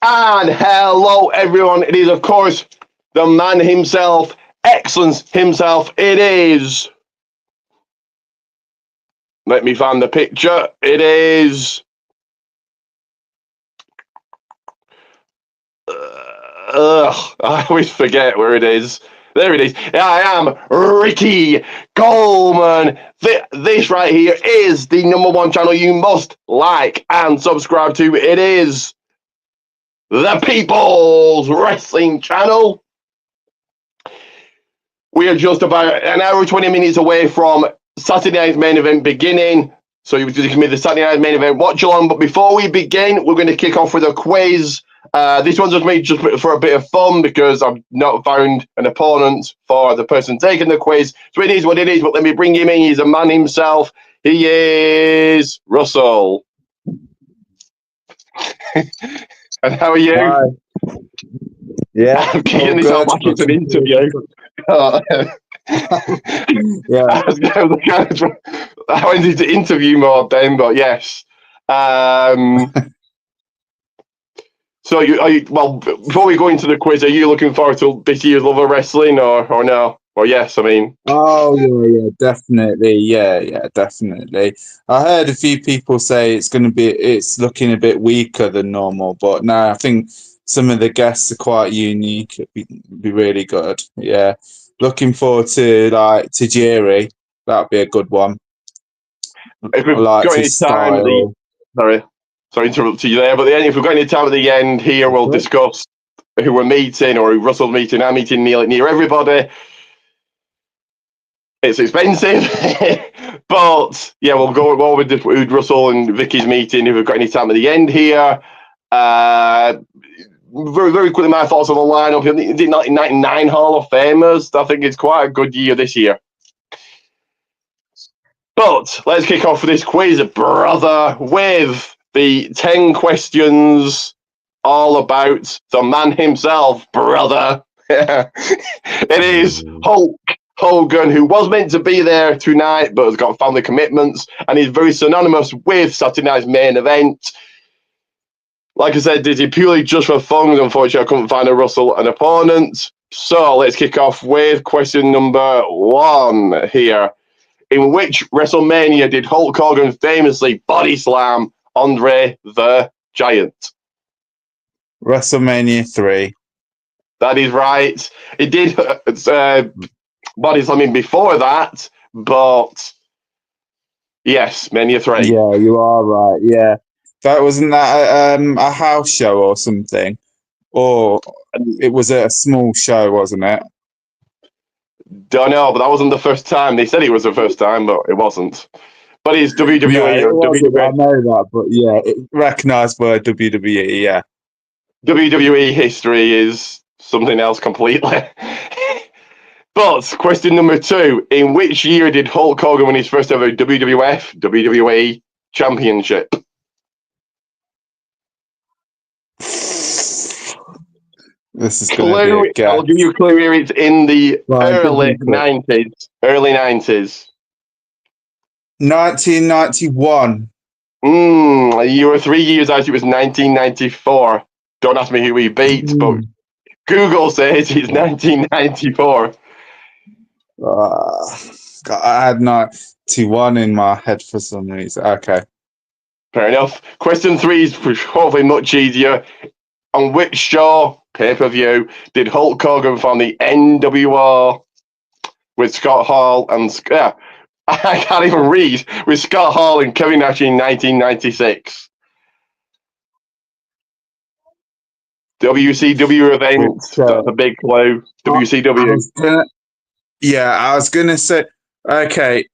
And hello, everyone. It is, of course, the man himself, excellence himself. It is. Let me find the picture. It is. I always forget where it is. There it is. I am Ricky Goldman. This right here is the #1 channel you must like and subscribe to. It is the People's Wrestling Channel. We are just about an hour and 20 minutes away from Saturday night's main event beginning. So you can be the Saturday night main event watch along. But before we begin, we're going to kick off with a quiz. This one's just made just for a bit of fun because I've not found an opponent for the person taking the quiz. So it is what it is. But let me bring him in. He's a man himself. He is Russell. And how are you? Hi. Yeah, I'm kicking this out like it's an interview. Yeah. I went into interview mode then, but yes. So well, before we go into the quiz, are you looking forward to this year's Love of Wrestling or no? Or yes, I mean. Oh yeah, definitely. Yeah, definitely. I heard a few people say it's looking a bit weaker than normal, but no, I think some of the guests are quite unique. It'd be really good. Yeah. Looking forward to Tajiri. That'd be a good one. If we've got any time sorry to interrupt you there, but if we've got any time at the end here, we'll discuss who we're meeting or who Russell's meeting. I'm meeting near everybody. It's expensive, but yeah, we'll go with who Russell and Vicky's meeting. If we've got any time at the end here, very very quickly, my thoughts on the lineup. I think 1999 Hall of Famers. I think it's quite a good year this year. But let's kick off with this quiz, brother, with the 10 questions all about the man himself, brother. It is Hulk Hogan, who was meant to be there tonight, but has got family commitments, and is very synonymous with Saturday night's main event. Like I said, did it purely just for fun? Unfortunately, I couldn't find a Russell an opponent. So let's kick off with question number 1 here. In which WrestleMania did Hulk Hogan famously body slam Andre the Giant? WrestleMania 3. That is right. It did body slamming before that, but yes, Mania 3. Yeah, you are right. Yeah, that wasn't that a house show or something, or it was a small show, wasn't it? Don't know, but that wasn't the first time. They said it was the first time, but it wasn't. But it's WWE. No, it wasn't. WWE. I know that, but yeah, recognised word WWE. Yeah. WWE history is something else completely. But question number 2: in which year did Hulk Hogan win his first ever WWF WWE Championship? This is going to be a guess. I'll give you a clue here. It's in the early 90s. Early 90s. 1991. You were 3 years out. It was 1994. Don't ask me who he beat, but Google says it's 1994. I had 91 in my head for some reason. Okay. Fair enough. Question 3 is hopefully much easier. On which show, pay-per-view, did Hulk Hogan form the NWO with Scott Hall and... I can't even read. With Scott Hall and Kevin Nash in 1996. WCW event. That's a big clue. WCW. I was going to say... Okay.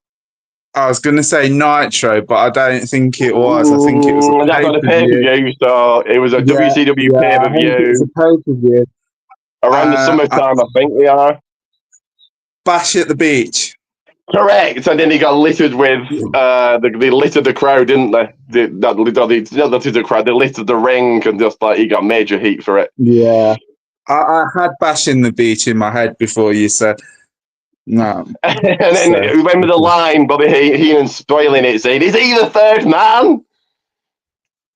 I was going to say Nitro, but I don't think it was. I think it was a pay-per-view. So it was a WCW pay-per-view. It's a pay-per-view. Around the summertime, I think they are. Bash at the Beach. Correct. And then he got littered with, they littered the crowd, didn't they? Not littered the crowd, they littered the ring, and just he got major heat for it. Yeah. I had Bash in the Beach in my head before you said... No. And then remember the line, Bobby Heenan spoiling it, saying, "Is he the third man?"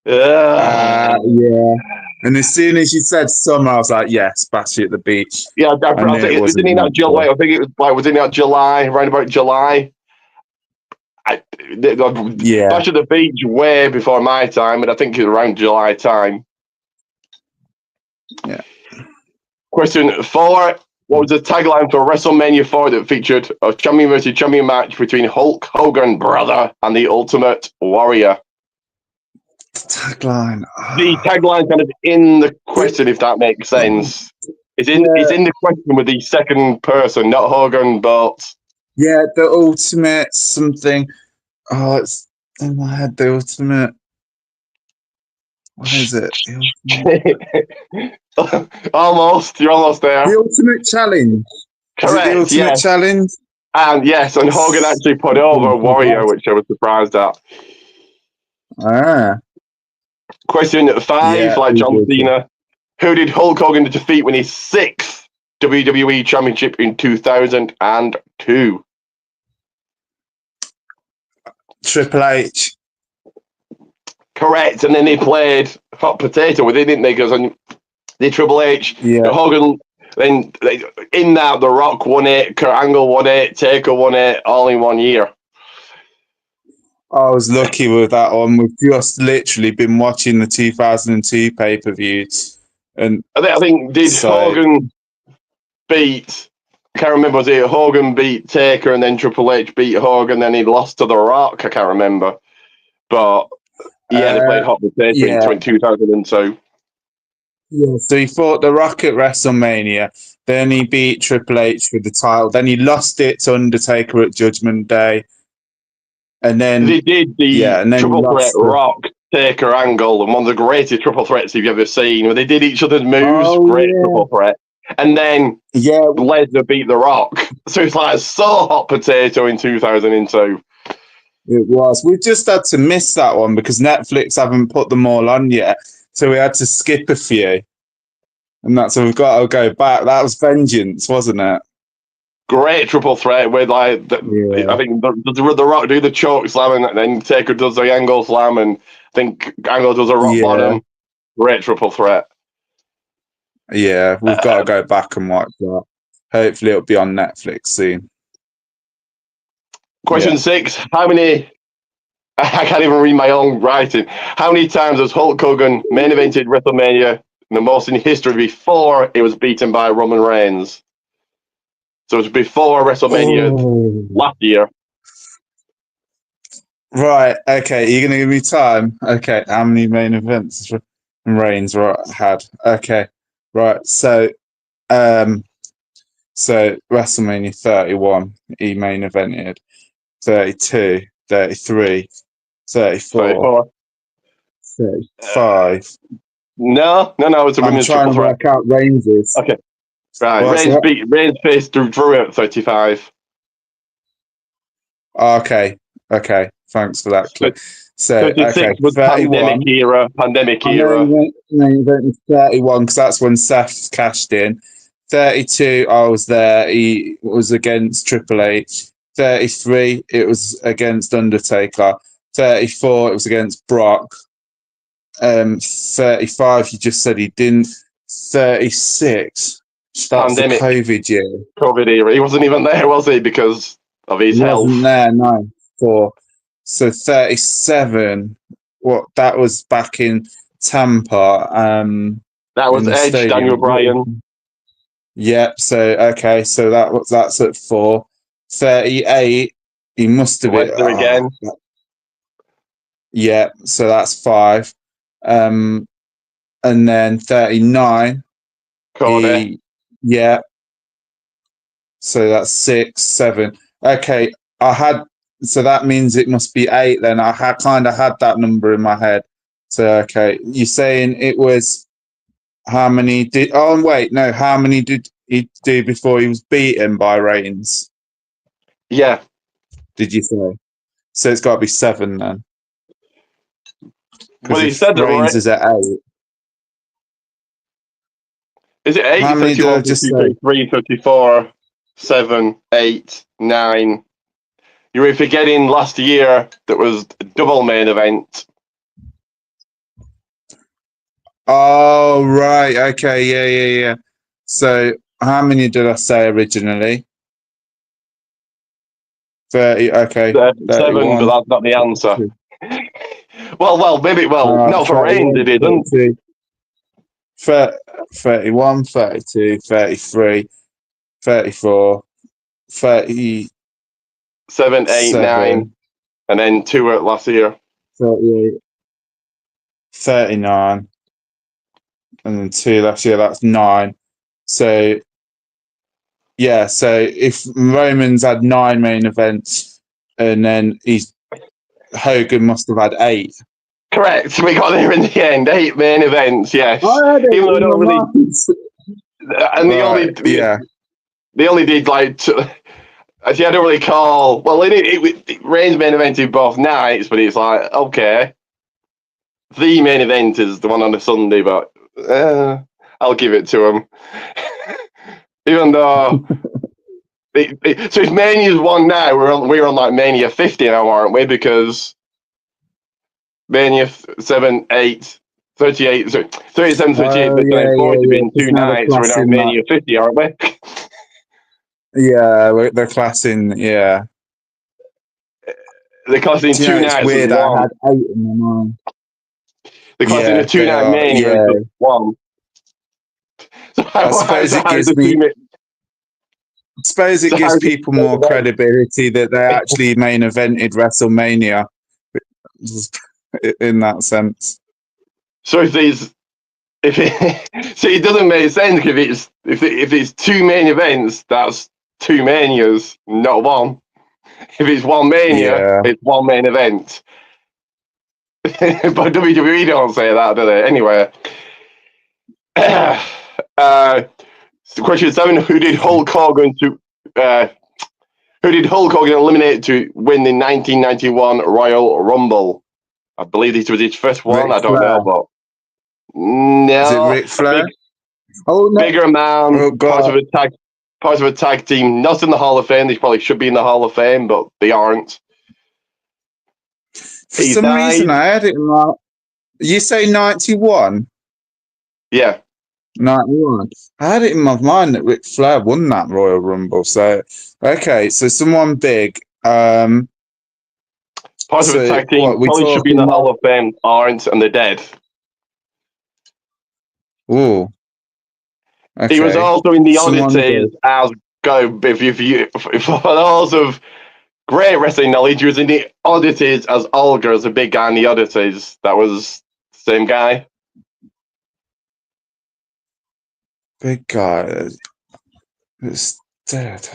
Yeah. And as soon as you said summer, I was like, yes, Bash at the Beach. Yeah, I I knew think it it was wasn't in that July. natural. I think it was like within that July, around about July. Yeah. Bash at the Beach way before my time, and I think it was around July time. Yeah. Question 4. What was the tagline for WrestleMania 4 that featured a champion versus champion match between Hulk Hogan, brother, and the Ultimate Warrior? Tagline. The tagline kind of in the question, if that makes sense. It's Yeah. in the question with the second person, not Hogan, but Yeah, the ultimate something. Oh, it's in my head. The ultimate. What is it? almost. You're almost there. The ultimate challenge. Is it the Correct. ultimate Yes. challenge? And yes, and Hogan actually put over Warrior, which I was surprised at. Ah, Question 5, yeah. like John Cena. Who did Hulk Hogan defeat when his 6th WWE Championship in 2002? Triple H. Correct. And then they played hot potato with it, didn't they? Because the Triple H, Yeah. Hogan, then in that, The Rock won it, Kurt Angle won it, Taker won it, all in 1 year. I was lucky with that one. We've just literally been watching the 2002 pay-per-views. And I think did Hogan beat, I can't remember, was it Hogan beat Taker and then Triple H beat Hogan, then he lost to The Rock? I can't remember. But yeah, they played hot potato in 2002. Yeah, so he fought The Rock at WrestleMania. Then he beat Triple H for the title. Then he lost it to Undertaker at Judgment Day. And then They did the and then triple threat Rock, Taker, Angle, and one of the greatest triple threats you've ever seen. Where they did each other's moves, great triple threat. And then Lesnar beat The Rock. So it's like so hot potato in 2002. It was. We just had to miss that one because Netflix haven't put them all on yet. So we had to skip a few. And that's so we've got to go back. That was Vengeance, wasn't it? Great triple threat with I think the Rock do the choke slam and then Taker does the angle slam and I think Angle does a rock bottom. Great triple threat. Yeah, we've got to go back and watch that. Hopefully it'll be on Netflix soon. Question 6. How many I can't even read my own writing. How many times has Hulk Hogan main evented WrestleMania, the most in history, before it was beaten by Roman Reigns? So it was before WrestleMania last year. Right. Okay. You're gonna give me time. Okay. How many main events Reigns had? Okay. Right. So, WrestleMania 31, he main evented. 32, 33, 34, 35. No. It's a women's trying triple to work out Reigns's. Okay. Right. Reigns faced Drew at 35. Okay. Thanks for that clip. So, 36 was 31. Pandemic era. Main event was 31 because that's when Seth cashed in. 32, I was there. He was against Triple H. 33, it was against Undertaker. 34, it was against Brock. 35, you just said he didn't. 36, that's the COVID year. COVID era. He wasn't even there, was he? Because of his health. He wasn't there, no. So 37, that was back in Tampa. That was Edge, stadium. Daniel Bryan. Yep. So that's at 4. 38. He must have been again. Yeah. So that's 5. And then 39. Cody. Yeah. So that's 6, 7. Okay. So that means it must be 8 then. I kind of had that number in my head. So okay, you're saying it was how many did? Oh wait, no. How many did he do before he was beaten by Reigns? Yeah. Did you say? So it's got to be 7 then. Well, he said Reigns is at 8. Is it 8? How many did I just say? 3, 34, 7, 8, 9. You were forgetting last year that was double main event. Oh, right. Okay. Yeah, yeah, yeah. So, how many did I say originally? 30. Okay. 7, but 31. that's not the answer. Well, maybe. Well, no, for Reigns it isn't. 32, 31, 32, 33, 34, 37, 7, 8, 9, and then 2 at last year. 38, 39, and then 2 last year. That's 9. So, yeah. So, if Roman's had 9 main events, and then Hogan must have had 8. Correct. We got there in the end. 8 main events. Yes. I had 8 Even though I in don't my really. mind. And Right. Yeah. they only did like. Actually, I don't really call. Well, Reigns main evented both nights, but it's like okay. The main event is the one on the Sunday, but I'll give it to him. Even though. So if Mania's one now, we're on like Mania 50 now, aren't we? Because Mania 7, 8, 38, sorry, 37, 38, Oh, 39, yeah, 40 yeah, have yeah. been Just 2 now the nights. We're class now in that. Mania 50, aren't we? Yeah, the class in. Yeah. They're costing Do you know, two it's nights as weird. I one. had 8 in my mind. They're costing a Yeah, they two-night are. Mania as Yeah. just one. So I suppose it how's gives the me. two? Suppose it So gives how's the people more credibility that they actually main evented WrestleMania. In that sense. So if it, so it doesn't make sense if it's 2 main events, that's 2 manias, not one. If it's 1 mania, Yeah. it's 1 main event. But WWE don't say that, do they? Anyway, question 7: uh, Who did Hulk Hogan eliminate to win the 1991 Royal Rumble? I believe this was his first one. Ric I don't know, Flair. but Is it no, Ric Flair? big Oh no! bigger man, Oh god! part of a tag team, not in the Hall of Fame. They probably should be in the Hall of Fame, but they aren't. For He's some reason, died. I had it in my. You say 91? Yeah, 91. I had it in my mind that Ric Flair won that Royal Rumble. So, okay, so someone big. part of a So tag team, what we probably should be in talking the like? Hall of Fame, aren't, and they're dead. Oh, He was okay. also in the Someone Oddities big. as go if for those of great wrestling knowledge, he was in the Oddities as Olga as a big guy in the Oddities. That was the same guy. Big guy. It's dead.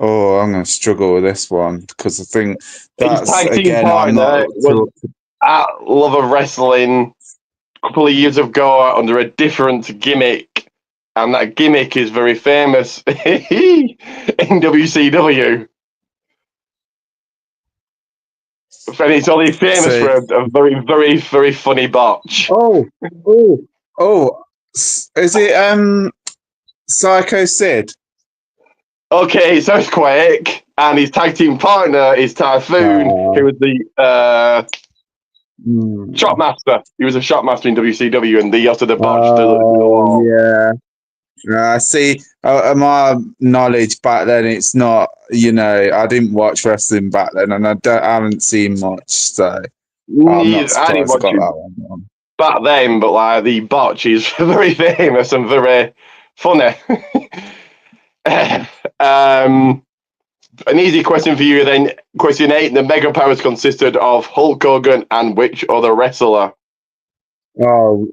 Oh, I'm going to struggle with this one because I think His that's, tag team again, I'm not partner up was to. at Love of Wrestling a couple of years ago under a different gimmick, and that gimmick is very famous in WCW. And it's only famous So, for a very, very, very funny botch. oh, oh, oh. Is it Psycho Sid? Okay, so it's Quake, and his tag team partner is Typhoon, who Oh, was the Shotmaster. He was a Shotmaster in WCW, and they also the botch to the oh wall. yeah. See, my knowledge back then, it's not, I didn't watch wrestling back then, and I haven't seen much, so I'm not I didn't surprised I watch got it that one wrong. back then, but like the botch is very famous and very funny. um, an easy question for you then. Question 8: The Mega Powers consisted of Hulk Hogan and which other wrestler? Oh,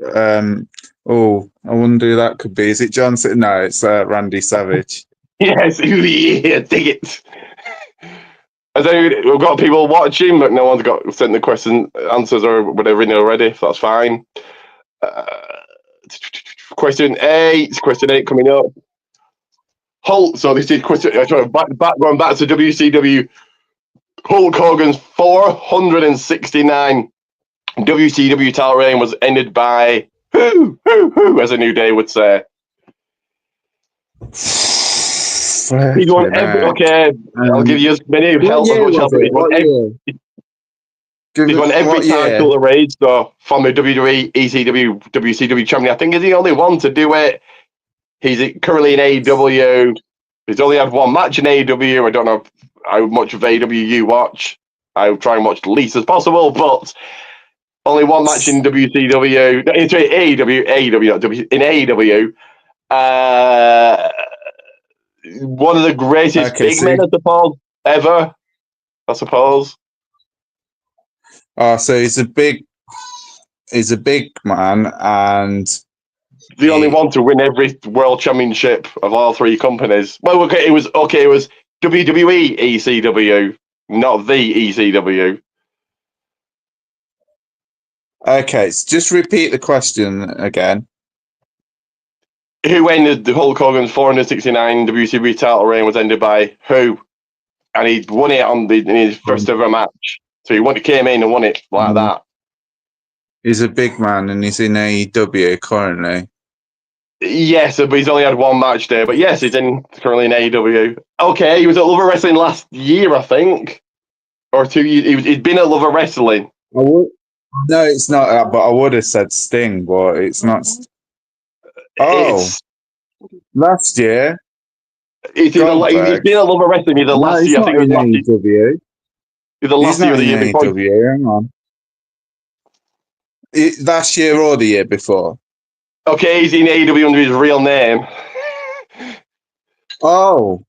I wonder who that could be. Is it John Cena? No, it's Randy Savage. Yes, yeah, dig it. We've got people watching, but no one's got sent the question answers or whatever in already. If that's fine. Uh, question 8. Question 8 coming up. Hulk. So this is question. Going back to WCW. Hulk Hogan's 469 WCW title reign was ended by who, as a New Day would say. He's won Flipping every. heck. Okay, I'll give you as many What help as year much was help. it? What year? He's won every What year? title raised, so former WWE, ECW, WCW champion. I think he's the only one to do it. He's currently in AEW. He's only had one match in AEW. I don't know how much of AEW you watch. I'll try and watch the least as possible, but only one match in WCW. No, sorry, AEW, not W, in AEW. One of the greatest Okay, big men, I suppose, ever. I suppose. So he's a big man, and The only one to win every world championship of all three companies. Well, okay, it was WWE ECW, not the ECW. okay. So just repeat the question again. Who ended the Hulk Hogan's 469 WCW title reign was ended by who? And he won it in his first ever match. So he came in and won it like that. He's a big man, and he's in AEW currently. Yes, but he's only had one match there. But yes, he's currently in AEW. Okay, he was at Lover Wrestling last year, I think, or 2 years. He'd been at Lover Wrestling. No, it's not that. But I would have said Sting, but it's not. Last year. He's been at Lover Wrestling either last year. I think it was last year. Either last year or the year before. Hang on. Last year or the year before. Okay, he's in AEW under his real name. Oh.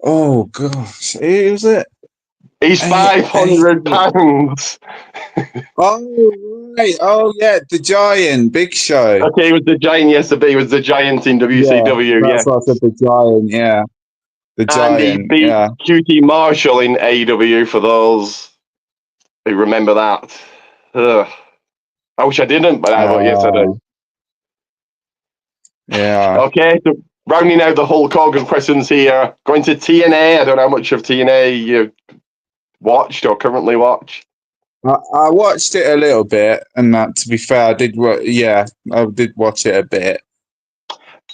Oh gosh, who was it? He's 500 pounds. Oh right. Oh yeah, the Giant, Big Show. Okay, he was the Giant yesterday. He was the Giant in WCW. That's what I said. The Giant. Yeah. The Giant. And he beat QT Marshall in AEW for those who remember that. Ugh. I wish I didn't, but yes, I do. Yeah. Okay, so rounding out the Hulk Hogan questions here. Going to TNA. I don't know how much of TNA you watched or currently watch. I watched it a little bit, and that, to be fair, I did watch it a bit.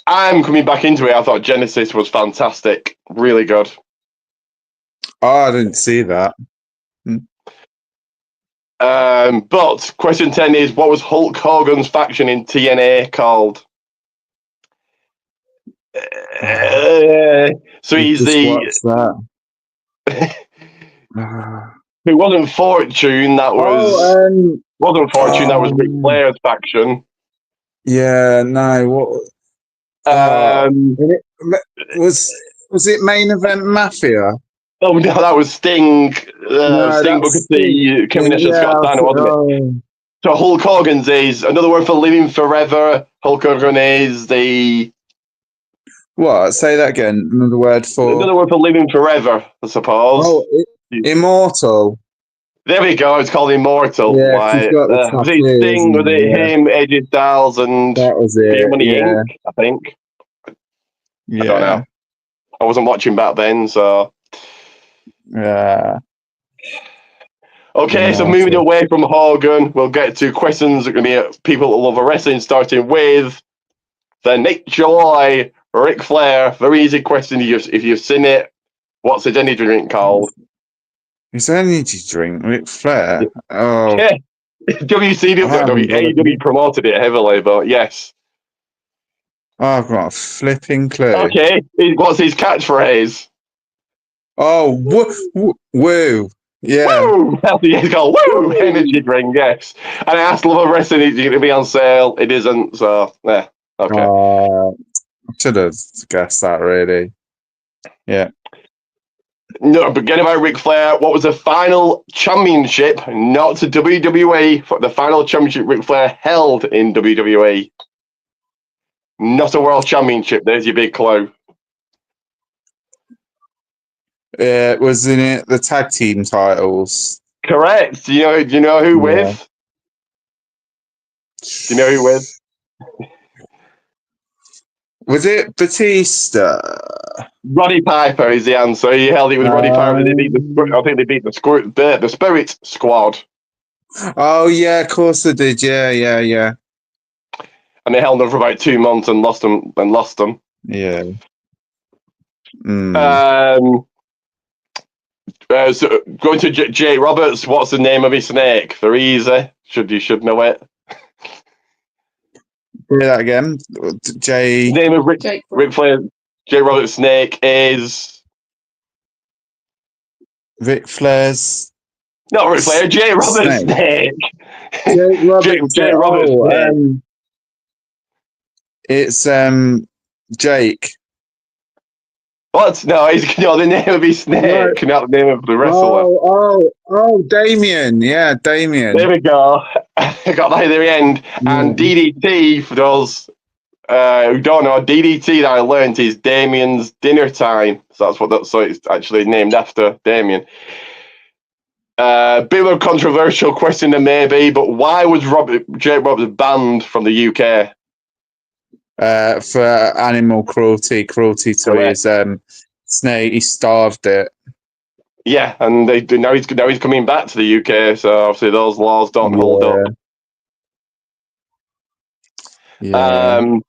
I'm coming back into it. I thought Genesis was fantastic. Really good. Oh, I didn't see that. But question 10 is, what was Hulk Hogan's faction in TNA called? So he's it wasn't Fortune. That was wasn't Fortune. That was Ric Flair's faction. Yeah, no. What? Was it Main Event Mafia? Oh no, that was Sting. Sting, Booker T, Kevin Nash, and Scott Steiner, wasn't it? So Hulk Hogan's is another word for living forever. Hulk Hogan is the what? Say that again. Another word for living forever, I suppose. Oh, immortal. There we go. It's called Immortal. Yeah, he's got the was it Sting? Was it him? Eddie Styles and that was it. Inc, I think. Yeah. I don't know. I wasn't watching back then, so. Yeah. Okay, so moving away from Hogan, we'll get to questions that are going to be people that love wrestling, starting with the Nick Joy, Ric Flair. Very easy question. If you've seen it, what's his energy drink called? His energy drink, Ric Flair? Oh. Yeah. AEW promoted it heavily, but yes. Oh, I've got a flipping clue. Okay, what's his catchphrase? Oh, woo. Yeah. Woo! It's called Woo! Energy drink, yes. And I asked Love of Wrestling, is it going to be on sale? It isn't, so, yeah. Okay. I should have guessed that, really. Yeah. No, but again about Ric Flair, what was the final championship, not to WWE, but the final championship Ric Flair held in WWE? Not a world championship, there's your big clue. Wasn't it the tag team titles? Correct. Do you know who with? Do you know who with? Was it Batista? Roddy Piper is the answer. He held it with Roddy Piper. I think they beat the Spirit Squad. Oh yeah, of course they did. Yeah. And they held them for about 2 months and lost them. Yeah. So going to Jake Roberts. What's the name of his snake? Very easy. You should know it. Say that again. The name of Ric Flair. Jake Roberts' snake is Ric Flair's not Ric Flair. Jake Roberts' snake. Jake Roberts. Jake Roberts' snake. It's Jake. What? No, the name of his snake, right. Not the name of the wrestler. Oh, Damien. Yeah, Damien. There we go. I got that at the end. Yeah. And DDT, for those who don't know, DDT that I learned is Damien's dinner time. So so it's actually named after Damien. Bit of a controversial question there may be, but why was Jake Roberts banned from the UK? For animal cruelty to his snake. He starved it. Yeah, and now he's coming back to the UK, so obviously those laws don't hold up. Yeah.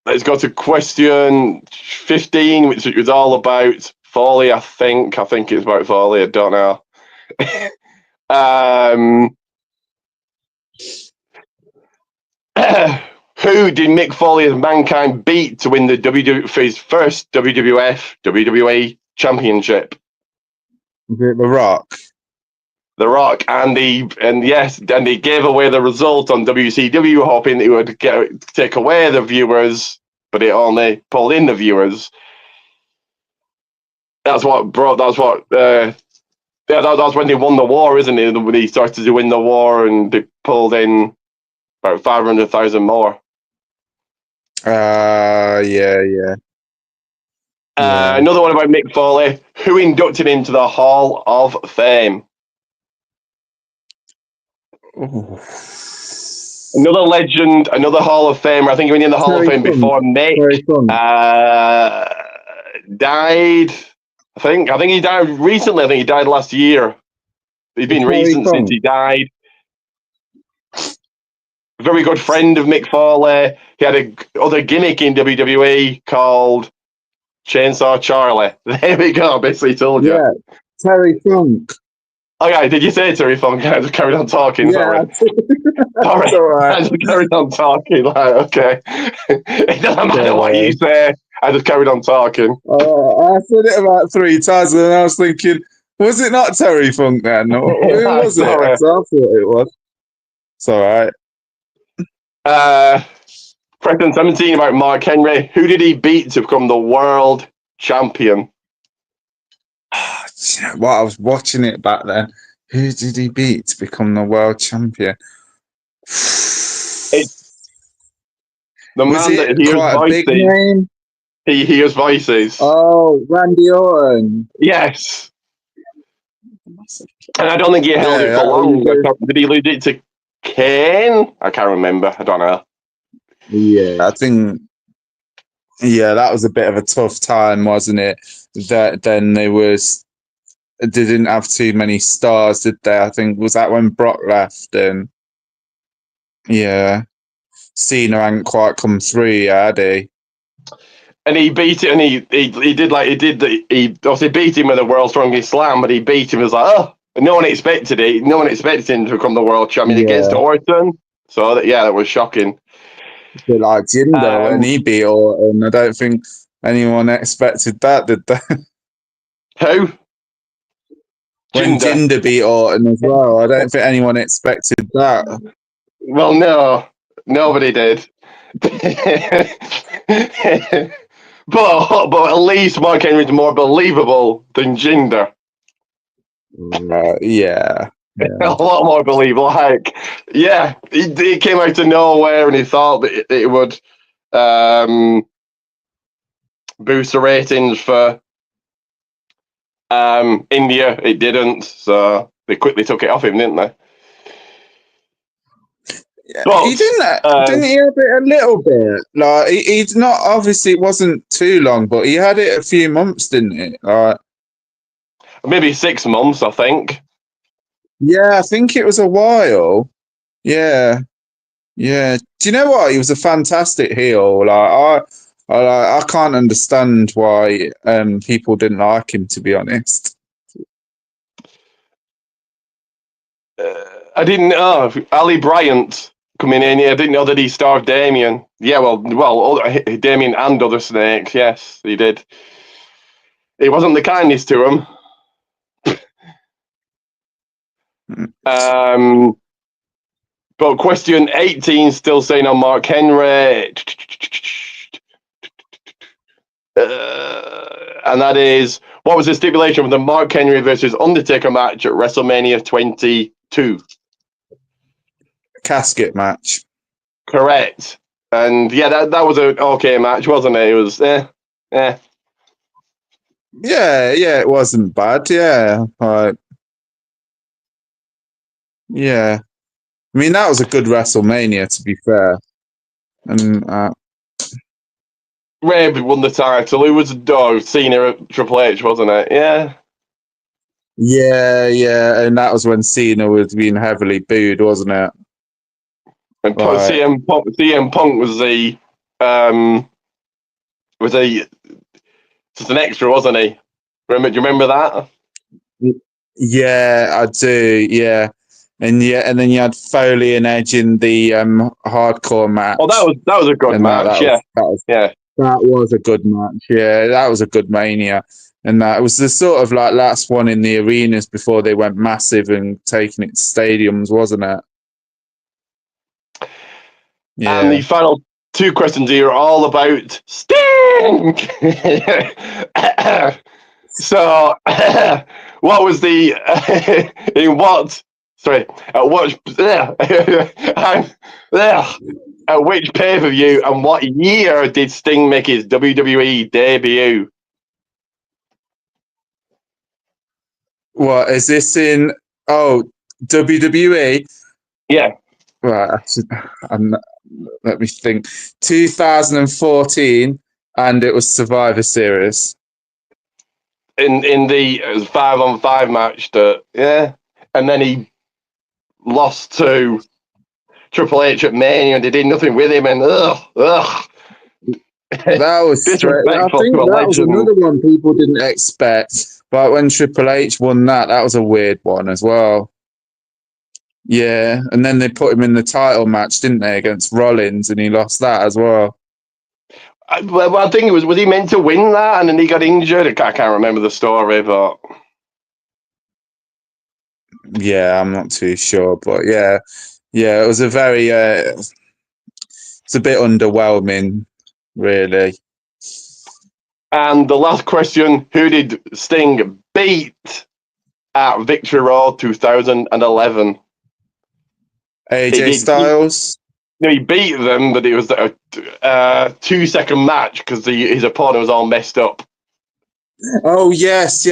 Let's go to question 15, which was all about Foley. I think it's about Foley. I don't know. Who did Mick Foley and Mankind beat to win for his first WWE championship? The Rock. The Rock, and he gave away the result on WCW, hoping it would take away the viewers, but it only pulled in the viewers. That's when they won the war, isn't it? When he started to win the war, and they pulled in about 500,000 more. Yeah. Another one about Mick Foley. Who inducted him to the Hall of Fame? Ooh. Another legend, another Hall of Famer. I think he went in the Hall of Fame before Mick died. I think he died recently. I think he died last year. He's been recent since he died. Very good friend of Mick Foley. He had other gimmick in WWE called Chainsaw Charlie. There we go. Basically told you. Yeah, Terry Funk. Okay, did you say Terry Funk? I just carried on talking. Yeah. Sorry. All right. I just carried on talking. Okay. It doesn't matter what you say. I just carried on talking. I said it about 3 times, and then I was thinking, was it not Terry Funk then? Who was it? I thought it was. It's all right. Question 17 about Mark Henry. Who did he beat to become the world champion? Well, I was watching it back then. Who did he beat to become the world champion? It's the man that hears voices. Big name? He hears voices. Oh, Randy Orton. Yes. And I don't think he held it for long. Did he lose it to Kane? I can't remember. I don't know. Yeah, I think. Yeah, that was a bit of a tough time, wasn't it? That then they didn't have too many stars, did they? I think was that when Brock left, and yeah, Cena hadn't quite come through, had he? And he beat it, and he obviously beat him with the world's strongest slam, but he beat him as like, oh, no one expected it. No one expected him to become the world champion against Orton. So that was shocking. A bit like Jinder when he beat Orton. I don't think anyone expected that, did they? Who? When Jinder beat Orton as well. I don't think anyone expected that. Well, no. Nobody did. But at least Mark Henry's more believable than Jinder. Yeah. A lot more believable. Like, yeah, he came out of nowhere and he thought that it would boost the ratings for India. It didn't, so they quickly took it off him, didn't they? Yeah, but, he didn't he have it a little bit? Like he's not, obviously it wasn't too long, but he had it a few months, didn't it? Like maybe 6 months, I think. Yeah, I think it was a while. Yeah. Do you know what? He was a fantastic heel. Like I can't understand why people didn't like him, to be honest. I didn't know Ali Bryant coming in here. I didn't know that he starved Damien. Yeah, well, Damien and other snakes. Yes, he did. He wasn't the kindest to him. But question 18 still saying on Mark Henry. And that is, what was the stipulation of the Mark Henry versus Undertaker match at WrestleMania 22? Casket match. Correct. And yeah, that was an okay match, wasn't it? It was Yeah, it wasn't bad. Yeah, yeah. I mean, that was a good WrestleMania, to be fair. And Ray won the title. It was a dog. Cena at Triple H, wasn't it? Yeah. yeah, and that was when Cena was being heavily booed, wasn't it? And CM Punk was just an extra, wasn't he? Do you remember that? Yeah, I do. Yeah, and then you had Foley and Edge in the hardcore match. Oh, that was a good match. That was a good match. Yeah, that was a good Mania, and that was the sort of like last one in the arenas before they went massive and taking it to stadiums, wasn't it? Yeah. And the final two questions here are all about Sting. So, what was the in what? Sorry, at what? At which pay-per-view and what year did Sting make his WWE debut? What is this in? Oh, WWE. Yeah. Right. Let me think. 2014, and it was Survivor Series. In the 5-on-5 match and then he lost to Triple H at Mania and they did nothing with him and That was disrespectful. I think that was another one people didn't expect. But when Triple H won that was a weird one as well. Yeah, and then they put him in the title match, didn't they, against Rollins, and he lost that as well. Well, I think was he meant to win that and then he got injured? I can't remember the story, but yeah, I'm not too sure, but yeah, it was a very it's a bit underwhelming, really. And the last question: who did Sting beat at Victory Road 2011? AJ Styles. He beat them, but it was a 2-second match because his opponent was all messed up. Oh yes,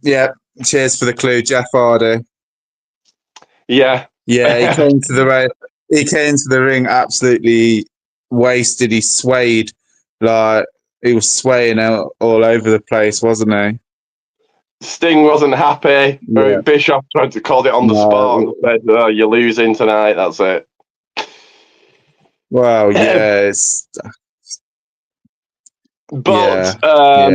yeah. Cheers for the clue, Jeff Hardy. Yeah, he came to the ring. He came to the ring absolutely wasted. He swayed like he was swaying out all over the place, wasn't he? Sting wasn't happy. Yeah. Bischoff tried to call it on the spot and said, "Oh, you're losing tonight." That's it. Well, yes. But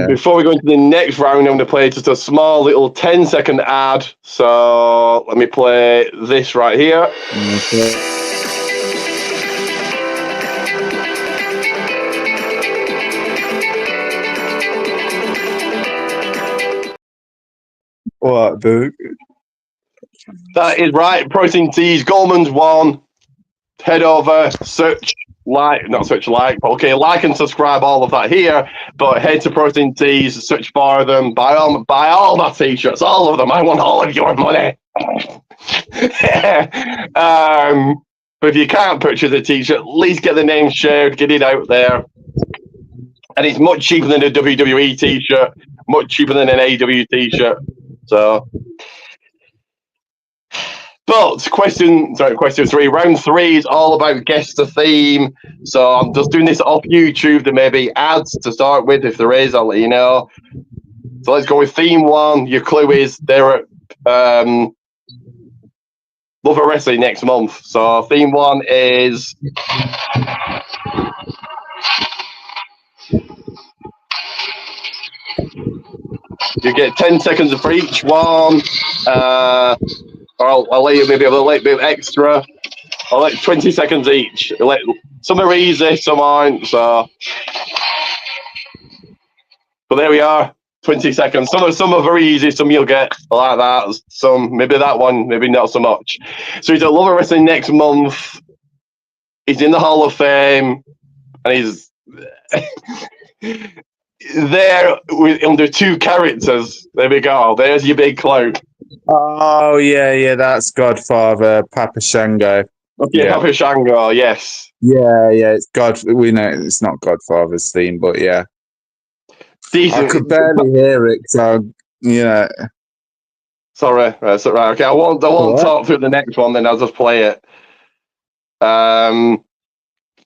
before we go into the next round, I'm going to play just a small little 10-second ad. So let me play this right here. Okay. What, dude? That is right. Protein Teas, Goldman's won. Head over, like and subscribe, all of that here. But head to Protein Teas, search for them, buy all my t-shirts, all of them. I want all of your money. But if you can't purchase a t-shirt, at least get the name shared, get it out there. And it's much cheaper than a WWE t-shirt, much cheaper than an AEW t-shirt. So, but question 3, round 3 is all about guess the theme. So I'm just doing this off YouTube. There may be ads to start with. If there is, I'll let you know. So let's go with theme 1. Your clue is they're at Love It Wrestling next month. So theme 1 is you get 10 seconds for each one. Or I'll let you maybe a little bit extra. I'll let 20 seconds each. Some are easy, some aren't. So, but there we are. 20 seconds. Some are very easy. Some you'll get like that. Some maybe that one, maybe not so much. So he's at Love Wrestling next month. He's in the Hall of Fame, and he's there under two characters. There we go. There's your big clue. Oh yeah, that's Godfather, Papa Shango. Okay, Yeah. Papa Shango, yes. Yeah, it's God. We know it's not Godfather's theme, but yeah. Decent. I could barely hear it, so yeah. Sorry, right, okay. I won't talk through the next one. Then I'll just play it.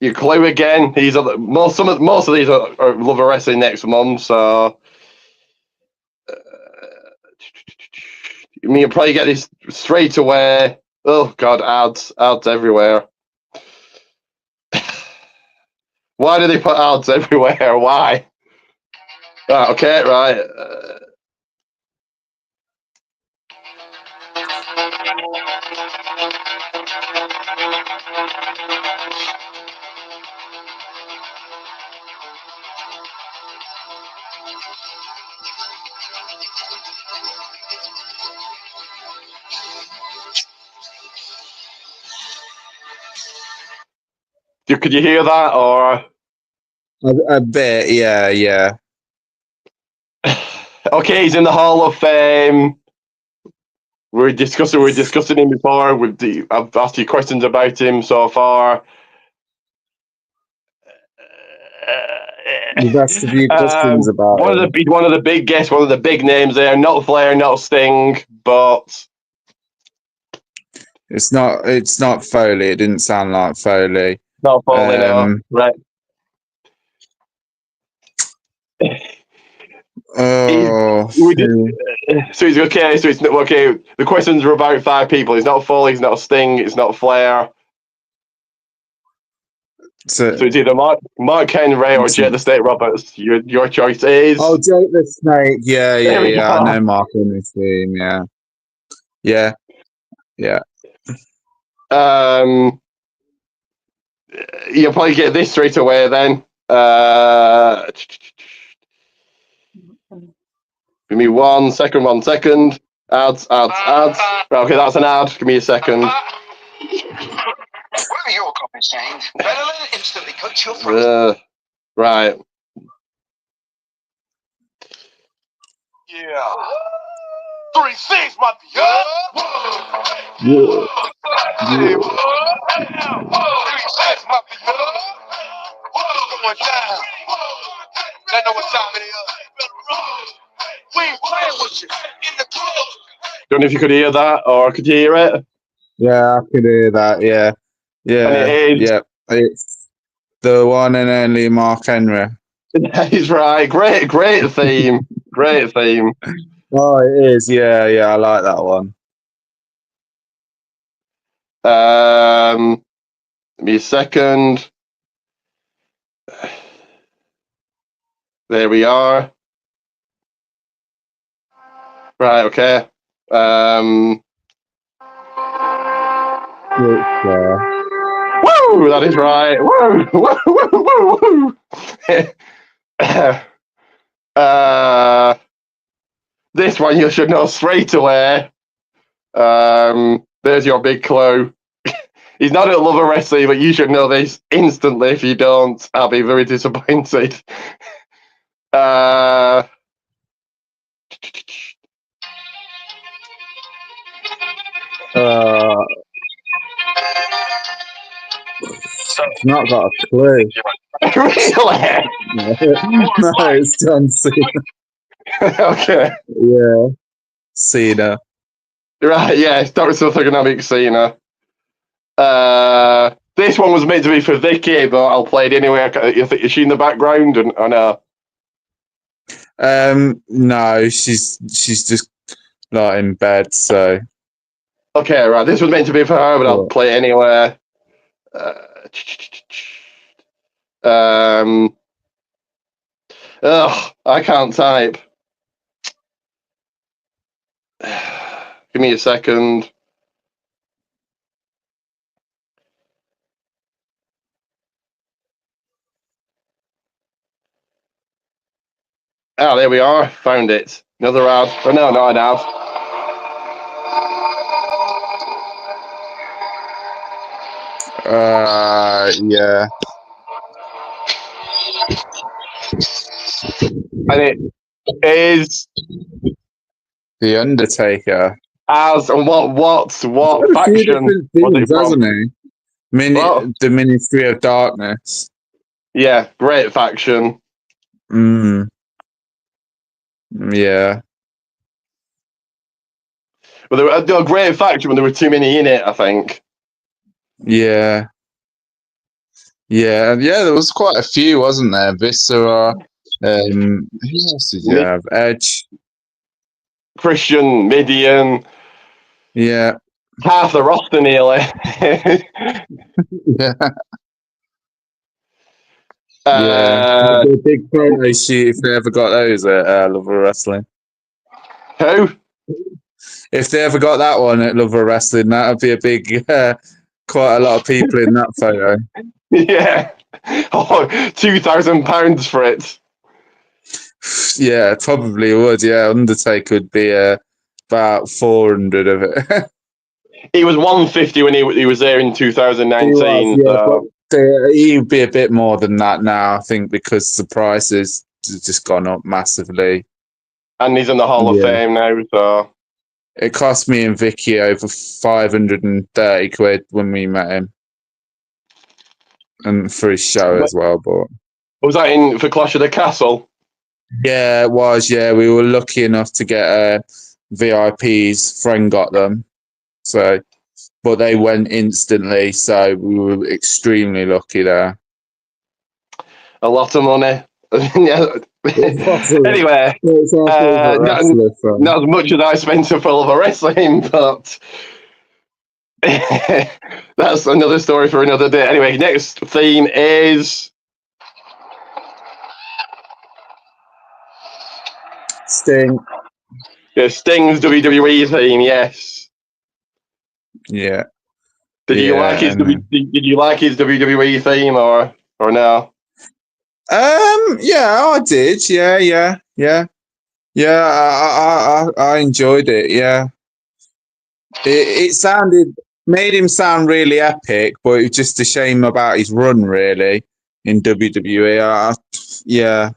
Your clue again. He's most of these are Love Wrestling next month, so I mean, you'll probably get this straight away. Oh God, ads everywhere. Why do they put ads everywhere? Why? Right, okay, right. Could you hear that, or A bit, yeah. okay? He's in the Hall of Fame. We're discussing him before. I've asked you questions about him so far. You've asked a few questions about one of the big guests, one of the big names there. Not Flair, not Sting, but it's not Foley. It didn't sound like Foley. not Foley, no. Right. Oh, so he's okay. So it's okay. The questions are about 5 people. He's not Foley. He's not Sting. It's not Flair. So it's either Mark Henry or Jake the Snake Roberts. Your choice is. Oh, Jake the Snake. Yeah. I know Mark Henry's theme. Yeah. You'll probably get this straight away then. Give me 1 second. Ads. Right, okay, that's an ad. Give me a second. Whatever your copy's saying, Benelin instantly cuts your throat. Right. Yeah. 3-6, my yeah. 3-6, my going down. Let know what time it is. We ain't playing with you in the club. Don't know if you could hear that, or could you hear it? Yeah, I could hear that. Yeah. And it is. Yeah. It's the one and only Mark Henry. He's right. Great theme. Great theme. Oh, it is. Yeah. I like that one. Give me a second. There we are. Right. Okay. Woo! That is right. Woo! This one you should know straight away. There's your big clue. He's not at Love Wrestling, but you should know this instantly. If you don't, I'll be very disappointed. Not got a clue. Really? No, it's John Cena. Okay. Yeah. Cena. Right, yeah, it's Dr. Orthogonomic Cena. This one was meant to be for Vicky, but I'll play it anyway. Is she in the background? Or no? No, she's just not in bed, so. Okay, right. This was meant to be for her, but I'll play it anyway. I can't type. Give me a second. Oh, there we are. Found it. Another ad. Oh, no, not an ad. Yeah. And it is The Undertaker. as and what Quite a few faction different was it things, from? hasn't he? Well, The Ministry of Darkness. yeah, great faction. Mm. Yeah. But they were a great faction when there were too many in it, I think. Yeah. Yeah. Yeah, there was quite a few, wasn't there? Viscera. Who else did you have? Edge. Christian, Midian, Yeah. half the roster nearly. Yeah. Yeah. uh, That'd be a big photo shoot if they ever got those at Love of Wrestling. who? If they ever got that one at Love of Wrestling, that would be a big, quite a lot of people in that photo. Yeah. Oh, £2,000 for it. Yeah, probably would. Yeah, Undertaker would be about 400 of it. He was 150 when he was there in He was, 2019. yeah, but So. he'd be a bit more than that now, I think, because the prices have just gone up massively. And he's in the Hall of Yeah. Fame now, so. It cost me and Vicky over 530 quid when we met him. And for his show as well, but Was that in for Clash of the Castle? yeah, it was. Yeah, we were lucky enough to get VIPs. Friend got them, so but they went instantly. So we were extremely lucky there. A lot of money. Yeah. Anyway, It's our favourite wrestler from. not as much as I spent to follow the wrestling, but that's another story for another day. Anyway, next theme is Sting. Sting's WWE theme. Yes. Yeah. Did you like his WWE theme or no? Yeah, I did. Yeah. I enjoyed it. Yeah. It made him sound really epic, but it's just a shame about his run, really, in WWE. Yeah.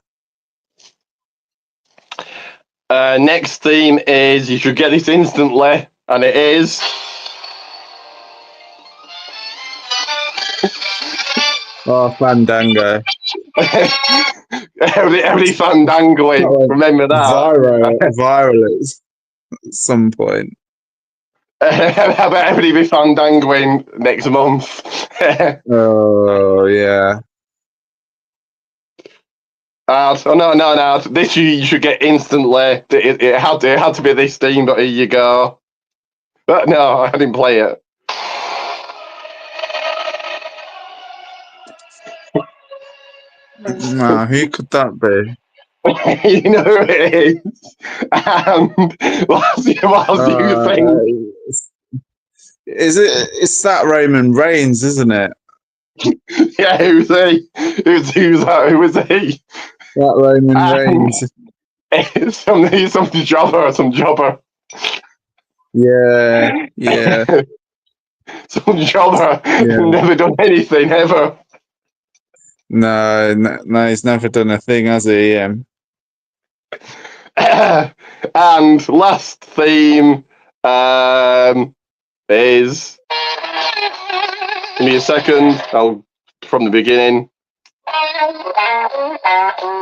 Next theme is you should get this instantly, and it is. Oh, Fandango. every fandangoing. Remember that. Viral at some point. How about everybody be fandangoing next month? Oh, yeah. No. This you should get instantly. It had to be this theme, but here you go. But no, I didn't play it. No, who could that be? You know who it is. And what's you think? It's that Roman Reigns, isn't it? Yeah, who's he? Who's that? Who is he? That Roman Reigns. Some jobber. Yeah. Some jobber. Never done anything ever. No, he's never done a thing, has he? And last theme is. Give me a second. I'll from the beginning.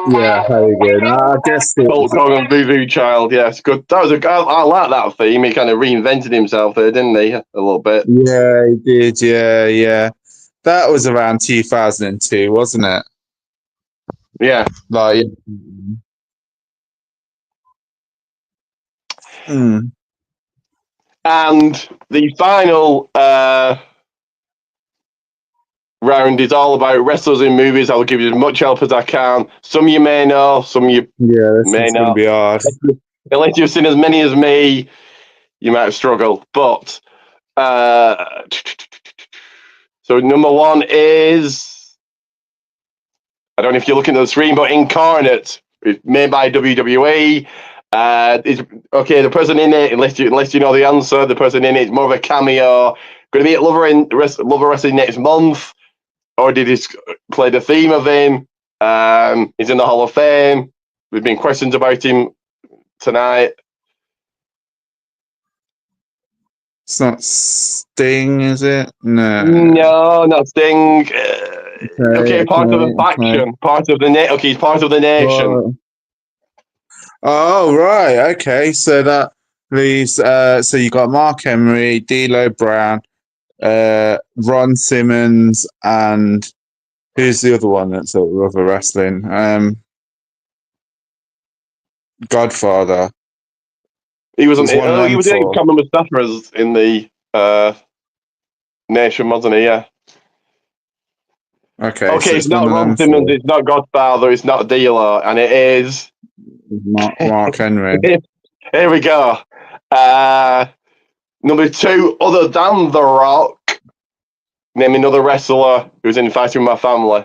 Yeah, very good. I guess Hulk Hogan, Boo Boo Child. Yes, good. That was I like that theme. He kind of reinvented himself there, didn't he? A little bit. Yeah, he did. Yeah. That was around 2002, wasn't it? Yeah. Like. Mm. And the final round is all about wrestlers in movies. I'll give you as much help as I can. Some you may know, some you may not. Be hard. Unless you've seen as many as me, you might have struggled. But so number one is, I don't know if you're looking at the screen, but Incarnate It's made by WWE. It's okay. The person in it, unless you know the answer, the person in it is more of a cameo. Going to be at Lover Wrestling next month. Already played the theme of him. He's in the Hall of Fame. There's been questions about him tonight. It's not Sting, is it? No. No, not Sting. Okay, part of the faction, part of the okay, he's part of the nation. Oh, right. Okay. So that leaves. So you got Mark Henry, D'Lo Brown, Ron Simmons, and who's the other one that's at Rubber Wrestling? Godfather. He was on. He's one of He them was in four. Cameron Mustafa in the nation, wasn't he? Yeah. Okay. Okay, So it's it's one not of Ron them Simmons, four. it's not Godfather, it's not D'Lo, and it is. Mark Henry. Here we go. Number 2, other than The Rock, name another wrestler who's in Fighting With My Family.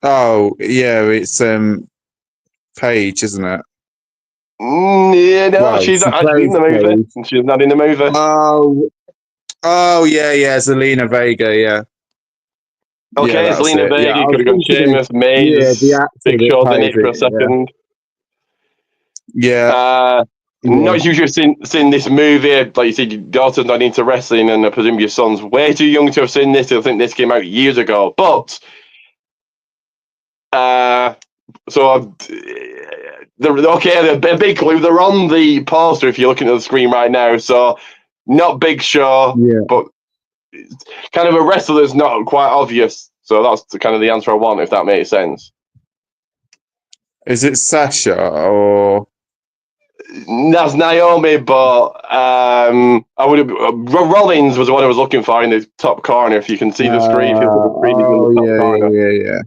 Oh, yeah. It's Paige, isn't it? Yeah, no, Well, she's she not actually in plays the movie. Paige. She's not in the movie. Oh, yeah. Zelina Vega. Yeah. Yeah, Okay, that's Selena it. Yeah, Vega, I you could was have gone thinking of Sheamus, the Maze, actor Big that Show's in plays it for a it. second. Yeah. Not usually seen this movie. Like you said, your daughter's not into wrestling, and I presume your son's way too young to have seen this. I think this came out years ago. But so the big clue. They're on the poster if you're looking at the screen right now. So not Big Show, Yeah. but kind of a wrestler that's not quite obvious. So that's kind of the answer I want, if that makes sense. Is it Sasha or? That's Naomi, but I would have. Rollins was the one I was looking for in the top corner. If you can see the screen, if you look at the screen, he's in the top corner. Yeah.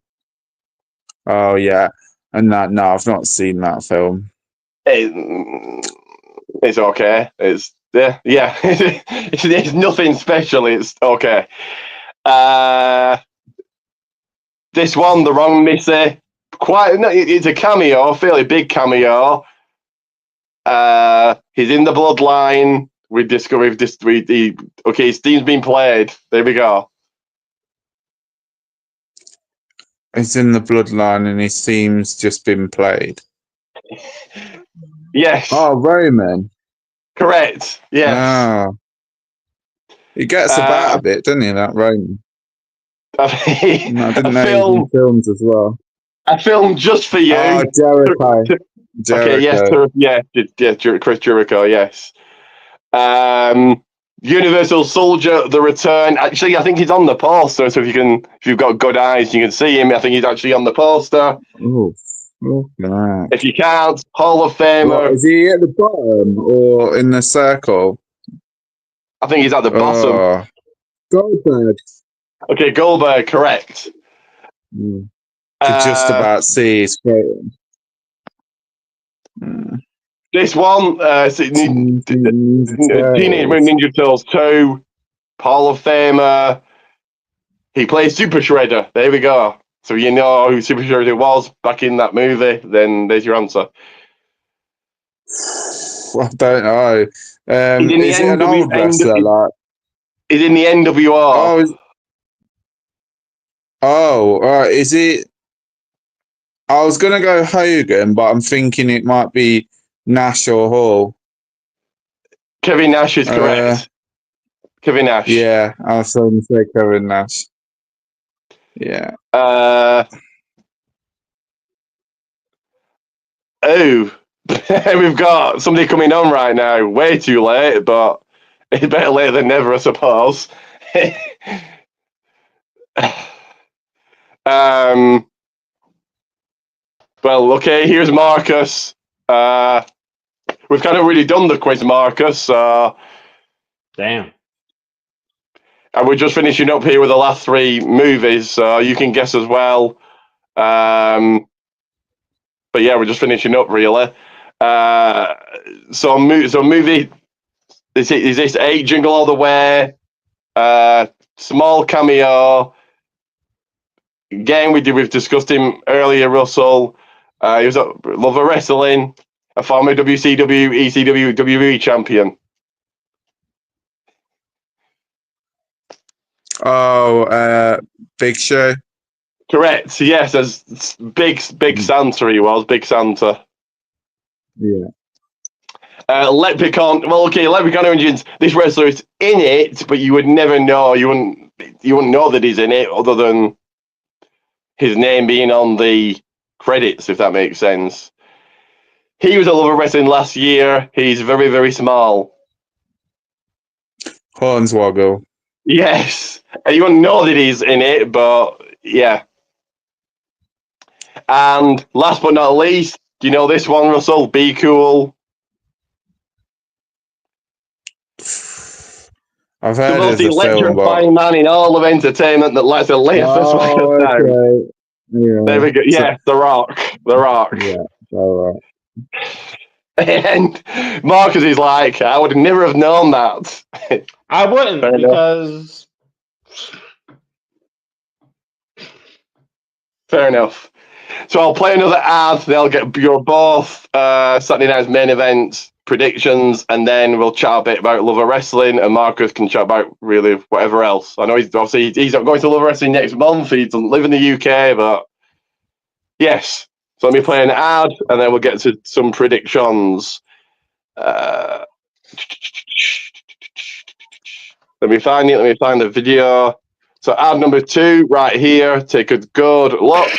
Oh yeah, and that no, I've not seen that film. It's okay. It's it's nothing special. It's okay. This one, the wrong Missy. It's a cameo, a fairly big cameo. He's in the bloodline. Okay, his team's been played. There we go. It's in the bloodline, and his theme's just been played. Yes. Oh, Roman. Correct. Yes. Oh. He gets about a bit, doesn't he, that Roman? I didn't know he was in films as well. A film just for you. Oh, Jericho. Okay, Chris Jericho, yes. Universal Soldier, The Return. Actually, I think he's on the poster, so if you've got good eyes, you can see him. I think he's actually on the poster. Oh, right. If you can't, Hall of Famer. Is he at the bottom or in the circle? I think he's at the bottom. Goldberg. Okay, Goldberg, correct. Could just about see his face. This one, Teenage Mutant Ninja Turtles 2, Hall of Famer. He plays Super Shredder. There we go. So you know who Super Shredder was back in that movie, then there's your answer. I don't know. Is it an old wrestler? He's in the NWO. Is it? I was going to go Hogan, but I'm thinking it might be Nash or Hall. Kevin Nash is correct. Kevin Nash. Yeah, I was going to say Kevin Nash. Yeah. We've got somebody coming on right now. Way too late, but it's better late than never, I suppose. Well, okay, here's Marcus. We've kind of already done the quiz, Marcus. Damn. And we're just finishing up here with the last 3 movies, so you can guess as well. But yeah, we're just finishing up, really. So movie, is this A, Jingle All the Way? Small cameo. Again, we've discussed him earlier, Russell. He was a lover wrestling, a former WCW, ECW, WWE champion. Oh, Big Show. Correct. Yes, as big Santa he was. Big Santa. Yeah. Leprechaun. Well, okay, Leprechaun Origins. This wrestler is in it, but you would never know. You wouldn't know that he's in it, other than his name being on the credits, if that makes sense. He was a lover wrestling last year. He's very, very small. Hornswoggle. Yes, and you wouldn't know that he's in it, but yeah. And last but not least, do you know this one, Russell? Be Cool. I've The heard most of the film, but electrifying man in all of entertainment that lets a laser swing down. okay. Yeah. There we go. Yeah, The Rock. The Rock. Yeah. All right. And Marcus is like, I would never have known that. I wouldn't Fair enough. because Fair enough. So I'll play another ad. They'll get your both Saturday night's main event predictions, and then we'll chat a bit about Love Wrestling, and Marcus can chat about really whatever else. I know he's not going to Love Wrestling next month. He doesn't live in the UK, but yes. So let me play an ad, and then we'll get to some predictions. Let me find it. Let me find the video. So ad number 2 right here. Take a good look.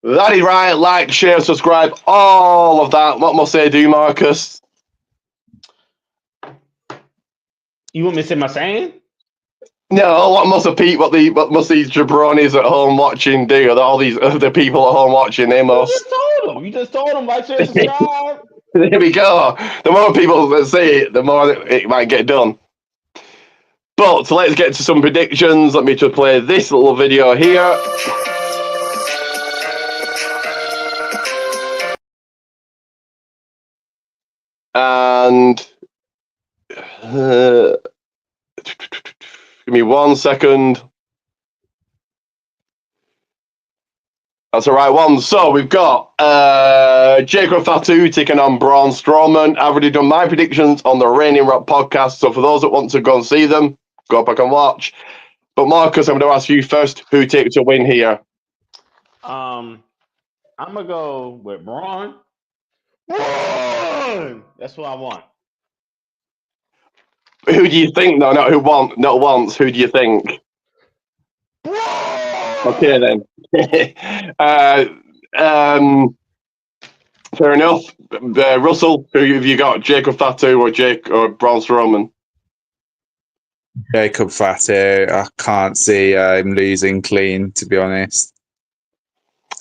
That is right. Like, share, subscribe, all of that. What must they do, Marcus? you want me to say my saying? No, what must these jabronis at home watching do? All these other people at home watching, they You must. just told them. You just told them like, share, subscribe. There we go. The more people that see it, the more it might get done. But let's get to some predictions. Let me just play this little video here. And give me 1 second. That's the right one. So we've got Jacob Fatu taking on Braun Strowman. I've already done my predictions on the Reigning Rock podcast. So for those that want to go and see them, go back and watch. But Marcus, I'm going to ask you first. Who takes a win here? I'm gonna go with Braun. Braun! That's what I want. Who do you think? No, not once. Who do you think? Braun! Okay then. Fair enough. Russell, who have you got? Jacob Fatu or Braun Strowman? Jacob Fatu. I can't see him losing clean, to be honest.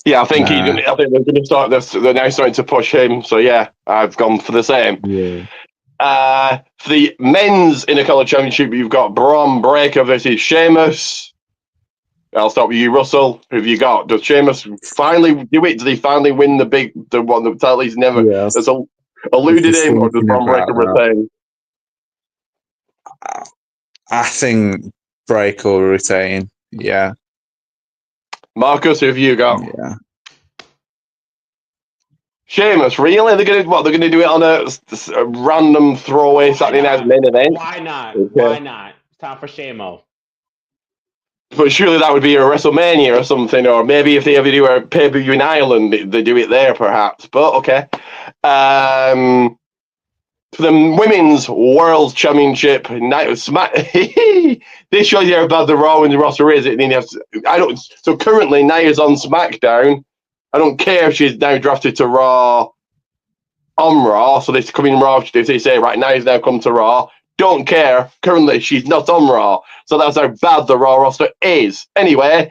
Yeah, I think Nah. I think they're going to start this. They're now starting to push him. So yeah, I've gone for the same. Yeah. For the men's Intercolor Championship, you've got Braun Breaker versus Sheamus. I'll start with you, Russell. Who have you got? Does Sheamus finally do it? Did he finally win the one the title he's never Yes. has eluded him, or does thinking Braun Breaker about that. retain? I think Breaker will retain. Yeah. Marcus, who have you got? Yeah. Sheamus, really? They're gonna do it on a random throwaway Saturday night main event? Why not? Okay. Why not? It's time for Shamo. But surely that would be a WrestleMania or something, or maybe if they ever do a pay-per-view in Ireland, they do it there, perhaps. But okay. For the Women's World Championship, this shows you how bad the Raw and the roster is. So currently, Nia's on SmackDown. I don't care if she's now drafted to Raw on Raw. So they're coming Raw. If they say, right, Nia's now come to Raw. Don't care. Currently, she's not on Raw. So that's how bad the Raw roster is. Anyway,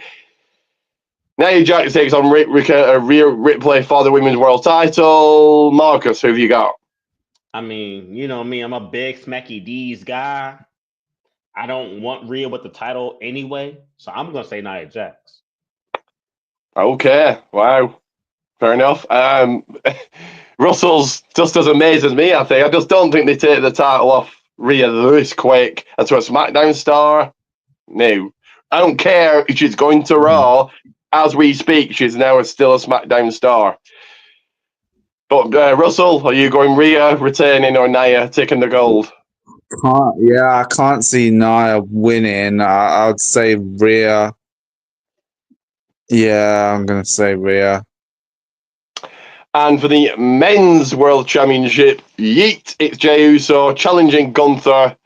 Nia Jax takes on Rhea Ripley for the Women's World Title. Marcus, who have you got? I mean, you know me, I'm a big Smacky D's guy. I don't want Rhea with the title anyway, so I'm gonna say Nia Jax. Okay, wow, fair enough. Russell's just as amazing as me, I think. I just don't think they take the title off Rhea this quick. And to a SmackDown star, no. I don't care if she's going to Raw. As we speak, she's now still a SmackDown star. But Russell, are you going Rhea retaining or Nia taking the gold? I can't see Nia winning. I'd say Rhea. Yeah, I'm gonna say Rhea. And for the Men's World Championship, yeet, it's Jey Uso challenging Gunther.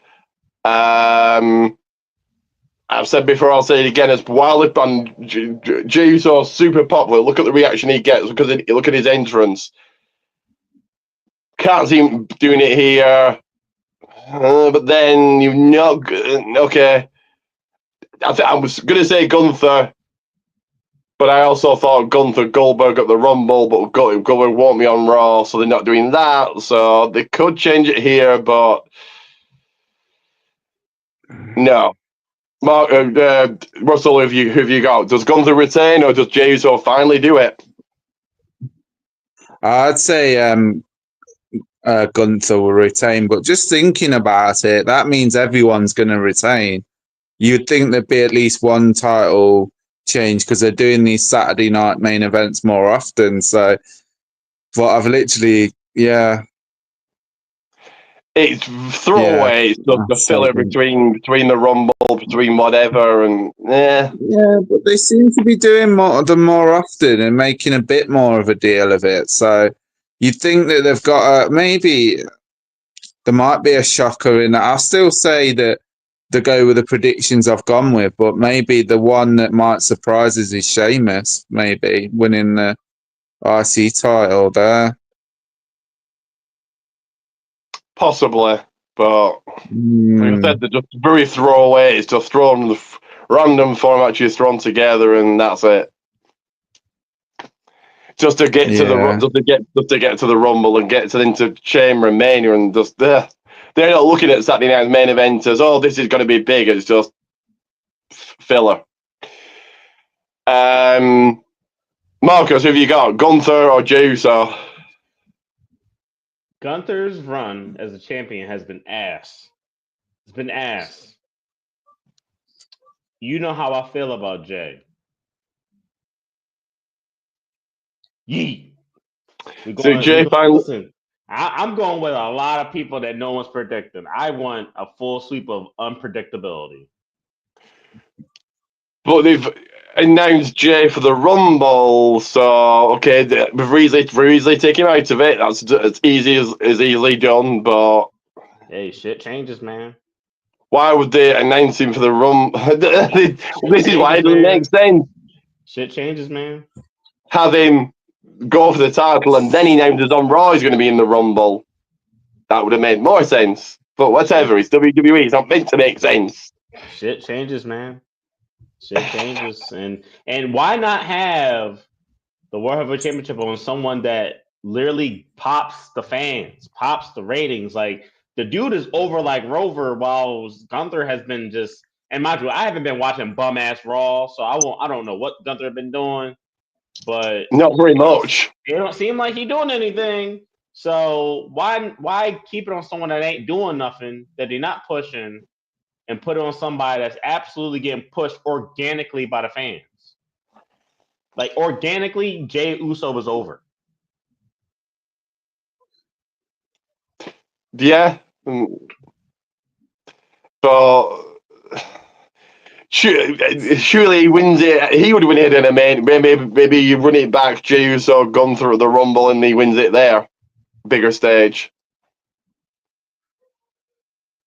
I've said before, I'll say it again. As Wilder and Jey Uso super popular. Look at the reaction he gets. Look at his entrance. Can't see him doing it here. But then you're not okay. I was going to say Gunther, but I also thought Gunther Goldberg at the Rumble, but Goldberg won't be on Raw, so they're not doing that. So they could change it here, but no. Mark, Russell, who have you got? Does Gunther retain, or does Jey Uso finally do it? I'd say Gunther will retain, but just thinking about it, that means everyone's going to retain. You'd think there'd be at least one title change because they're doing these Saturday night main events more often. So, but I've literally, yeah. It's throwaway. It's just a filler between the Rumble, between whatever, and yeah. Yeah, but they seem to be doing them more often and making a bit more of a deal of it. So you'd think that they've got maybe there might be a shocker in that. I'll still say that to go with the predictions I've gone with, but maybe the one that might surprise us is Sheamus, maybe winning the IC title there. Possibly, but like I said, they're just very throwaway. It's just thrown random four matches thrown together, and that's it. Just to get to the Rumble and get into Chamber and Mania, and just they're not looking at Saturday night's main event as this is going to be big. It's just filler. Marcus, who have you got? Gunther or Jey Uso? Gunther's run as a champion has been ass. It's been ass. You know how I feel about Jey. Yeet. Listen, I'm going with a lot of people that no one's predicting. I want a full sweep of unpredictability. But they've announced Jey for the Rumble, so okay, we've easily take him out of it. That's easily done. But hey, shit changes, man. Why would they announce him for the Rumble? This is why it doesn't make sense. Shit changes, man. Have him go for the title and then he announces on Raw he's going to be in the Rumble. That would have made more sense. But whatever, it's WWE. It's not meant to make sense. Shit changes, man. Shit changes, and why not have the World Heavyweight Championship on someone that literally pops the fans, pops the ratings? Like the dude is over like Rover, while Gunther has been just. And mind you, I haven't been watching bum ass Raw, so I don't know what Gunther has been doing, but not very much. It don't seem like he's doing anything. So why keep it on someone that ain't doing nothing, that they're not pushing, and put it on somebody that's absolutely getting pushed organically by the fans? Like organically, Jey Uso was over. Yeah. But surely he wins it. He would win it in a main. Maybe you run it back, Jey Uso, Gunther at the Rumble, and he wins it there. Bigger stage.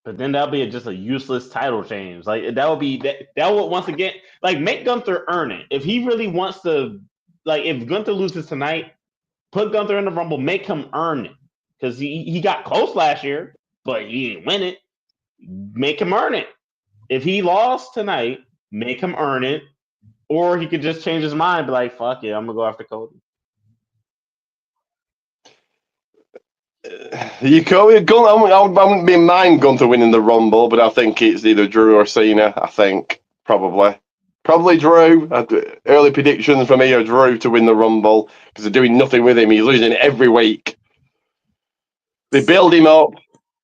But then that'll be just a useless title change. Like that would once again make Gunther earn it. If he really wants to, if Gunther loses tonight, put Gunther in the Rumble, make him earn it. Because he got close last year, but he didn't win it. Make him earn it. If he lost tonight, make him earn it. Or he could just change his mind and be like, fuck it, I'm going to go after Cody. I wouldn't be mind Gunther winning the Rumble, but I think it's either Drew or Cena. I think probably Drew. Early predictions for me are Drew to win the Rumble because they're doing nothing with him. He's losing every week. They build him up,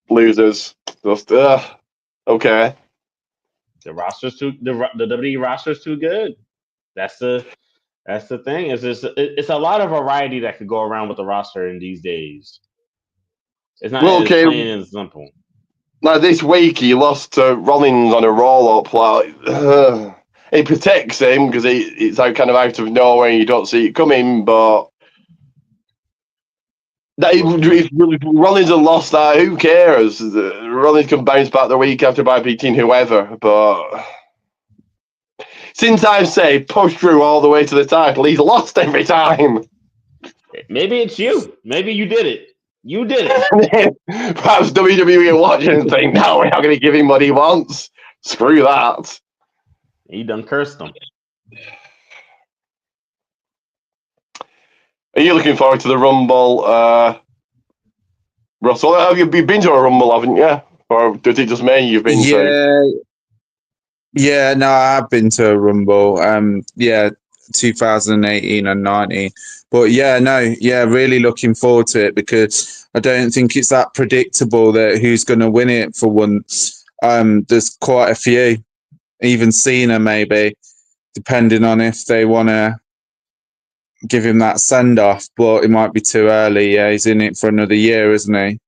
losers. Just okay. The WWE roster's too good. That's the thing. It's a lot of variety that could go around with the roster in these days. It's not as plain and simple. Like this week, he lost to Rollins on a roll-up. Like, it protects him because it's out kind of out of nowhere and you don't see it coming. But if Rollins had lost that, who cares? Rollins can bounce back the week after by beating whoever. But since I've said push Drew all the way to the title, he's lost every time. Maybe it's you. Maybe you did it. You did it. Perhaps WWE are watching and think, no, we're not going to give him what he wants. Screw that. He done cursed them. Are you looking forward to the Rumble, Russell? Have you been to a Rumble, haven't you? Or did it just mean you've been to? Yeah, no, I have been to a Rumble. 2018 and 19. But really looking forward to it because I don't think it's that predictable that who's going to win it for once. There's quite a few, even Cena maybe, depending on if they want to give him that send-off, but it might be too early. Yeah, he's in it for another year, isn't he?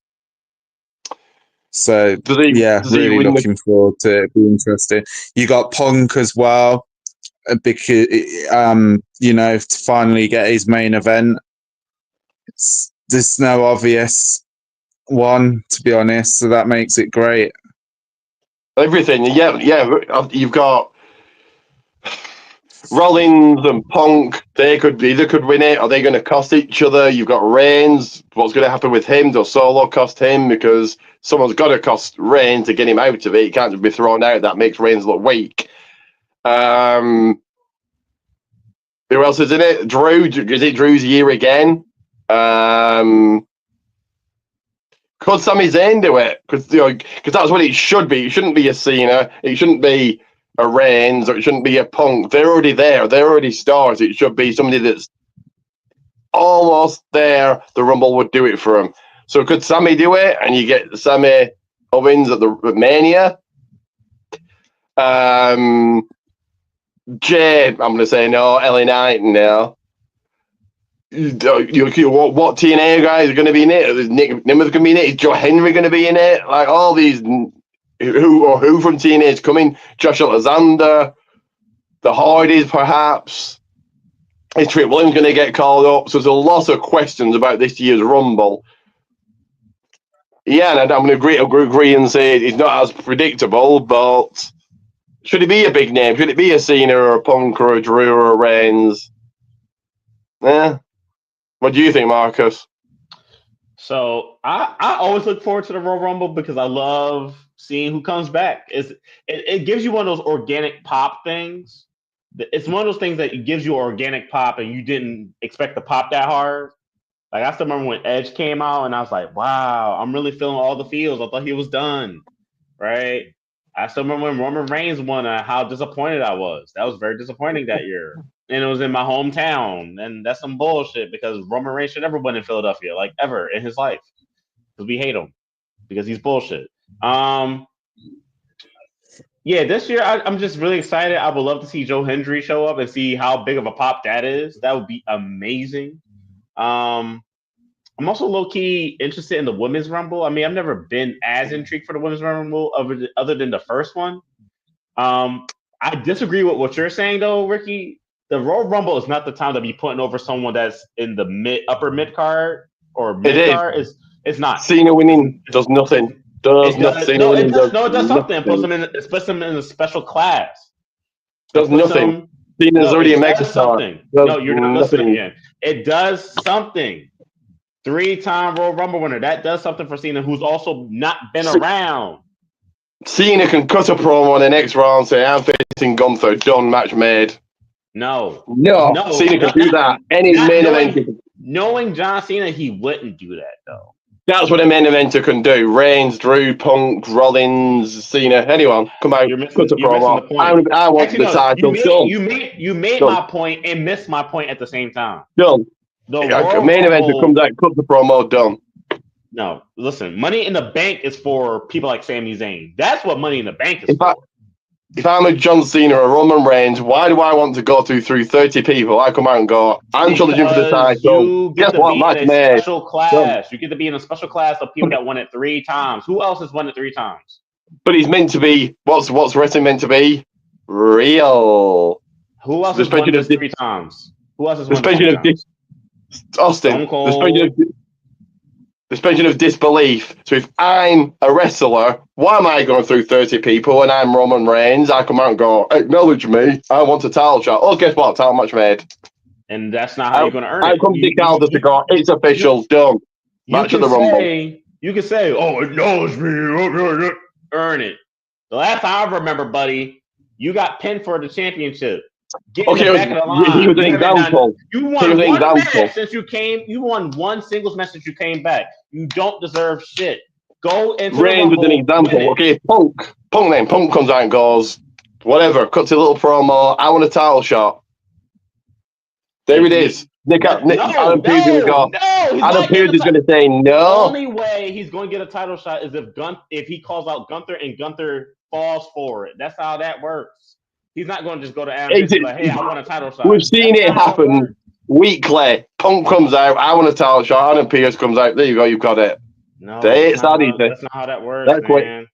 So, really looking forward to it. Be interesting. You got Punk as well, because, to finally get his main event. There's no obvious one, to be honest, so that makes it great. Everything, yeah. You've got Rollins and Punk. They could win it. Are they going to cost each other? You've got Reigns. What's going to happen with him? Does Solo cost him? Because someone's got to cost Reigns to get him out of it. He can't just be thrown out. That makes Reigns look weak. Who else is in it? Drew. Is it Drew's year again? Could Sami Zayn do it? Because that's what it should be. It shouldn't be a Cena. It shouldn't be a Reigns, or it shouldn't be a Punk. They're already there. They're already stars. It should be somebody that's almost there. The Rumble would do it for him. So could Sami do it? And you get Sami Owens at the Mania. Jay, I'm going to say no. LA Knight, no. What TNA guys are going to be in it? Is Nick Nimitz going to be in it? Is Joe Henry going to be in it? Like all these, who from TNA is coming? Josh Alexander, the Hardys, perhaps. Is Trick Williams going to get called up? So there's a lot of questions about this year's Rumble. Yeah, and I'm going to agree and say it's not as predictable, but should it be a big name? Should it be a Cena or a Punk or a Drew or a Reigns? Yeah. What do you think, Marcus? So I always look forward to the Royal Rumble because I love seeing who comes back. It gives you one of those organic pop things. It's one of those things that gives you organic pop and you didn't expect to pop that hard. Like I still remember when Edge came out and I was like, wow, I'm really feeling all the feels. I thought he was done, right? I still remember when Roman Reigns won and how disappointed I was. That was very disappointing that year. And it was in my hometown. And that's some bullshit because Roman Reigns should never win in Philadelphia, like ever in his life. Because we hate him. Because he's bullshit. This year I'm just really excited. I would love to see Joe Hendry show up and see how big of a pop that is. That would be amazing. I'm also low-key interested in the Women's Rumble. I mean, I've never been as intrigued for the Women's Rumble other than the first one. I disagree with what you're saying, though, Ricky. The Royal Rumble is not the time to be putting over someone that's in the upper mid card or mid card. It's not. Cena winning does nothing. It does something. It puts them in a special class. Does nothing. Cena's already a megastar. No, you're not listening again. It does something. 3-time Royal Rumble winner. That does something for Cena, who's also not been around. Cena can cut a promo on the next round, say, I'm facing Gunther, done, match made. No. Cena can do that. Any not main knowing- eventer. Knowing John Cena, he wouldn't do that though. That's what a main eventer can do. Reigns, Drew, Punk, Rollins, Cena, anyone. Come out, You're missing cut a the promo. point. I want Actually, the no, title. you made Done. my point and missed my point at the same time. Done. The A main eventer comes out, cuts the promo, done. No, listen. Money in the Bank is for people like Sami Zayn. That's what Money in the Bank is for. If I'm a John Cena or Roman Reigns, why do I want to go through 30 people? I come out and go, I'm challenging for the title. You get Guess to what? be Match in a made. special class. You get to be in a special class of people that won it 3 times. Who else has won it 3 times? But he's meant to be. What's wrestling meant to be? Real. Who else has won this 3 times? Who else has won this 3 times? Austin. Stone Cold. Suspension of disbelief. So if I'm a wrestler, why am I going through 30 people and I'm Roman Reigns? I come out and go, acknowledge me. I want a title shot. Oh, guess what? Title match made. And that's not how you're going to earn I it. come Dick Aldous to go, it's official, done. Match of the Rumble. You can say, oh, acknowledge me. Earn it. The last time I remember, buddy, you got pinned for the championship. Get in the back of the line. He was an example. You won one match since you came. You won one singles match since you came back. You don't deserve shit. Go into Reigns the Rumble. Was an example. Okay, Punk comes out and goes, whatever, cuts a little promo. I want a title shot. There it is. Adam Pearce is going to go. Adam Pearce is going to say no. The only way he's going to get a title shot is if he calls out Gunther and Gunther falls for it. That's how that works. He's not going to just go to Adam Pearce and be like, hey, I want a title shot. We've seen it happen weekly. Punk comes out, I want a title shot. Adam Pearce comes out, there you go, you've got it. No, that's not how that works, man.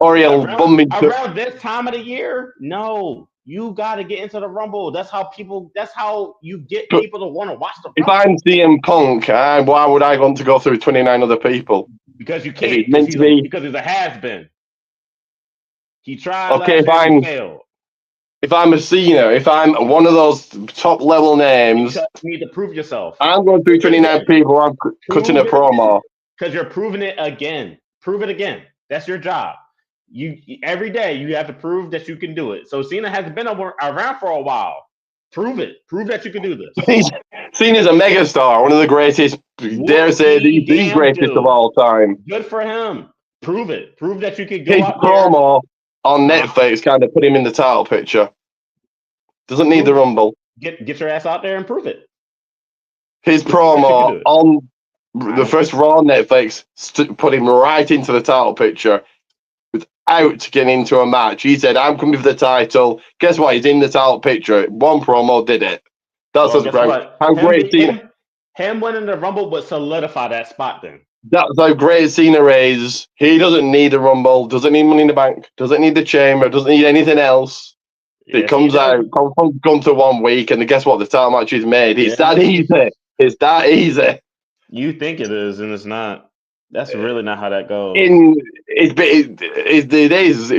Or he'll bum into around this time of the year, no. You got to get into the Rumble. That's how you get people to want to watch the Rumble. If I'm CM Punk, why would I want to go through 29 other people? Because you can't. Because he's a has-been. He tried last year and failed. If I'm a Cena, if I'm one of those top level names, you need to prove yourself. I'm going through 29 people. I'm cutting a promo because you're proving it again. Prove it again. That's your job. You every day you have to prove that you can do it. So Cena has been around for a while. Prove it. Prove that you can do this. Cena's a megastar, one of the greatest. Dare say the greatest of all time. Good for him. Prove it. Prove that you can go His out promo on Netflix kind of put him in the title picture. Doesn't need the Rumble. Get your ass out there and prove it. His promo on the first Raw on Netflix put him right into the title picture without getting into a match. He said, I'm coming for the title. Guess what? He's in the title picture. One promo did it. That's how great Cena. Him winning the Rumble would solidify that spot then. That's how great Cena is. He doesn't need a Rumble, doesn't need Money in the Bank, doesn't need the Chamber, doesn't need anything else. He comes out, comes to 1 week, and guess what? The title match is made. It's that easy. It's that easy. You think it is, and it's not. That's really not how that goes. It is.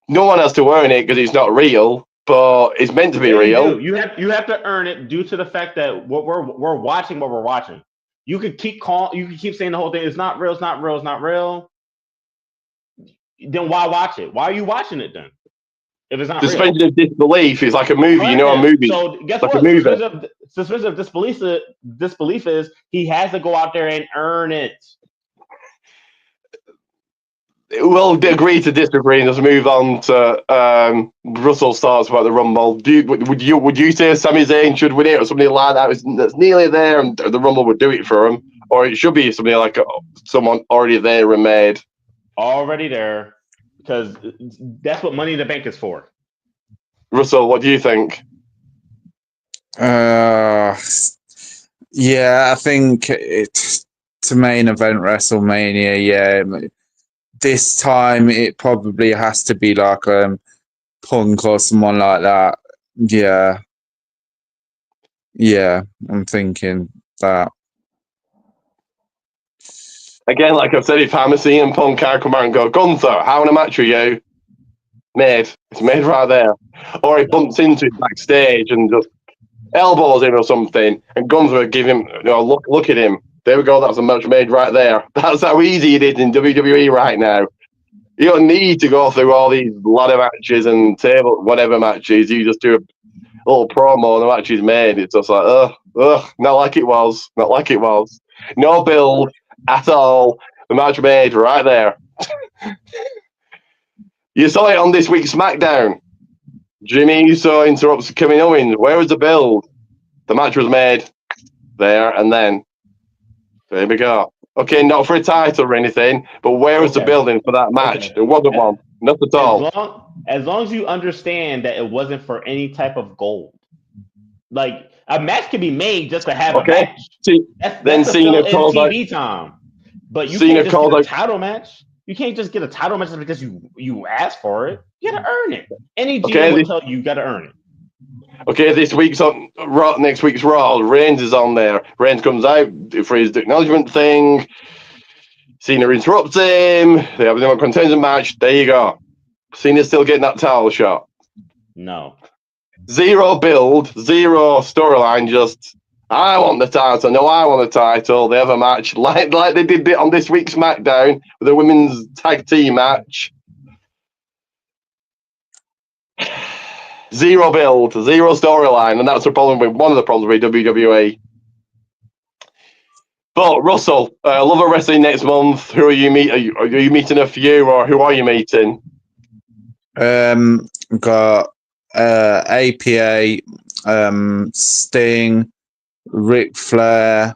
No one has to earn it because it's not real, but it's meant to be real. You have to earn it due to the fact that we're watching what we're watching. You could keep saying the whole thing. It's not real. It's not real. It's not real. Then why watch it? Why are you watching it then? If it's not suspension of disbelief is like a movie. You know, a movie. So guess like what? A movie. Suspension of disbelief is he has to go out there and earn it. We'll agree to disagree and just move on to Russell's thoughts about the Rumble. Would you say Sami Zayn should win it or something like that that's nearly there and the Rumble would do it for him? Or it should be something like someone already there and made? Already there, because that's what Money in the Bank is for. Russell, what do you think? Yeah, I think it's to main event WrestleMania, yeah. This time it probably has to be like Punk or someone like that. Yeah, I'm thinking that. Again, like I've said, if I'm a CM Punk, I come out and go, Gunther, how in a match are you? Made. It's made right there. Or he bumps into it backstage and just elbows him or something, and Gunther would give him, look at him. There we go, that's a match made right there. That's how easy it is in WWE right now. You don't need to go through all these ladder matches and table whatever matches. You just do little promo the match is made, it's just like, not like it was. Not like it was. No build at all. The match made right there. You saw it on this week's SmackDown. Jimmy Uso interrupts Kevin Owens. Where was the build? The match was made there and then. There we go. Okay, not for a title or anything, but where was the building for that match? Okay. There wasn't one. Not at all. As long as you understand that it wasn't for any type of gold. Like, a match can be made just to have a match. That's to Cena fill in calls out. TV time. But you Cena can't just calls get a out. title match. You can't just get a title match because you asked for it. You gotta earn it. Any GM Okay, will tell you gotta earn it. Okay, this week's on Raw. Next week's Raw. Reigns is on there. Reigns comes out for his acknowledgement thing. Cena interrupts him. They have a number contender match. There you go. Cena's still getting that title shot. No. Zero build, zero storyline. Just I want the title. No, I want the title. They have a match like they did it on this week's SmackDown with the women's tag team match. Zero build, zero storyline, and that's the problem with one of the problems with WWE. But Russell, Love of Wrestling next month. Who are you meeting? Are you meeting a few, or who are you meeting? Got APA, Sting, Ric Flair,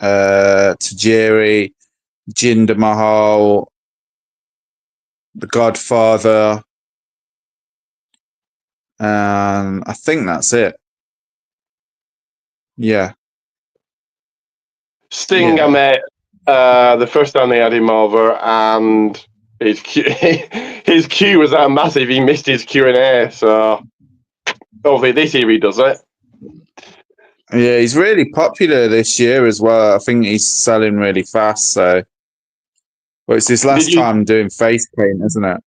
Tajiri, Jinder Mahal, The Godfather, and I think that's it. Yeah. Sting, I met the first time they had him over, and his queue was that massive. He missed his Q&A, so hopefully this year he does it. Yeah, he's really popular this year as well. I think he's selling really fast. So, well, it's his last time doing face paint, isn't it?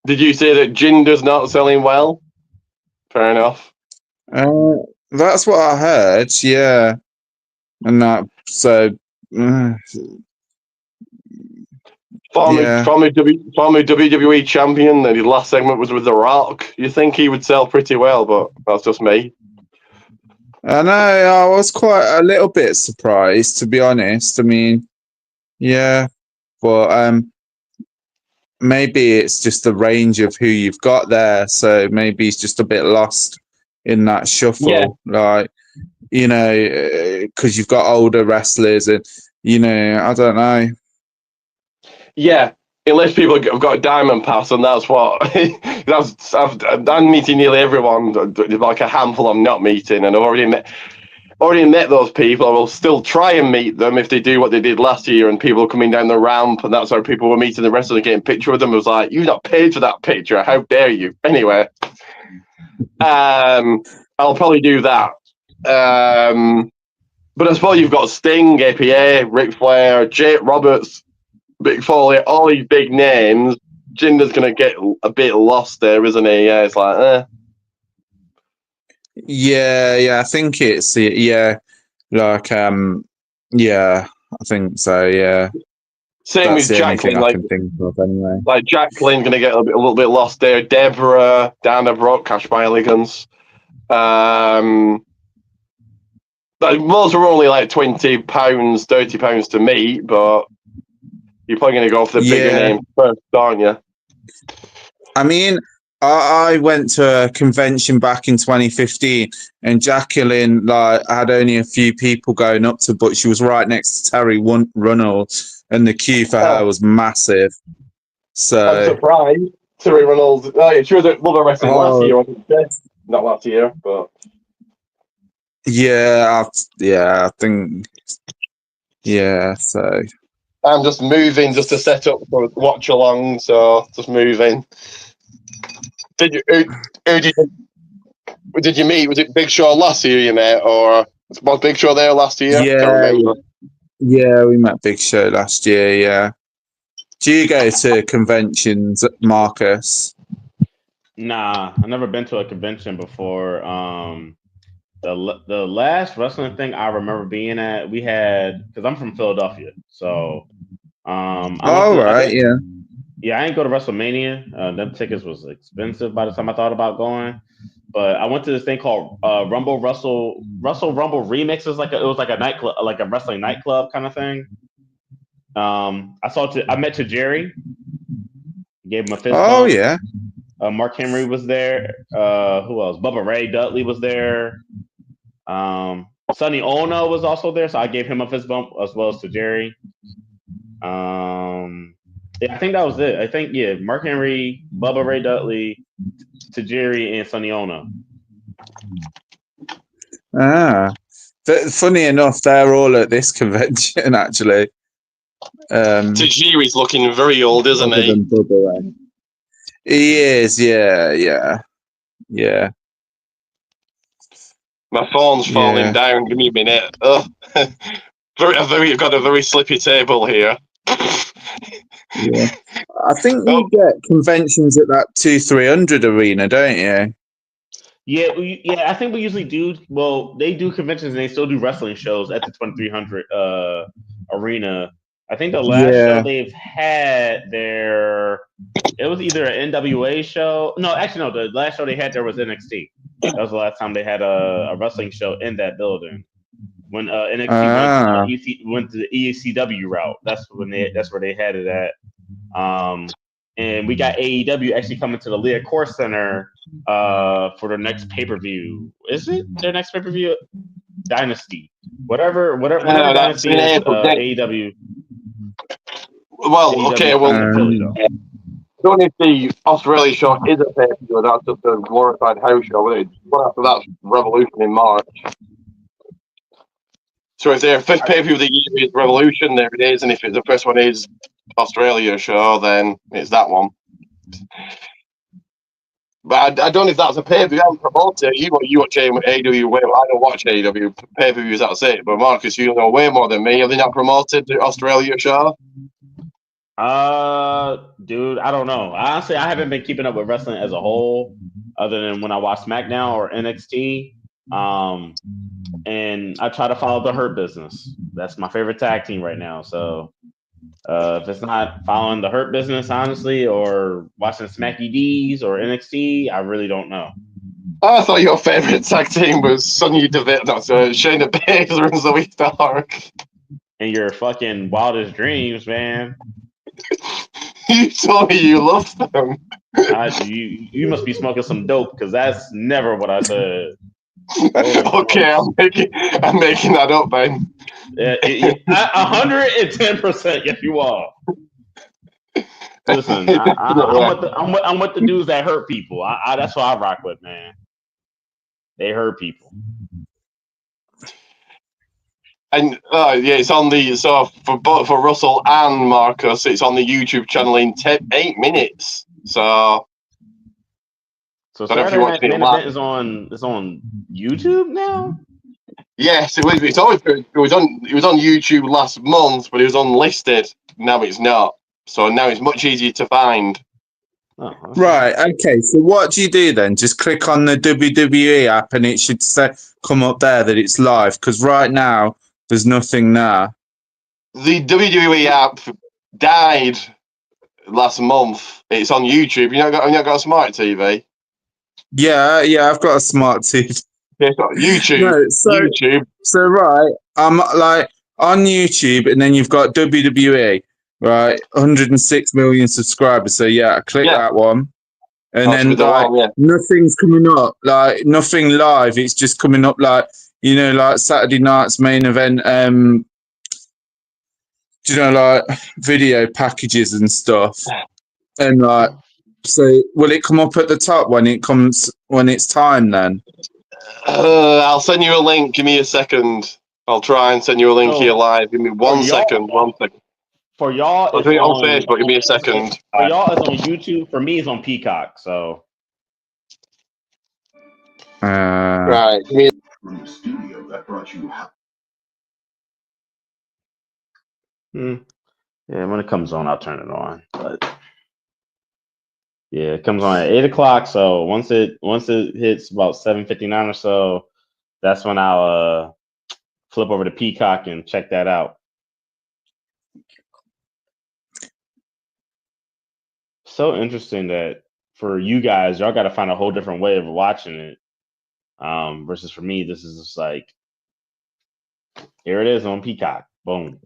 Did you say that Jinder's not selling well? Fair enough. That's what I heard. Yeah, and that so. Former WWE champion, and his last segment was with The Rock. You think he would sell pretty well, but that's just me. I know. I was quite a little bit surprised, to be honest. I mean, yeah, but maybe it's just the range of who you've got there. So maybe he's just a bit lost in that shuffle, like because you've got older wrestlers, and I don't know. Yeah, unless people have got a diamond pass, and that's what I'm meeting nearly everyone. Like a handful I'm not meeting, and I've already met those people. I will still try and meet them if they do what they did last year, and people are coming down the ramp, and that's how people were meeting the wrestlers and getting a picture with them. It was like, you've not paid for that picture. How dare you? Anyway, I'll probably do that. But I suppose you've got Sting, APA, Ric Flair, Jake Roberts, Big Foley, all these big names. Jinder's going to get a bit lost there, isn't he? Yeah, it's like, Yeah, I think it's I think so. Yeah, same with Jacqueline. I can think of anyway. Like Jacqueline's going to get a little bit lost there. Deborah, Dana Brooke, Cash by Elegance. Most are only like £20, £30 to meet, but you're probably going to go for the bigger name first, aren't you? I mean, I went to a convention back in 2015, and Jacqueline had only a few people going up to, but she was right next to Terry Runnels, and the queue for her was massive. So I'm surprised. Terry Runnels. She was at Love of Wrestling last year, wasn't she? Not last year, but I think So I'm just moving just to set up for watch along. So just moving. Did you meet? Was it Big Show last year you met, or was Big Show there last year? Yeah, we met Big Show last year. Yeah. Do you go to conventions, Marcus? Nah, I've never been to a convention before. The last wrestling thing I remember being at, we had, because I'm from Philadelphia, so yeah, I ain't go to WrestleMania. Them tickets was expensive by the time I thought about going. But I went to this thing called Rumble Russell Rumble Remix. It was like a nightclub, like a wrestling nightclub kind of thing. I met Jerry, gave him a fist Oh bump. yeah. Mark Henry was there. Who else? Bubba Ray Dudley was there. Sonny Ono was also there, so I gave him a fist bump as well as Jerry. Yeah, I think that was it. I think Mark Henry, Bubba Ray Dudley, Jerry, and Sonny Ono. Funny enough, they're all at this convention actually. Tajiri's looking very old, isn't Other he? than Bubba Ray. He is, yeah. My phone's falling Yeah. down. Give me a minute. Oh. I've got a very slippy table here. Yeah. I think you get conventions at that 200-300 arena, don't you? Yeah, I think we usually do. Well, they do conventions and they still do wrestling shows at the 2300 arena. I think the last show they've had there, it was either an NWA show. No, actually, no. The last show they had there was NXT. That was the last time they had a wrestling show in that building. When NXT went to the ECW route, that's where they had it at. And we got AEW actually coming to the Leah Core Center for their next pay-per-view. Is it their next pay-per-view? Dynasty. Whatever Dynasty is, AEW. Well, AEW okay, well, I don't know if the Australia show is a pay-per-view, that's just a glorified house show. One after that's Revolution in March. So if their fifth pay-per-view of the year is Revolution, there it is, and if the first one is Australia show, then it's that one. But I don't know if that's a pay-per-view. I haven't promoted it. You watch AEW. I don't watch AEW pay-per-views, that's it. But Marcus, you know way more than me. Have they not promoted the Australia show? Dude, I don't know. Honestly, I haven't been keeping up with wrestling as a whole, other than when I watch SmackDown or NXT. And I try to follow the Hurt Business. That's my favorite tag team right now. So if it's not following the Hurt Business, honestly, or watching Smacky D's or NXT, I really don't know. I thought your favorite tag team was Sonya Deville. No, Shayna Baszler and Zoe Stark. And your fucking wildest dreams, man. You told me you loved them. You must be smoking some dope, because that's never what I said. Okay, I'm making that up, man. 110%. Yes, you are. Listen, I'm with the dudes that hurt people. That's what I rock with, man. They hurt people. And it's on the for Russell and Marcus, it's on the YouTube channel in 8 minutes. So Saturday Night Main Event is on YouTube now. Yes, it was. It was on YouTube last month, but it was unlisted. Now it's not. So now it's much easier to find. Oh, right. Okay. So what do you do then? Just click on the WWE app, and it should come up there that it's live. Because right now there's nothing there. The WWE app died last month. It's on YouTube. You not got a smart TV? Yeah. I've got a smart TV. YouTube. No, YouTube. So right, I'm like on YouTube, and then you've got WWE, right? 106 million subscribers. So yeah, I click that one, and then nothing's coming up, like nothing live. It's just coming up like like Saturday night's main event. Like video packages and stuff, and like. So will it come up at the top when it's time then? I'll send you a link. Give me a second. I'll try and send you a link here live. Give me 1 second. 1 second. For y'all, I'll do it on Facebook. Give me a second. For y'all, it's on YouTube. For me, it's on Peacock. So. Right. From the studio that brought you. Yeah, when it comes on, I'll turn it on. But yeah, it comes on at 8:00. So once it hits about 7:59 or so, that's when I'll flip over to Peacock and check that out. So interesting that for you guys, y'all got to find a whole different way of watching it. Versus for me, this is just like here it is on Peacock. Boom.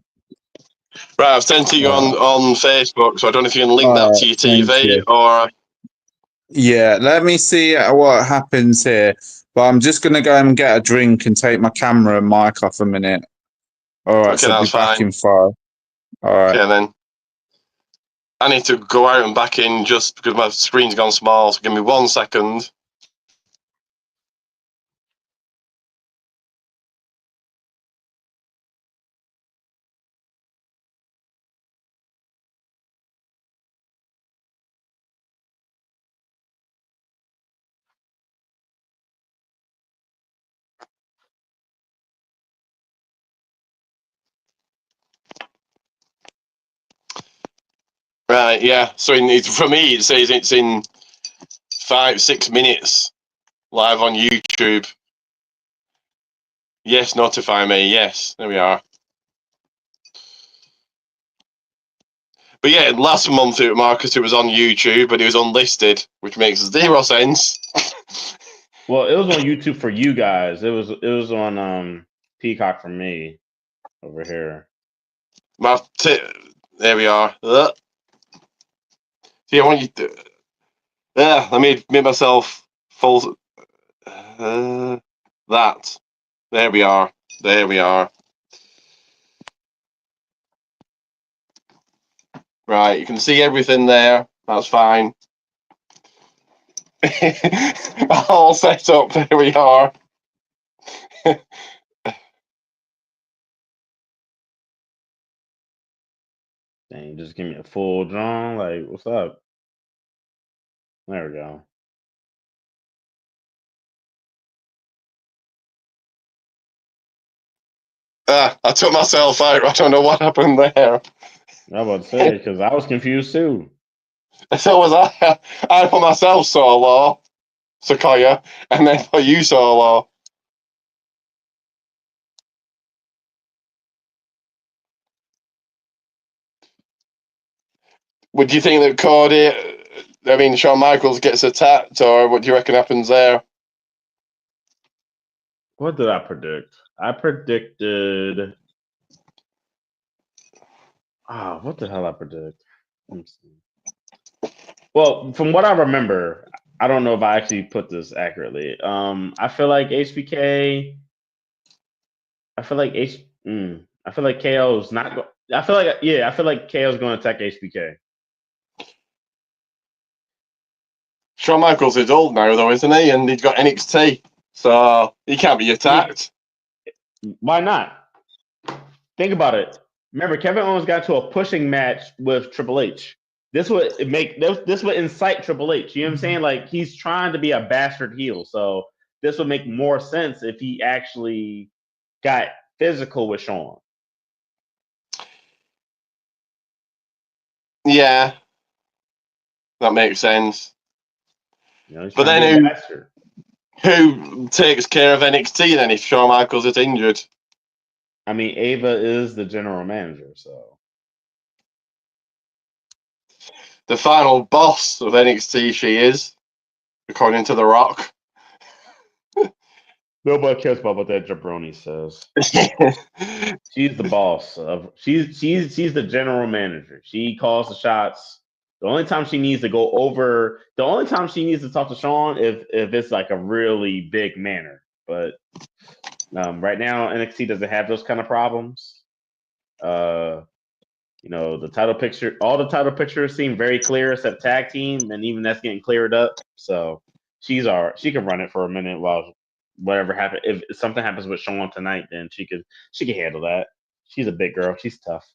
Right, I've sent it you on Facebook, so I don't know if you can link that to your Thank TV you. or. Yeah, let me see what happens here. But I'm just going to go and get a drink and take my camera and mic off a minute. All right, Okay, so I'll be that's back fine. in 5. All right. Okay, then. I need to go out and back in just because my screen's gone small, so give me 1 second. Right, yeah. So for me, it says it's in 5-6 minutes live on YouTube. Yes, notify me. Yes, there we are. But yeah, last month, Marcus, it was on YouTube, but it was unlisted, which makes 0 sense. Well, it was on YouTube for you guys. It was on Peacock for me over here. There we are. See, I want you to. Let me make myself full. That. There we are. There we are. Right, you can see everything there. That's fine. All set up. There we are. Dang, just give me a full drum. Like, what's up? There we go. I took myself out. I don't know what happened there. I was about to say because I was confused too. So was I. I put myself solo, Sequoia, and then put you solo. Would you think that Shawn Michaels gets attacked, or what do you reckon happens there? What did I predict? I predicted. What the hell I predict? Let me see. Well, from what I remember, I don't know if I actually put this accurately. I feel like HBK. I feel like I feel like KO's not. I feel like KO's going to attack HBK. Shawn Michaels is old now, though, isn't he? And he's got NXT, so he can't be attacked. Why not? Think about it. Remember, Kevin Owens got to a pushing match with Triple H. This would incite Triple H. You know what I'm saying? Like he's trying to be a bastard heel, so this would make more sense if he actually got physical with Shawn. Yeah, that makes sense. You know, he's but trying then to be a bastard. who takes care of NXT then if Shawn Michaels is injured? I mean, Ava is the general manager, so The final boss of NXT, she is, according to The Rock. nobody cares about what that jabroni says. She's the boss of. She's the general manager. She calls the shots. The only time she needs to go over, the only time she needs to talk to Shawn if it's like a really big manner. But right now NXT doesn't have those kind of problems. The title picture, all the title pictures seem very clear except tag team, and even that's getting cleared up. So she can run it for a minute while whatever happens. If something happens with Shawn tonight, then she can handle that. She's a big girl. She's tough.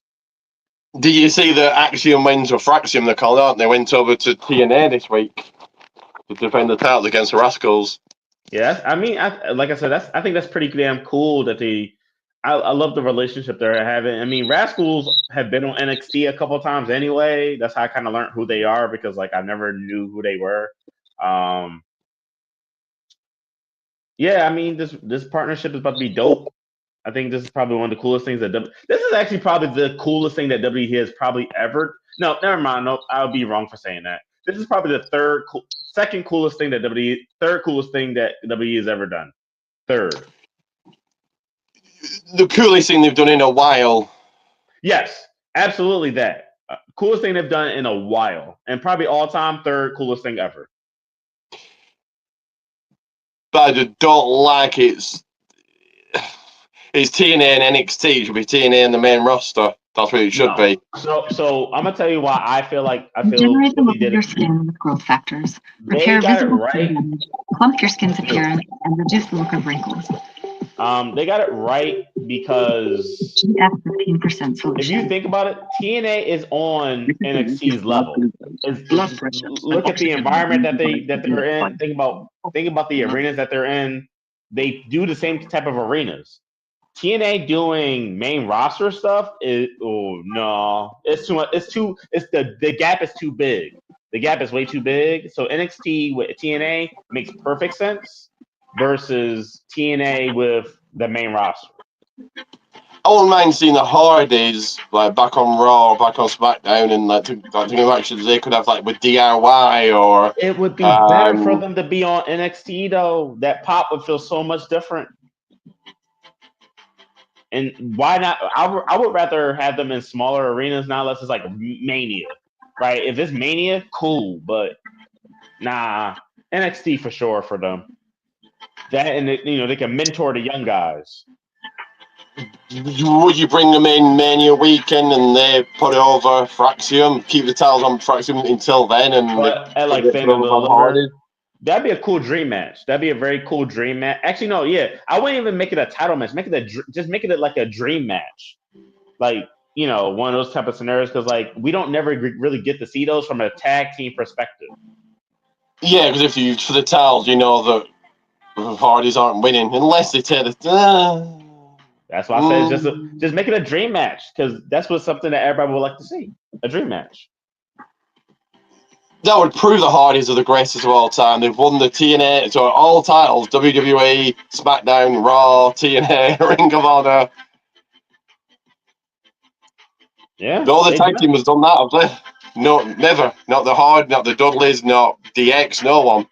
Did you see the Axiom wins or Fraxium, they call it? They went over to TNA this week to defend the title against the Rascals. Yeah, I mean, like I said, I think that's pretty damn cool that they. I love the relationship they're having. I mean, Rascals have been on NXT a couple of times anyway. That's how I kind of learned who they are because like I never knew who they were. Yeah, I mean this partnership is about to be dope. I think this is probably one of the coolest things this is actually probably the coolest thing that WWE has probably ever. No, never mind. No, I would be wrong for saying that. this is probably the second coolest thing that WWE has ever done. Third. The coolest thing they've done in a while. Yes, absolutely that. Coolest thing they've done in a while, and probably all time third coolest thing ever. But I just don't like it's TNA and NXT. It should be TNA and the main roster. That's what it should be. So I'm gonna tell you why I feel Generate the what look they of did. your skin with growth factors. They Repair got it visible right. skin damage, plump your skin's appearance, and reduce the look of wrinkles. They got it right because GF 15% solution. if you think about it, TNA is on NXT's level. Look at the environment that they're in. Think about the arenas that they're in. They do the same type of arenas. TNA doing main roster stuff is it's too much. The gap is too big. The gap is way too big. So NXT with TNA makes perfect sense versus TNA with the main roster. I wouldn't mind seeing the Hardys like back on Raw, back on SmackDown, and like matches they could have like with DIY or. It would be better for them to be on NXT though. That pop would feel so much different. And why not? I would rather have them in smaller arenas now, unless it's like Mania, right? If it's Mania, cool, but nah, NXT for sure for them. That and they can mentor the young guys. Would you bring them in Mania weekend and they put it over Fraxium, keep the titles on Fraxium until then, and but at like Finn and Hardy? That'd be a cool dream match. That'd be a very cool dream match. Actually, no, yeah, I wouldn't even make it a title match. Just make it like a dream match, like one of those type of scenarios. Because like we don't never really get to see those from a tag team perspective. Yeah, because if you for the titles, that the Hardys aren't winning unless they tear the. That's why I said just make it a dream match because that's something that everybody would like to see. A dream match. That would prove the Hardys are the greatest of all time. They've won the TNA, so all titles: WWE, SmackDown, Raw, TNA, Ring of Honor. Yeah. No other tag team has done that, have they? No, never. Not the Hard, not the Dudleys, not DX, no one.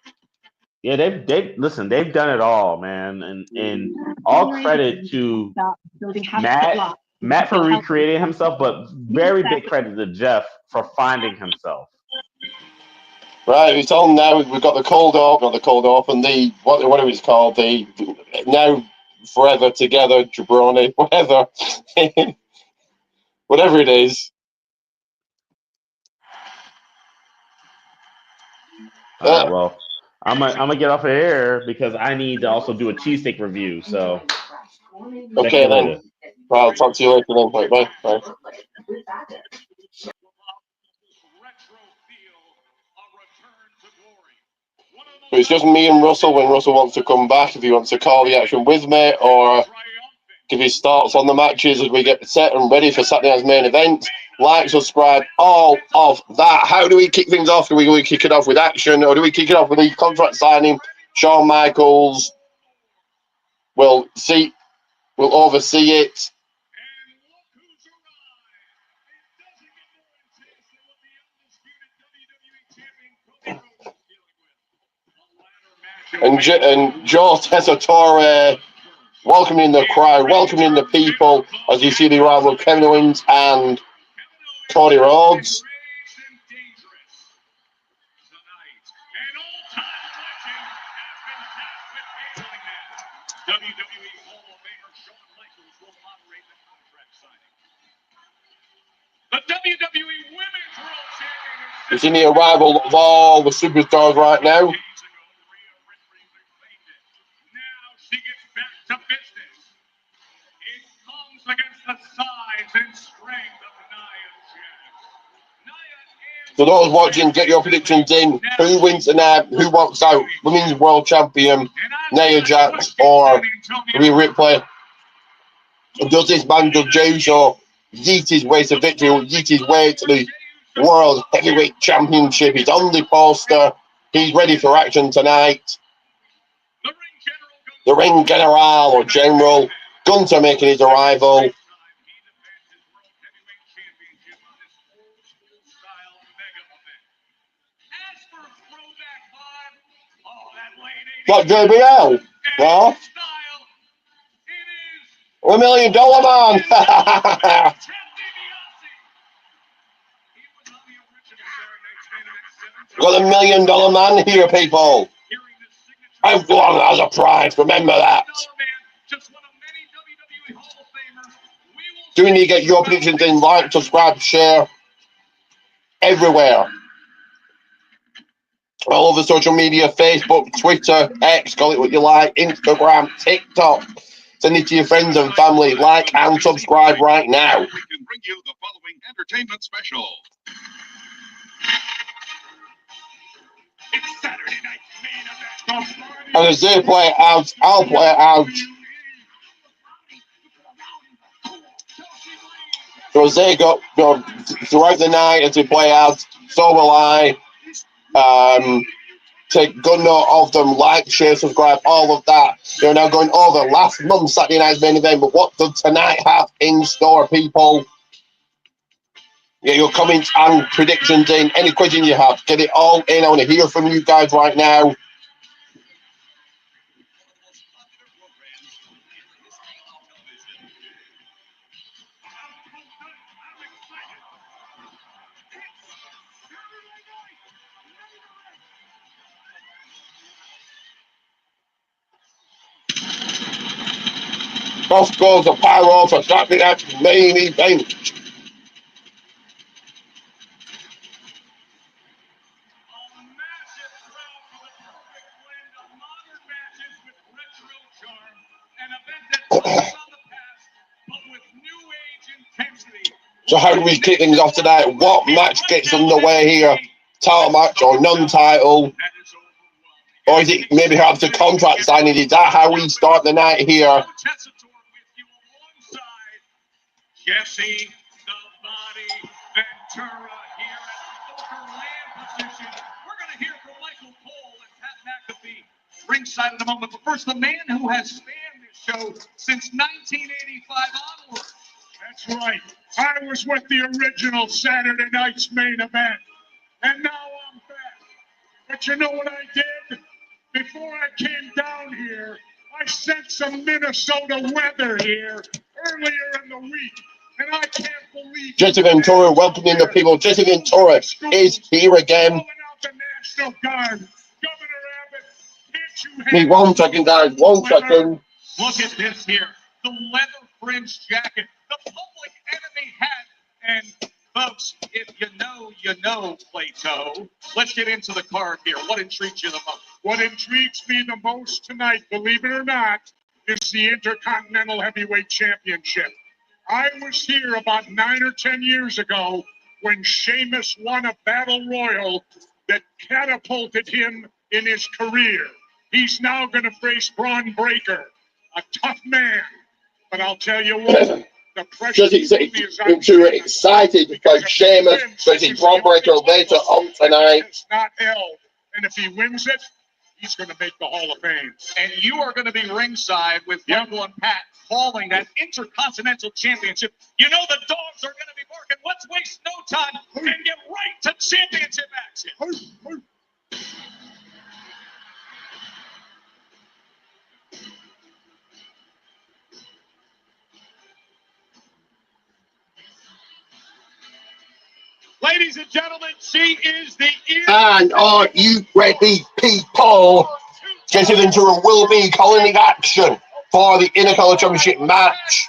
Yeah, they've done it all, man, and all credit to Matt for recreating himself, but very big credit to Jeff for finding himself. Right, it's on now. We've got the cold open, the whatever it's called, the now forever together jabroni, whatever, whatever it is. All right, well, I'm gonna get off of here because I need to also do a cheesesteak review. So okay then. Well, I'll talk to you later then. Bye. But it's just me and Russell when Russell wants to come back, if he wants to call the action with me, or give his thoughts on the matches as we get set and ready for Saturday night's main event. Like, subscribe, all of that. How do we kick things off? Do we kick it off with action, or do we kick it off with the contract signing? Shawn Michaels will oversee it. And Joe Tessitore welcoming the crowd, welcoming the people as you see the arrival of Kevin Owens and Cody Rhodes. It's in the arrival of all the superstars right now. For those watching, get your predictions in. Who wins tonight? Who walks out? Women's World Champion, Nia Jax, or Rhea Ripley? Does this man do Jay-Uso yeet his way to victory, yeet his way to the World Heavyweight Championship? He's on the poster. He's ready for action tonight. The Ring General or General Gunther making his arrival. What, JBL? What? $1 million man. Got $1 million man here, people. Everyone has a prize. Remember that. Do we need to get your predictions in? Like, subscribe, share, everywhere. All over social media, Facebook, Twitter, X, call it what you like, Instagram, TikTok. Send it to your friends and family. Like and subscribe right now. We can bring you the following entertainment special. It's Saturday night main event. And as they play it out, I'll play it out. So as they go throughout the night, as they play out, so will I. Take good note of them, like, share, subscribe, all of that. You're now going over last month's Saturday night's main event, but what does tonight have in store, people? Get your comments and predictions in. Any questions you have, get it all in. I want to hear from you guys right now. Both goals of Pyro for Saturday night's main event. So how do we kick things off tonight? What match gets underway here? Title match or non-title? Or is it maybe perhaps a contract signing? Is that how we start the night here? Jesse the Body Ventura here at the land position. We're going to hear from Michael Cole and Pat McAfee ringside in a moment. But first, the man who has spanned this show since 1985 onward. That's right. I was with the original Saturday night's main event. And now I'm back. But you know what I did? Before I came down here, I sent some Minnesota weather here earlier in the week. And I can't believe Jesse Ventura welcoming the people. Jesse Ventura is here again. Calling out the National Guard. Governor Abbott, can't you Me 1 second, guys. 1 second. Look at this here. The leather fringe jacket. The Public Enemy hat. And folks, if you know, Plato. Let's get into the card here. What intrigues you the most? What intrigues me the most tonight, believe it or not, is the Intercontinental Heavyweight Championship. I was here about 9 or 10 years ago when Sheamus won a battle royal that catapulted him in his career. He's now going to face Braun Breaker, a tough man. But I'll tell you what, the pressure Just excited because Sheamus versus Braun Breaker later on tonight. It's not held. And if he wins it, he's going to make the Hall of Fame. And you are going to be ringside with Michael and Pat calling that Intercontinental Championship. You know the dogs are going to be barking. Let's waste no time and get right to championship action. Ladies and gentlemen, she is the... And are you ready, people? Jesse Ventura will be calling the action for the Intercontinental Championship match.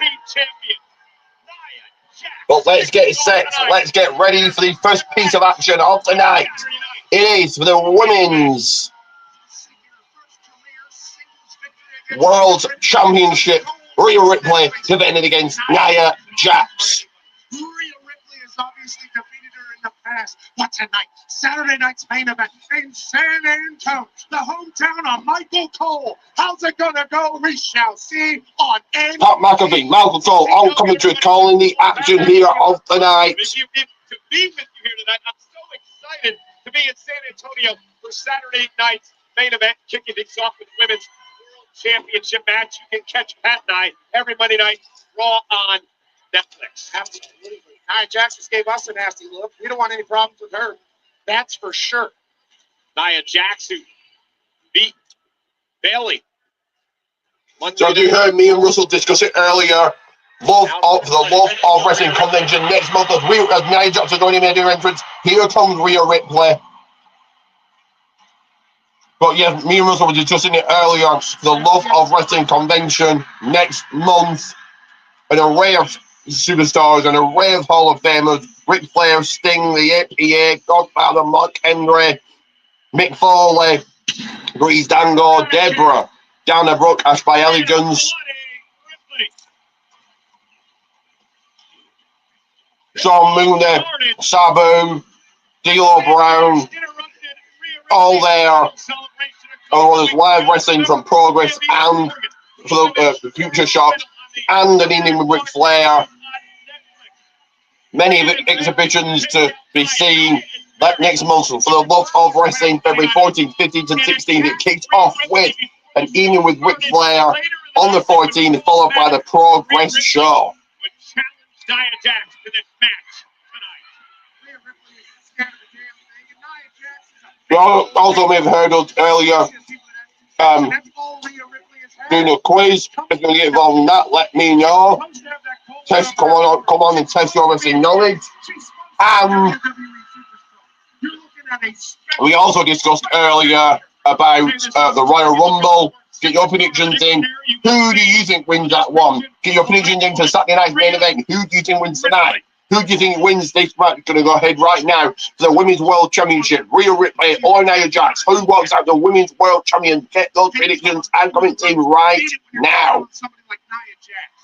But let's get set. Let's get ready for the first piece of action of the night. It is for the Women's World Championship. Rhea Ripley defending against Nia Jax. Rhea Ripley has obviously defeated her in the past. But tonight, Saturday night's main event in San Antonio, the hometown of Michael Cole. How's it gonna go? We shall see on NBC. Pat McAfee, Michael Cole, on commentary calling the action here of the night. To be with you here tonight, I'm so excited to be in San Antonio for Saturday night's main event, kicking things off with the Women's World Championship match. You can catch Pat and I every Monday night, Raw on Netflix. Absolutely. Nia Jax just gave us a nasty look. We don't want any problems with her. That's for sure. Nia Jax, who beat Bailey. So you heard me and Russell discuss it earlier. The love of wrestling convention next month as Nia Jax is going to make her entrance. Here comes Rhea Ripley. But yeah, me and Russell were discussing it earlier. The love of wrestling convention next month. An array of superstars, an array of Hall of Famers. Ric Flair, Sting, the APA, Godfather, Mark Henry, Mick Foley, Breeze Dango, Deborah, Dana Brooke, Ash by Elegance, Sean Mooney, Sabu, D'Lo Brown, all there. Oh, there's live wrestling from Progress and for the Future Shock, and an evening with Ric Flair. Many exhibitions to be seen like next month for the love of wrestling, February 14th, 15th, and 16th. It kicked off with an evening with Ric Flair on the 14th, followed by the Progress show. Well, also, we've heard earlier doing a quiz. If you want to get involved in that, let me know. Come on and test your wrestling knowledge. And we also discussed earlier about the Royal Rumble. Get your predictions in. Who do you think wins that one? Get your predictions in for Saturday night's main event. Who do you think wins tonight? Who do you think wins this match? Going to go ahead right now for the Women's World Championship. Rhea Ripley or Nia Jax. Who walks out the Women's World Champion? Get those predictions and comment in right now.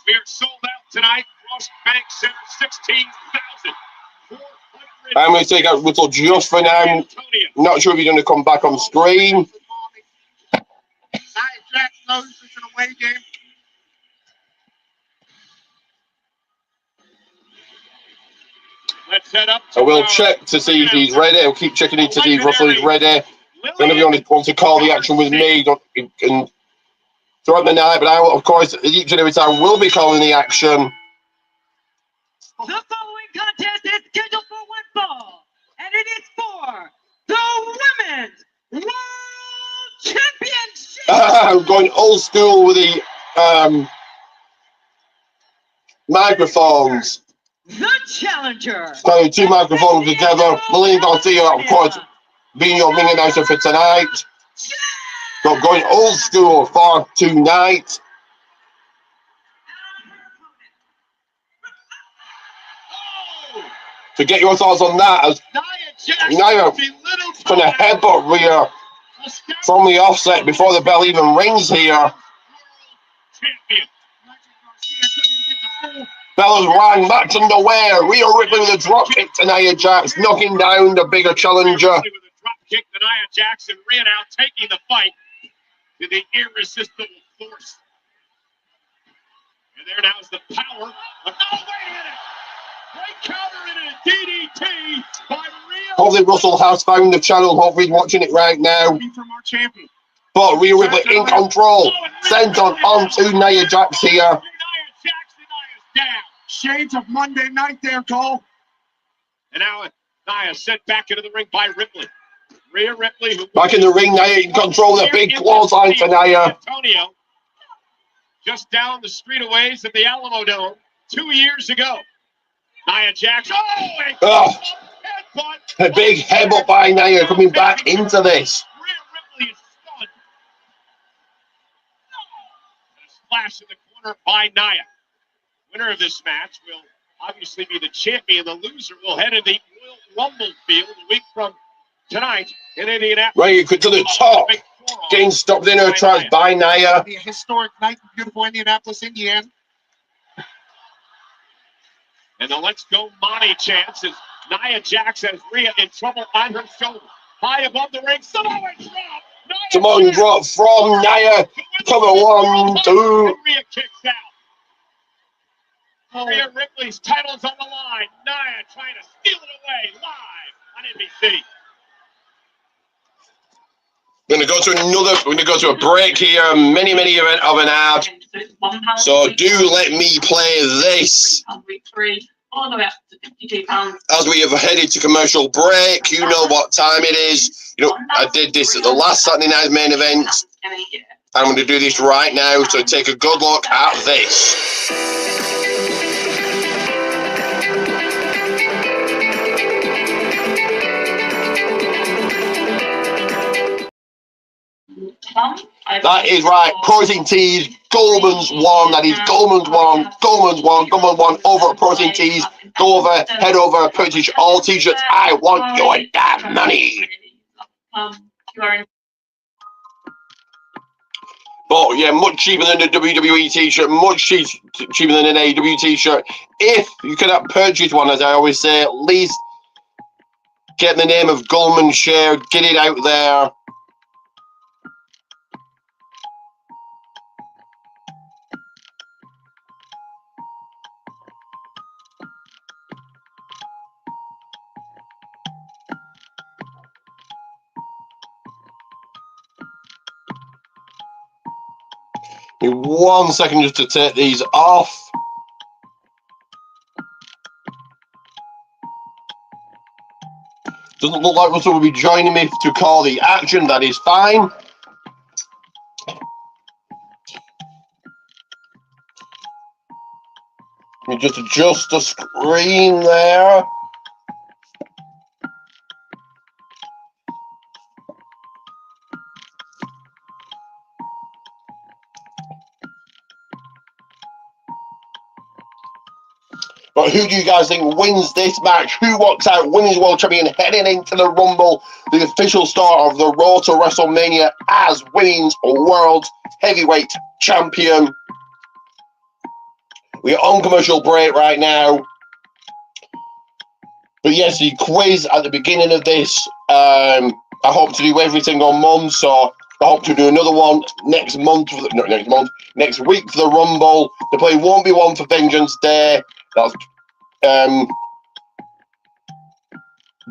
We are sold out tonight. Ross Bank Center, 16,000. I'm going to take out Whittle just for now. Not sure if he's going to come back on screen. Nia Jax knows it's an away game. Let's head up. I will check to see if he's ready. I'll keep checking in to see if Russell is ready. None of you want to call the action with me and throughout the night, but I will, of course, each and every time will be calling the action. The following contest is scheduled for one fall, and it is for the Women's World Championship. I'm going old school with the microphones. The challenger. Putting two microphones together. Melina Garcia, of course, being your ring announcer for tonight. So going old school for tonight. To get your thoughts on that, as Nia going to headbutt Rhea from the offset before the bell even rings here. Bella's rang, match underway. Rhea Ripley with a drop kick to Nia Jax, knocking down the bigger challenger. With a drop kick to Nia Jax, and Rhea now taking the fight to the irresistible force. And there now is the power of wait a minute! Great counter in a DDT by Rhea. Hopefully Russell has found the channel. Hopefully he's watching it right now. From our champion. But Rhea Ripley in control. Sent on to Nia Jax here. Nia Jax and Nia's down. Shades of Monday night there, Cole. And now Nia sent back into the ring by Ripley. Rhea Ripley, who Back in the ring, Nia in control. The big clothesline to Nia. Antonio, just down the street a ways at the Alamo Dome 2 years ago. Nia Jax. A big headbutt by Nia coming back into this. Rhea Ripley is stunned. A splash in the corner by Nia. Winner of this match will obviously be the champion. The loser will head into the Royal Rumble field a week from tonight in Indianapolis. Right, to the top. Getting stopped in her tracks by Nia. The historic night in beautiful Indianapolis, Indiana. And the Let's Go Money chance as Nia Jax has Rhea in trouble on her shoulder. High above the ring. Samoan drop. Samoan drop from Nia. Come on, 1, 2. Rhea kicks out. Rhea Ripley's title's on the line. Nia trying to steal it away live on NBC. We're going to go to a break here. Many of an ad. So do let me play this. All the way up to £52. As we have headed to commercial break, you know what time it is. You know, I did this at the last Saturday night's main event. I'm going to do this right now, so take a good look at this. That is right. Protein Teas, Goldman's won. That is Goldman's won. Goldman's won. Goldman won over at Protein Teas. Go over, head over, purchase all t-shirts. I want your damn money. But yeah, much cheaper than the WWE t-shirt, much cheaper than an AEW t-shirt. If you cannot purchase one, as I always say, at least get the name of Goldman shared, get it out there. Give me 1 second just to take these off. Doesn't look like Russell will be joining me to call the action. That is fine. Let me just adjust the screen there. But who do you guys think wins this match? Who walks out winning world champion heading into the Rumble, the official start of the Road to WrestleMania as women's world heavyweight champion? We're on commercial break right now. But yes, the quiz at the beginning of this, I hope to do every single month, so I hope to do another one next week for the Rumble. The play won't be one for Vengeance Day. That's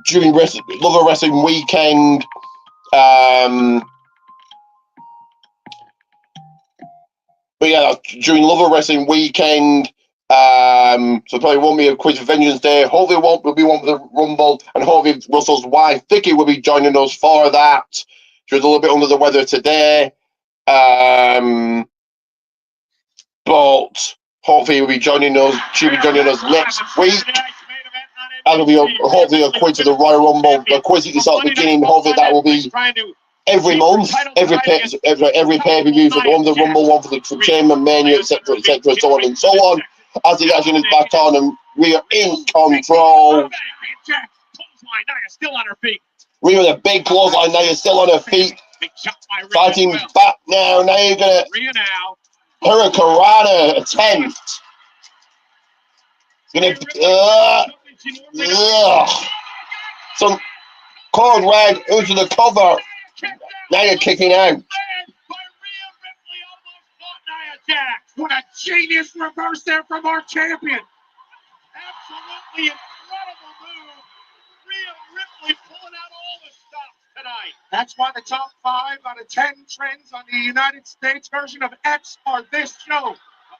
during Love Wrestling weekend. But yeah, during Love Wrestling weekend. So probably won't be a quiz for Vengeance Day. Hopefully will be one for the Rumble, and hopefully Russell's wife Vicky will be joining us for that. She was a little bit under the weather today. But hopefully will be joining us. She'll be joining us next week. That'll be hopefully a quiz for the Royal Rumble. The quiz at the beginning, hopefully that will be every month, every pay-per-view for one for the Rumble, one for the Chamber Mania, etc., so on and so on. As the action is back on and we are in control. We are the big clothesline. Now you're still on her feet. Fighting back now. Now you're gonna Hurricanrana attempt. Some cord rag into the cover. Now you're kicking out. What a genius reverse there from our champion. Absolutely incredible move. Rhea Ripley pulling out all the stops tonight. That's why the top 5 out of 10 trends on the United States version of X are this show. Uh-oh,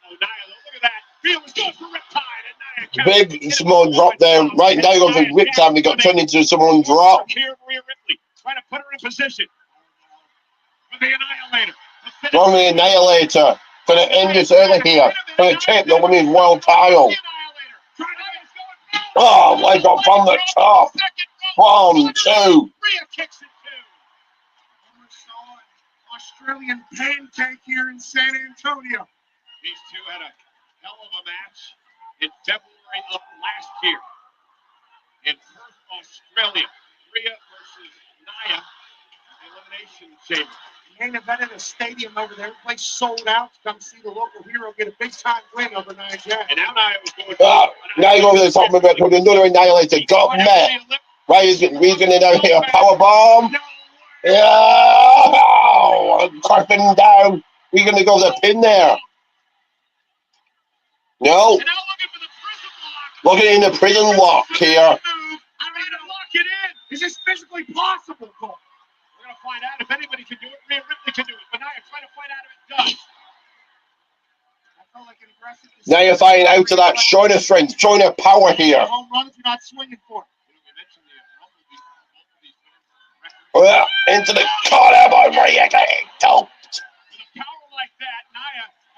Nia, look at that. Rhea was going for Riptide, and Nia big Samoan drop there. Right now, you're going for Riptide. He got turned into a Samoan drop. Here, Rhea Ripley trying to put her in position for the Annihilator. From the Annihilator. Going to end this early here. Going to take the women's world title. Oh, my God, from the top. 1, 2. Australian pancake here in San Antonio. These two had a hell of a match in February of last year in Perth, Australia. Rhea versus Nia, elimination chamber. Main event in a stadium over there. The place sold out to come see the local hero get a big time win over Nia Jax. And now Nia was going. Now you go over the top of it with another Annihilator. Got met. Right, he's going to now hit a power bomb. Yeah, crashing down. We're going to go to the pin there. No. Looking in the prison lock here. Is this physically possible, Cole? We're going to find out if anybody can do it. Rhea Ripley can do it. But now you're trying to find out if it does. Now you're finding out to that. Showing her strength, showing her power here. Home run if you're not swinging for it. Into the corner by Maria getting dumped.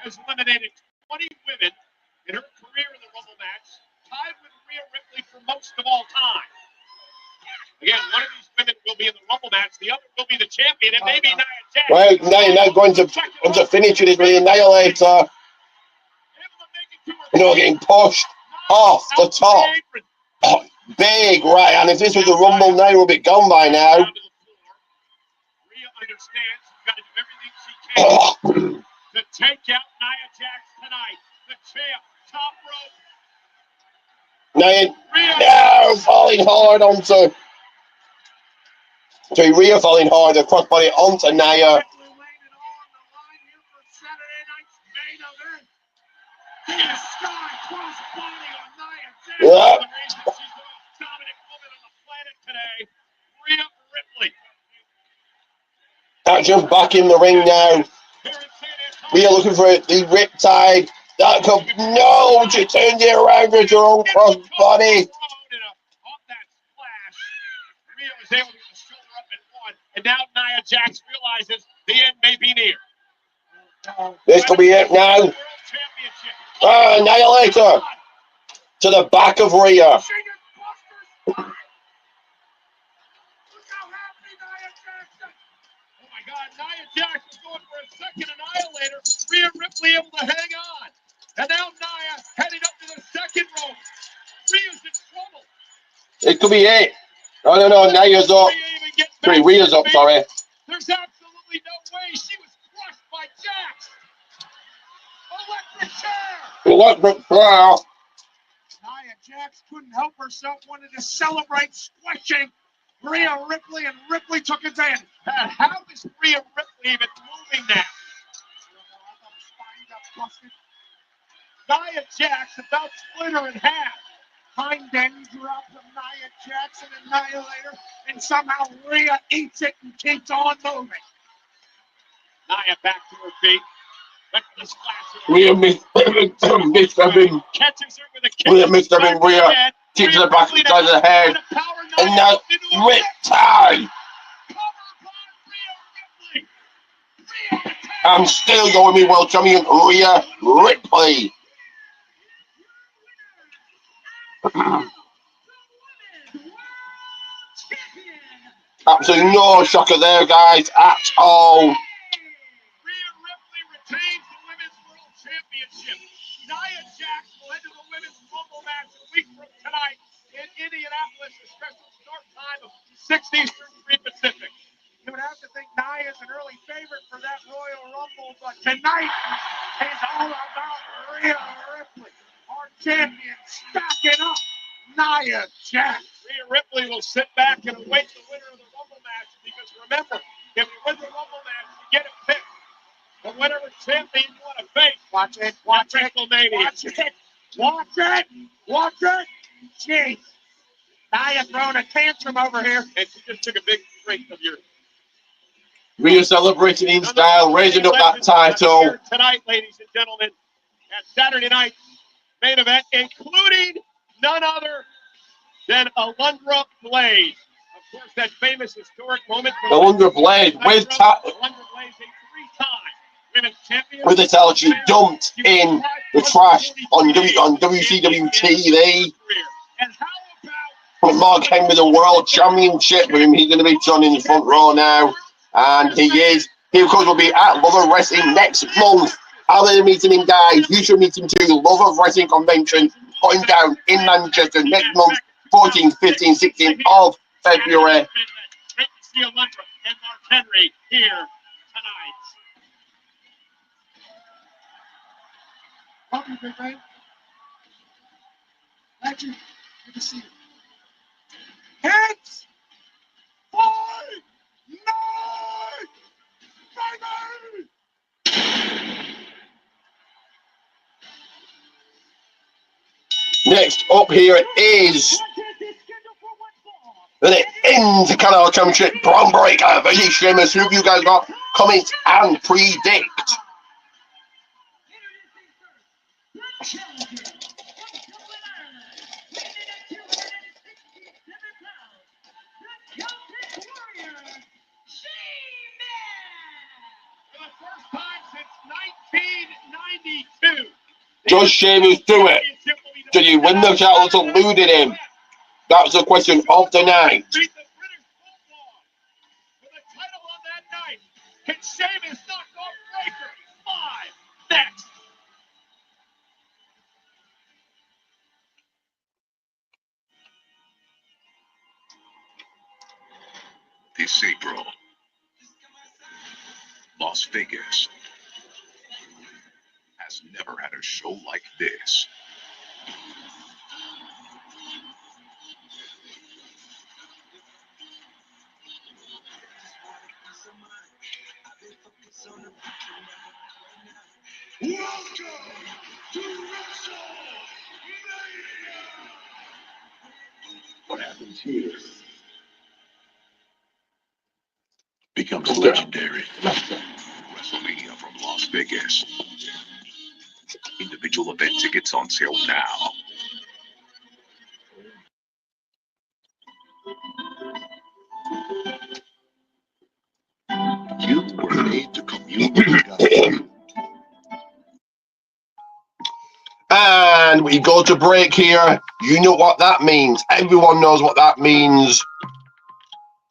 has eliminated 20 women in her career in the Rumble match, tied with Rhea Ripley for most of all time. Again, one of these women will be in the Rumble match, the other will be the champion, and maybe Nia Jax. Well, now going to finish it with the Annihilator. You know, getting pushed off the top. Oh, big right, and if this was a Rumble now, we'll be gone by now. Rhea understands she's got to do everything she can to take out Nia Jax tonight. The champ, top rope. Now falling hard onto Rhea, falling hard across body onto Nia. Yeah. Action back in the ring now. Rhea looking for the riptide. That could no. She turned it around with her own cross body. Rhea was able to get the shoulder up and one, and now Nia Jax realizes the end may be near. This could be it now. Annihilator to the back of Rhea. Oh my God, Nia Jax was going for a second Annihilator. Rhea Ripley able to hang on. And now Nia heading up to the second rope. Rhea's in trouble. It could be it. Oh, no, Nia's up. Rhea's up, sorry. There's absolutely no way. She was crushed by Jax. Electric chair. Electric chair. Nia Jax couldn't help herself, wanted to celebrate squishing Rhea Ripley, and Ripley took advantage. How is Rhea Ripley even moving now? Nia Jax about split her in half. Hind end drop from Nia Jax and Annihilator, and somehow Rhea eats it and keeps on moving. Nia back to her feet. Rhea missed everything. Catches her with a kick. Rhea missed everything. Rhea kicked to the back side of the head. And now riptide. I'm still going with world champion Rhea Ripley. Absolutely no shocker there, guys, at all. Rhea Ripley retains the Women's World Championship. Nia Jax will head to the Women's Rumble match a week from tonight in Indianapolis. A special start time of 6 Eastern, 3 Pacific. You would have to think Nia is an early favorite for that Royal Rumble, but tonight is all about Rhea Ripley, our champion, stacking up Nia Jax. Rhea Ripley will sit back and await the winner of the Rumble match, because remember, if you win the Rumble match, you get it picked. But whatever champion you want to face, watch it, watch it, watch it. Jeez. Nia throwing a tantrum over here, and she just took a big drink of your. Rhea celebrating in style, raising up that title. Here tonight, ladies and gentlemen, at Saturday night's main event, including none other than Alundra Blaze. Of course, that famous historic moment. Alundra Blaze with Alundra Blaze, a three-time women's champion. with the title she dumped in the trash on WCW TV. And how But Mark Henry, the world championship with him, he's going to be joining the front row now. And he is. He, of course, will be at Love of Wrestling next month. I'll be meeting him, guys. You should meet him too. Love of Wrestling Convention going down in Manchester next month, 14th, 15th, 16th of February. Great to see Alundra and Mark Henry here tonight. Welcome, big man. Thank you. Good to see you. Hits! 5, 9, baby! Next up here is the Intercontinental Championship Braun Breaker versus Sheamus. Who have you guys got? Comment and predict. 92. Does Sheamus do it? Did he win the title eluding him? That's the question of the night. Beat the British Bulldog for the title on that night. Can Sheamus knock off Breaker? Live next. This April, Las Vegas has never had a show like this. Welcome to WrestleMania! What happens here becomes legendary. WrestleMania from Las Vegas. Individual event tickets on sale now. You were made to commune with God. And we go to break here. You know what that means. Everyone knows what that means.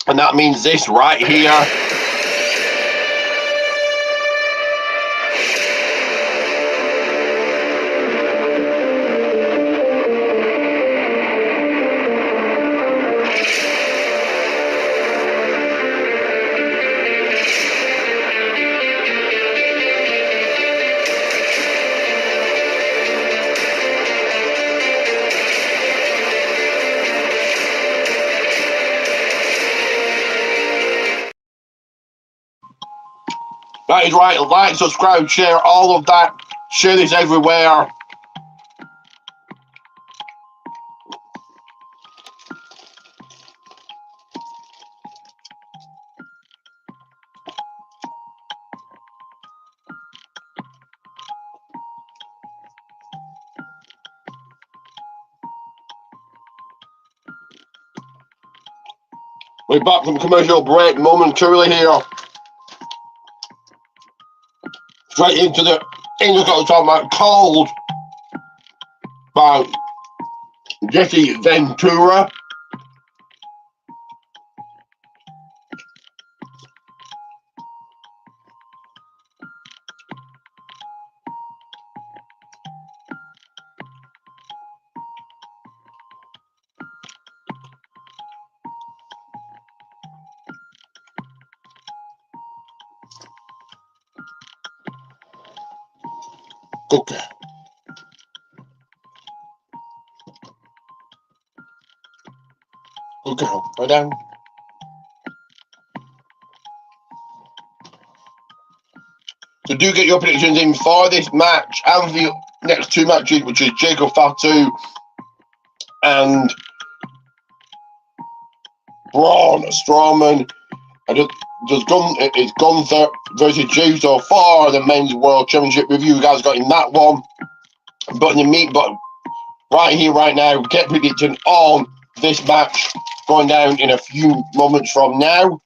And that means this right here. That is right. Like, subscribe, share, all of that. Share this everywhere. We're back from commercial break momentarily here. Straight into the Intercontinental talking about Cold by Jesse Ventura. Okay. Okay, go down. So do get your predictions in for this match and the next two matches, which is Jacob Fatu and Braun Strowman. And it's Gunther versus Juice for the men's world championship review. You guys got in that one. But in the meat, but right here, right now, get prediction on this match going down in a few moments from now.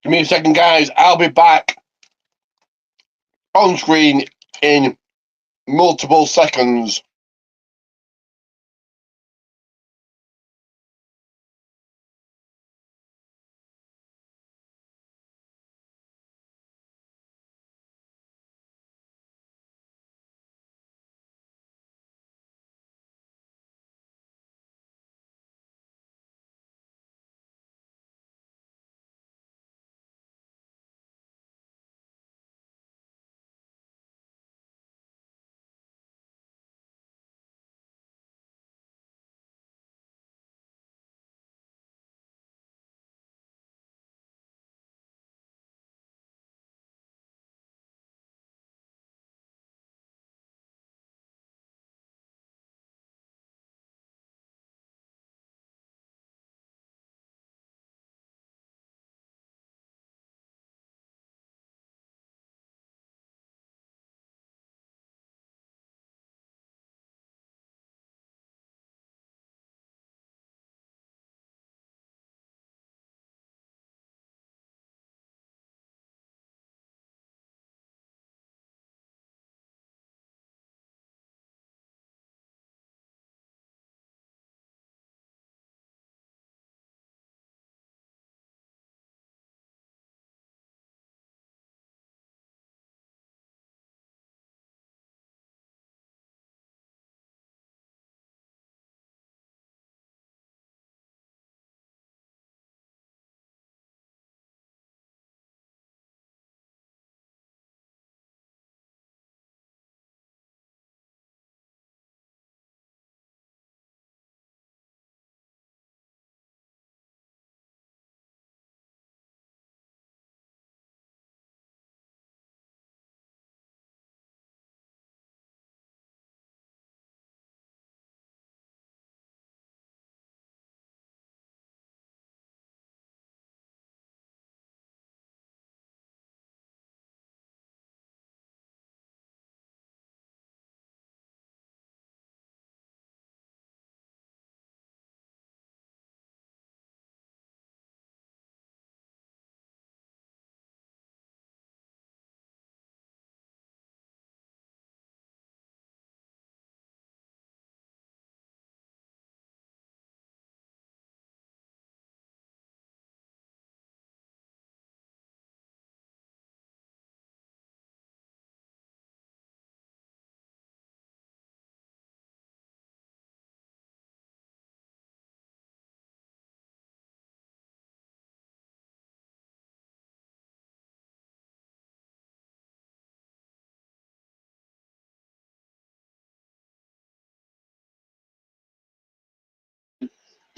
Give me a second, guys. I'll be back on screen in multiple seconds.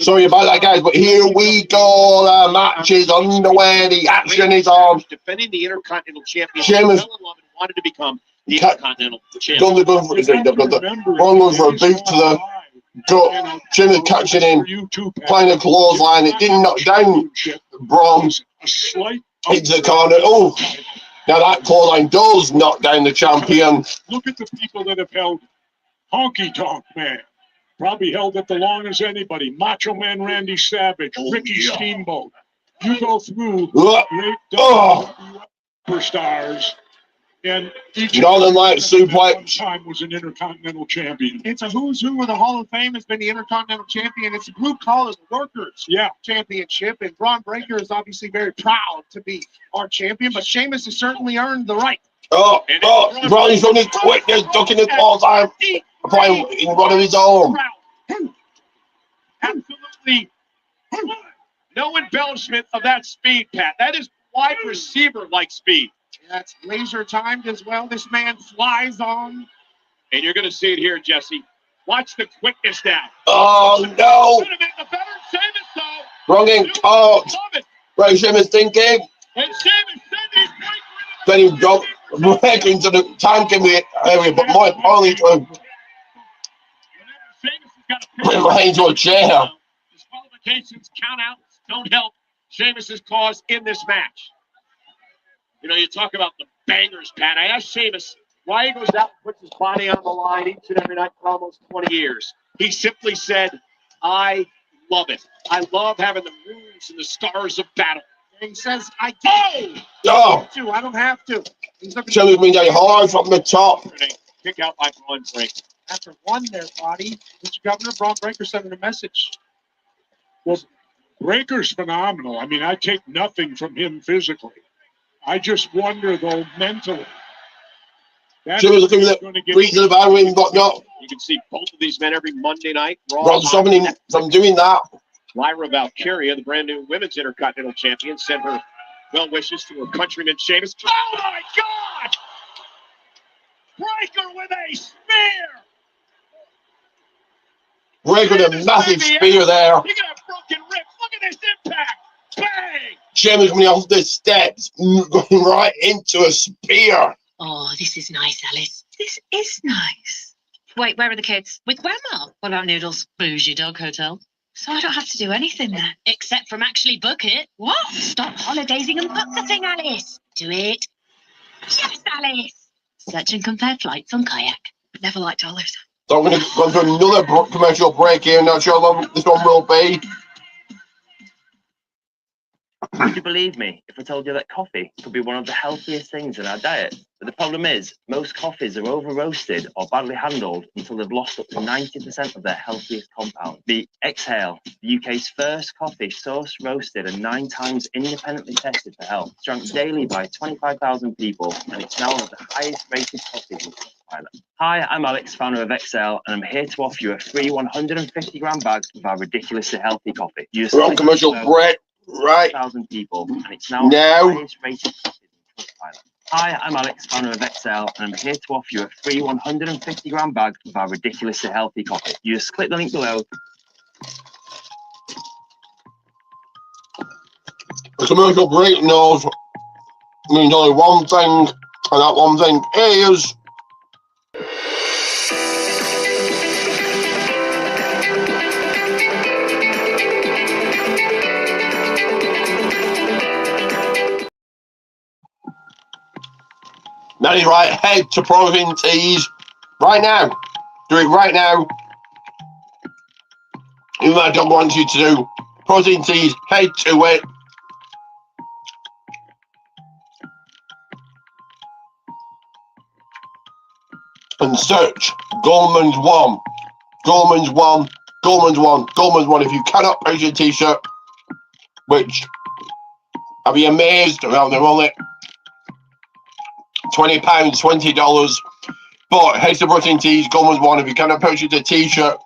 Sorry about that, guys, but here we go. The match is underway. The action is on. Defending the Intercontinental Championship. Sheamus Fell in love and wanted to become the Intercontinental Champion. Ron goes for a boot to the gut. Sheamus catching in, playing a clothesline. It didn't knock down Braun into the corner. Oh, now that clothesline does knock down the champion. Look at the people that have held Honky Tonk Man. Probably held it the longest anybody. Macho Man Randy Savage, Ricky Steamboat. You go through great superstars, and each Northern Light suplex. time was an Intercontinental Champion. It's a who's who of the Hall of Fame has been the Intercontinental Champion. It's a group called the Workers Championship, and Braun Breaker is obviously very proud to be our champion, but Sheamus has certainly earned the right. Braun's running quick. There's ducking the clothesline. Playing in one of his own. Absolutely no embellishment of that speed, Pat. That is wide receiver-like speed. That's laser timed as well. This man flies on. And you're going to see it here, Jesse. Watch the quickness now. Oh, no. Could have been the better Sheamus, though. Wrong in caught. Right, Sheamus thinking. And Sheamus sent his breaker Then he got back into the tank in the area, but more importantly, to put him right into a chair. Disqualifications, countouts don't help Sheamus's cause in this match. You know, you talk about the bangers, Pat. I asked Sheamus why he goes out and puts his body on the line each and every night for almost 20 years. He simply said, I love it. I love having the wounds and the scars of battle. And he says, I do. I don't have to. Sheamus been going hard from the top. Kick out by Braun Breaker. After one there, body. Mr. Governor, Braun Breaker sending a message. Well, Breaker's phenomenal. I mean, I take nothing from him physically. I just wonder, though, mentally. Sheamus looking at the reason about him, whatnot. You can see both of these men every Monday night. Braun stopping him from doing that. Lyra Valkyria, the brand new women's Intercontinental Champion, sent her well wishes to her countryman Sheamus. Oh my God! Breaker with a spear! Breaker with a massive spear there. You got a broken rib. Look at this impact. Bang! Sheamus coming off the steps, going right into a spear. Oh, this is nice, Alice. This is nice. Wait, where are the kids? With Grandma. What about Noodles? Bougie Dog Hotel. So I don't have to do anything there. Except from actually book it. What? Stop holidazing and book the thing, Alice. Do it. Yes, Alice. Search and compare flights on Kayak. Never liked olives. So I'm going to go through another commercial break here. Not sure how long this one will be. Would you believe me if I told you that coffee could be one of the healthiest things in our diet? But the problem is, most coffees are over-roasted or badly handled until they've lost up to 90% of their healthiest compounds. The Exhale, the UK's first coffee sourced, roasted and 9 times independently tested for health, drank daily by 25,000 people, and it's now one of the highest rated coffees in Trustpilot. Hi, I'm Alex, founder of Excel, and I'm here to offer you a free 150-gram bag of our ridiculously healthy coffee. We're on commercial break. Right. 1,000 people, and it's now the highest rated coffee in Trustpilot. Hi, I'm Alex, founder of Excel, and I'm here to offer you a free 150-gram bag of our ridiculously healthy coffee. You just click the link below. The commercial break knows means only one thing, and that one thing is that is right. Head to Protein Teas right now. Do it right now. Even though I don't want you to do Protein Teas, head to it. And search Goldman's One. Goldman's One. Goldman's One. Goldman's One. If you cannot purchase a t-shirt, which I'll be amazed around they're only £20, $20. But head to Protein Teas, Goldman's One. If you cannot purchase a t-shirt,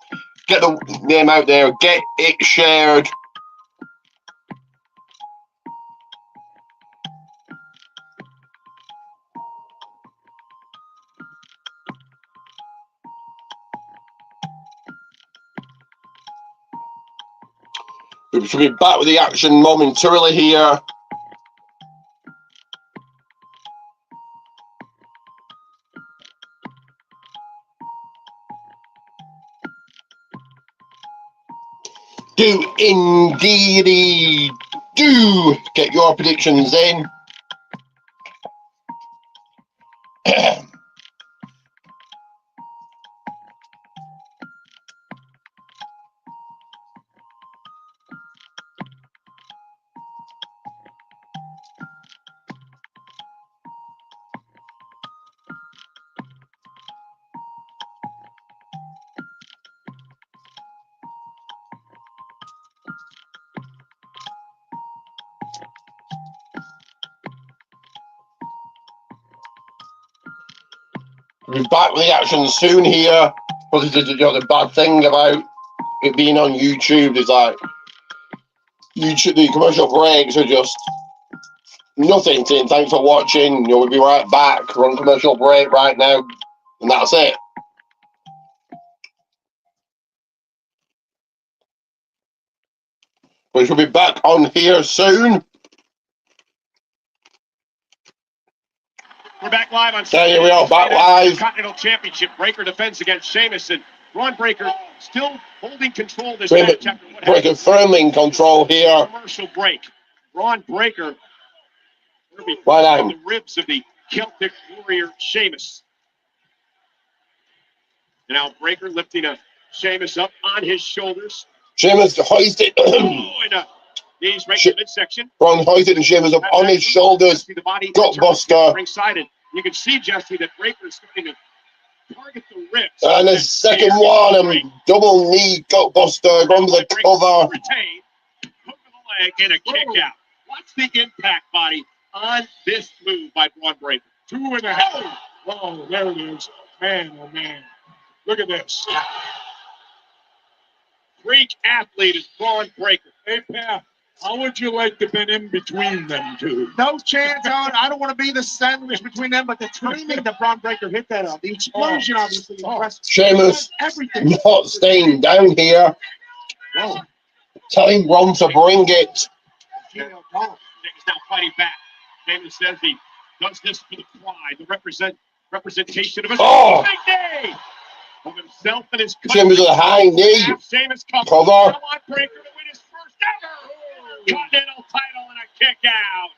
get the name out there, get it shared. We should be back with the action momentarily here. Do indeedy do get your predictions in. We'll be back with the action soon here. But the bad thing about it being on YouTube is like YouTube, the commercial breaks are just nothing. Saying thanks for watching. We'll be right back. We're on commercial break right now, and that's it. We shall be back on here soon. We're back live on There we are, back live. Continental Championship. Breaker defends against Sheamus, and Braun Breaker still holding control of this match after what Breaker happened. firmly in control here. Commercial break. Braun Breaker Right now. the ribs of the Celtic warrior Sheamus. And now Breaker lifting a Sheamus up on his shoulders. Sheamus hoisted. Knees right in the midsection. Braun hoisted and Sheamus up on his shoulders. Gutbuster. Ringside. You can see, Jesse, that Breaker's starting to target the ribs. And the second one, and double knee Gutbuster going to the cover. Retain, hook of the leg, and a kick out. Watch the impact, body, on this move by Braun Breaker. 2.5. Oh, there it is. Man, oh man. Look at this. Freak athlete is Braun Breaker. Hey, Pat, how would you like to been in between them two? No chance, I don't want to be the sandwich between them, but the timing that Braun Breaker hit that up, the explosion obviously impressive. Sheamus Everything. not staying down here. Oh. Telling Braun to bring it. Sheamus now fighting back. Sheamus says he does this for the pride, the representation of his big day of himself and his country. Sheamus with a high knee. Sheamus cover. Braun Breaker to win his first ever Continental title and a kick out.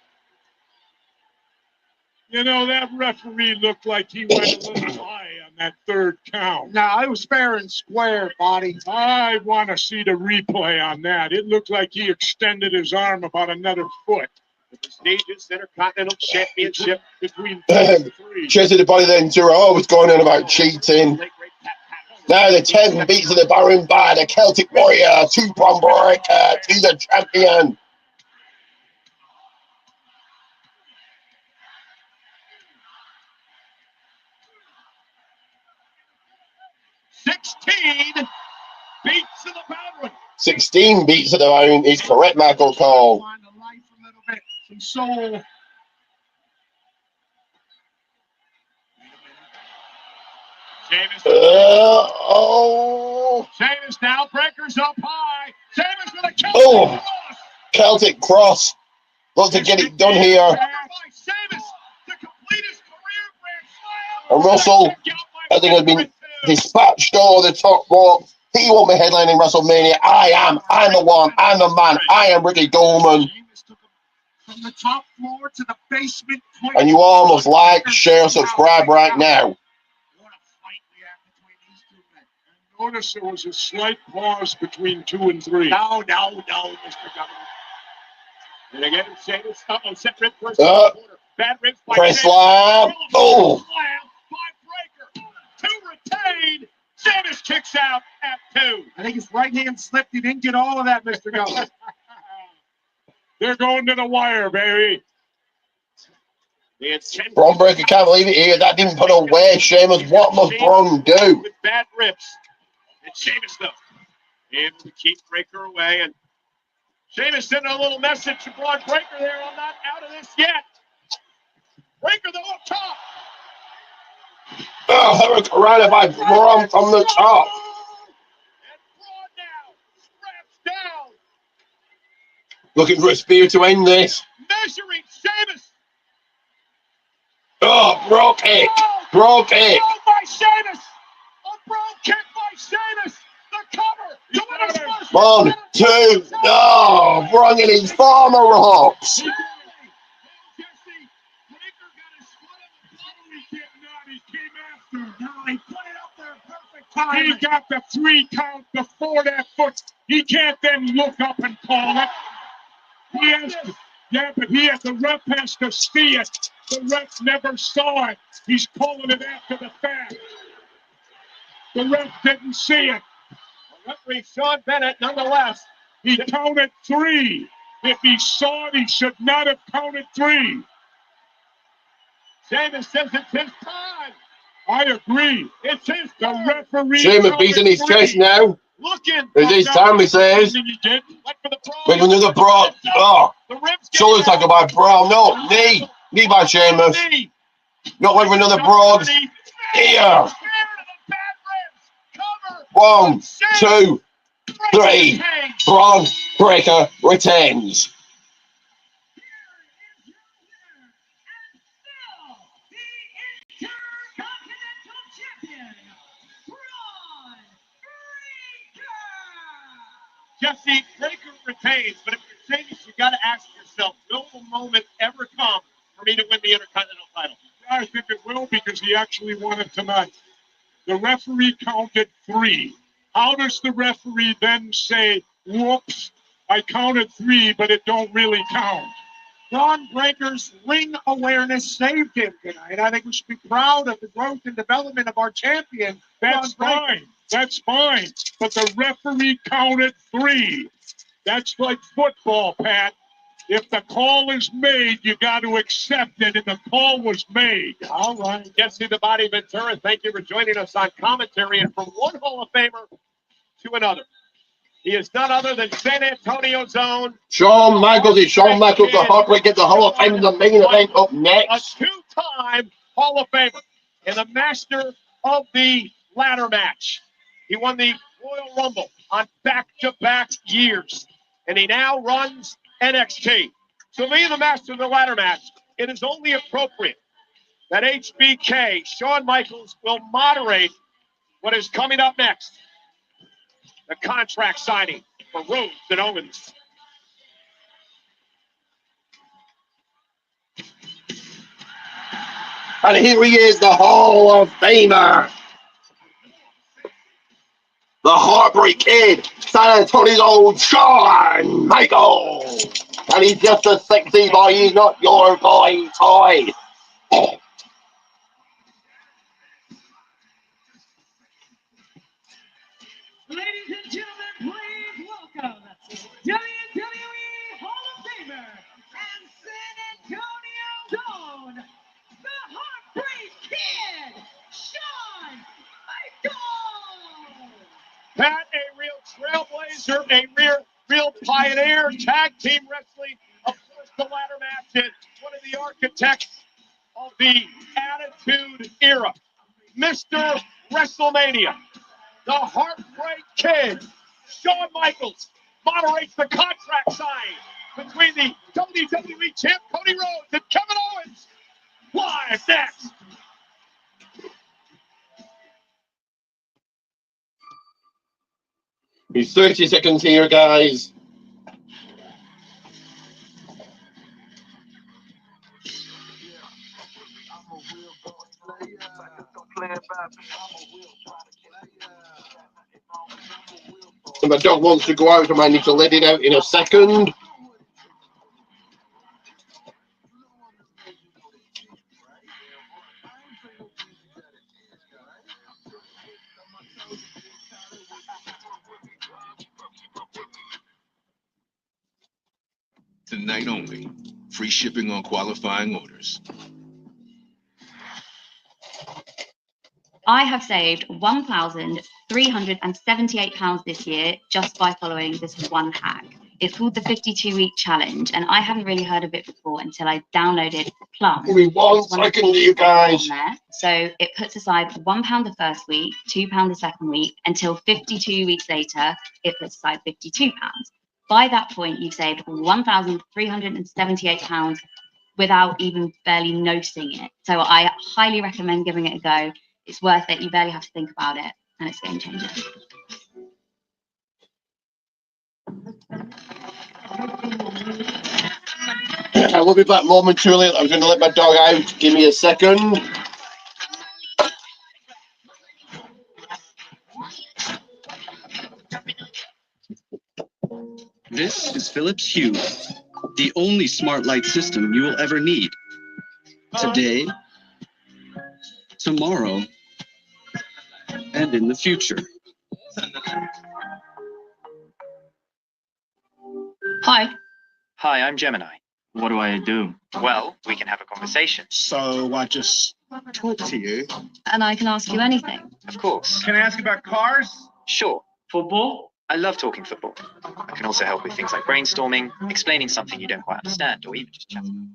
You know, that referee looked like he went a little high on that third count. Nah, it was fair and square, body. I want to see the replay on that. It looked like he extended his arm about another foot. The prestigious Intercontinental Championship between 2 and 3. Chasing the body then to what's going on about cheating. Now the 10 beats of the Baron by the Celtic Warrior to Braun Breaker to the champion. Beats of the boundary. 16 beats of the boundary is correct, Michael Cole. Find the life a little bit, some soul. Sheamus. Oh. Sheamus now, Breaker's up high. Sheamus with a Celtic cross. Celtic cross. Looks to get it done here. Sheamus to complete his career grand slam. And Russell, I think, has been dispatched over the top rope. He won't be headlining WrestleMania. I'm the one. I'm the man. I am Ricky Goldman. From the top floor to the basement. And you all must like, share, subscribe right now. Notice there was a slight pause between 2 and 3. No, Mr. Governor. And again, Sheamus set rib first. Bad ribs by press slam. Oh. Slam by Breaker. 2 retained. Sheamus kicks out at 2. I think his right hand slipped. He didn't get all of that, Mr. Governor. They're going to the wire, baby. Braun Breaker can't believe it here. That didn't put away Sheamus. What must Braun do? With bad ribs. And Sheamus, though, able to keep Breaker away. And Sheamus sending a little message to Braun Breaker there. I'm not out of this yet. Breaker, though, up top. Oh, Hurricane by Braun from the top. And Braun now straps down. Looking for a spear to end this. Measuring Sheamus. Oh, broke it. Broke it. Broke by Sheamus. A broke kick by Sheamus. The cover. The winner's first. 1, 2. Oh, bringing his farmer rocks. He got the 3 count before that foot. He can't then look up and call it. He has to, yeah, but the ref has to see it. The ref never saw it. He's calling it after the fact. The ref didn't see it. Referee Sean Bennett, nonetheless, he counted 3. If he saw it, he should not have counted 3. Sheamus says it's his time. I agree. It's his. The referee. Sheamus beating his chest now. Looking. It's his time, he says. With another Brock. Oh. Shoulder tackle by Brown. No, knee. Knee by Sheamus. Not wait for another Broad. Here. 1, 2, 3. Braun Breaker retains. Jesse, Breaker retains, but if you're Sheamus, you got to ask yourself, will the moment ever come for me to win the Intercontinental title? I think it will, because he actually won it tonight. The referee counted 3. How does the referee then say, whoops, I counted 3, but it don't really count? Braun Breaker's ring awareness saved him tonight. I think we should be proud of the growth and development of our champion. That's fine. That's fine. But the referee counted 3. That's like football, Pat. If the call is made, you got to accept it, and the call was made. All right. Jesse the Body Ventura, thank you for joining us on commentary. And from one Hall of Famer to another, he is none other than San Antonio's own Shawn Michaels. Is Shawn Michaels the Heartbreak get the Hall of Fame in the main event up next? A 2-time Hall of Famer and a master of the ladder match. He won the Royal Rumble on back-to-back years, and he now runs NXT. So being the master of the ladder match, it is only appropriate that HBK, Shawn Michaels, will moderate what is coming up next. The contract signing for Rhodes and Owens. And here he is, the Hall of Famer. The Heartbreak Kid, San Antonio's old Shawn Michaels. And he's just a sexy boy, he's not your boy toy. Ladies and gentlemen, please welcome WWE Hall of Famer and San Antonio's own, the Heartbreak Kid, Shawn Michaels. Pat, a real trailblazer, a real pioneer, tag team wrestling, of course, the ladder match, and one of the architects of the Attitude Era. Mr. WrestleMania, the Heartbreak Kid, Shawn Michaels, moderates the contract signing between the WWE champ Cody Rhodes and Kevin Owens. Live next. He's 30 seconds here, guys. And my dog wants to go out, so I need to let it out in a second. Tonight only. Free shipping on qualifying orders. I have saved £1,378 this year just by following this one hack. It's called the 52-week challenge, and I haven't really heard of it before until I downloaded Plum. Give me 1 second, you guys. So it puts aside £1 the first week, £2 the second week, until 52 weeks later, it puts aside £52. By that point, you've saved £1,378 without even barely noticing it. So I highly recommend giving it a go. It's worth it. You barely have to think about it, and it's a game changer. I will be back momentarily. I'm going to let my dog out. Give me a second. This is Philips Hue, the only smart light system you will ever need. Today, tomorrow, and in the future. Hi. Hi, I'm Gemini. What do I do? Well, we can have a conversation. So I just talk to you. And I can ask you anything. Of course. Can I ask about cars? Sure. Football? I love talking football. I can also help with things like brainstorming, explaining something you don't quite understand, or even just chatting.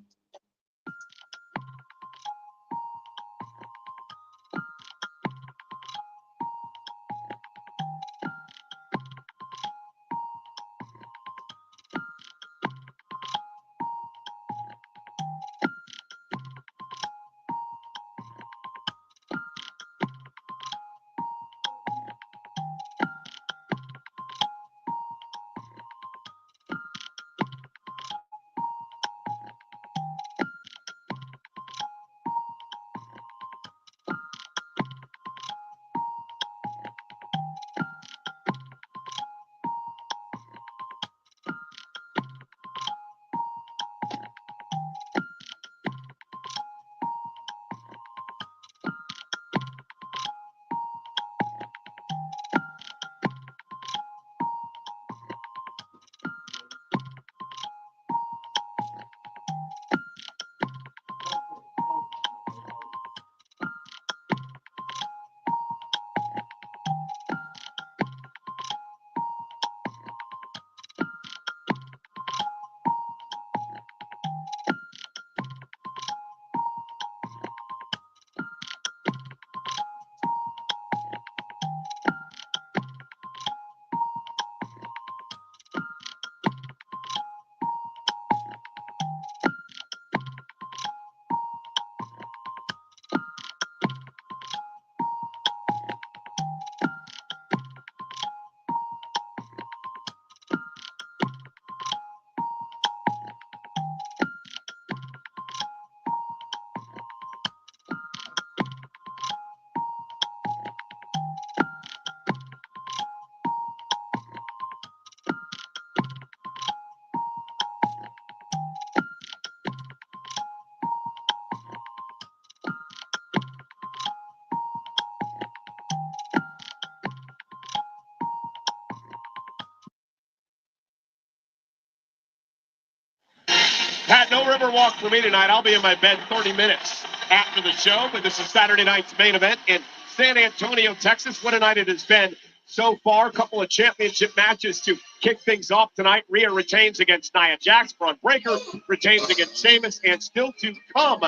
Pat, no river walk for me tonight. I'll be in my bed 30 minutes after the show, but this is Saturday night's main event in San Antonio, Texas. What a night it has been so far. A couple of championship matches to kick things off tonight. Rhea retains against Nia Jax. Braun Breaker retains against Sheamus, and still to come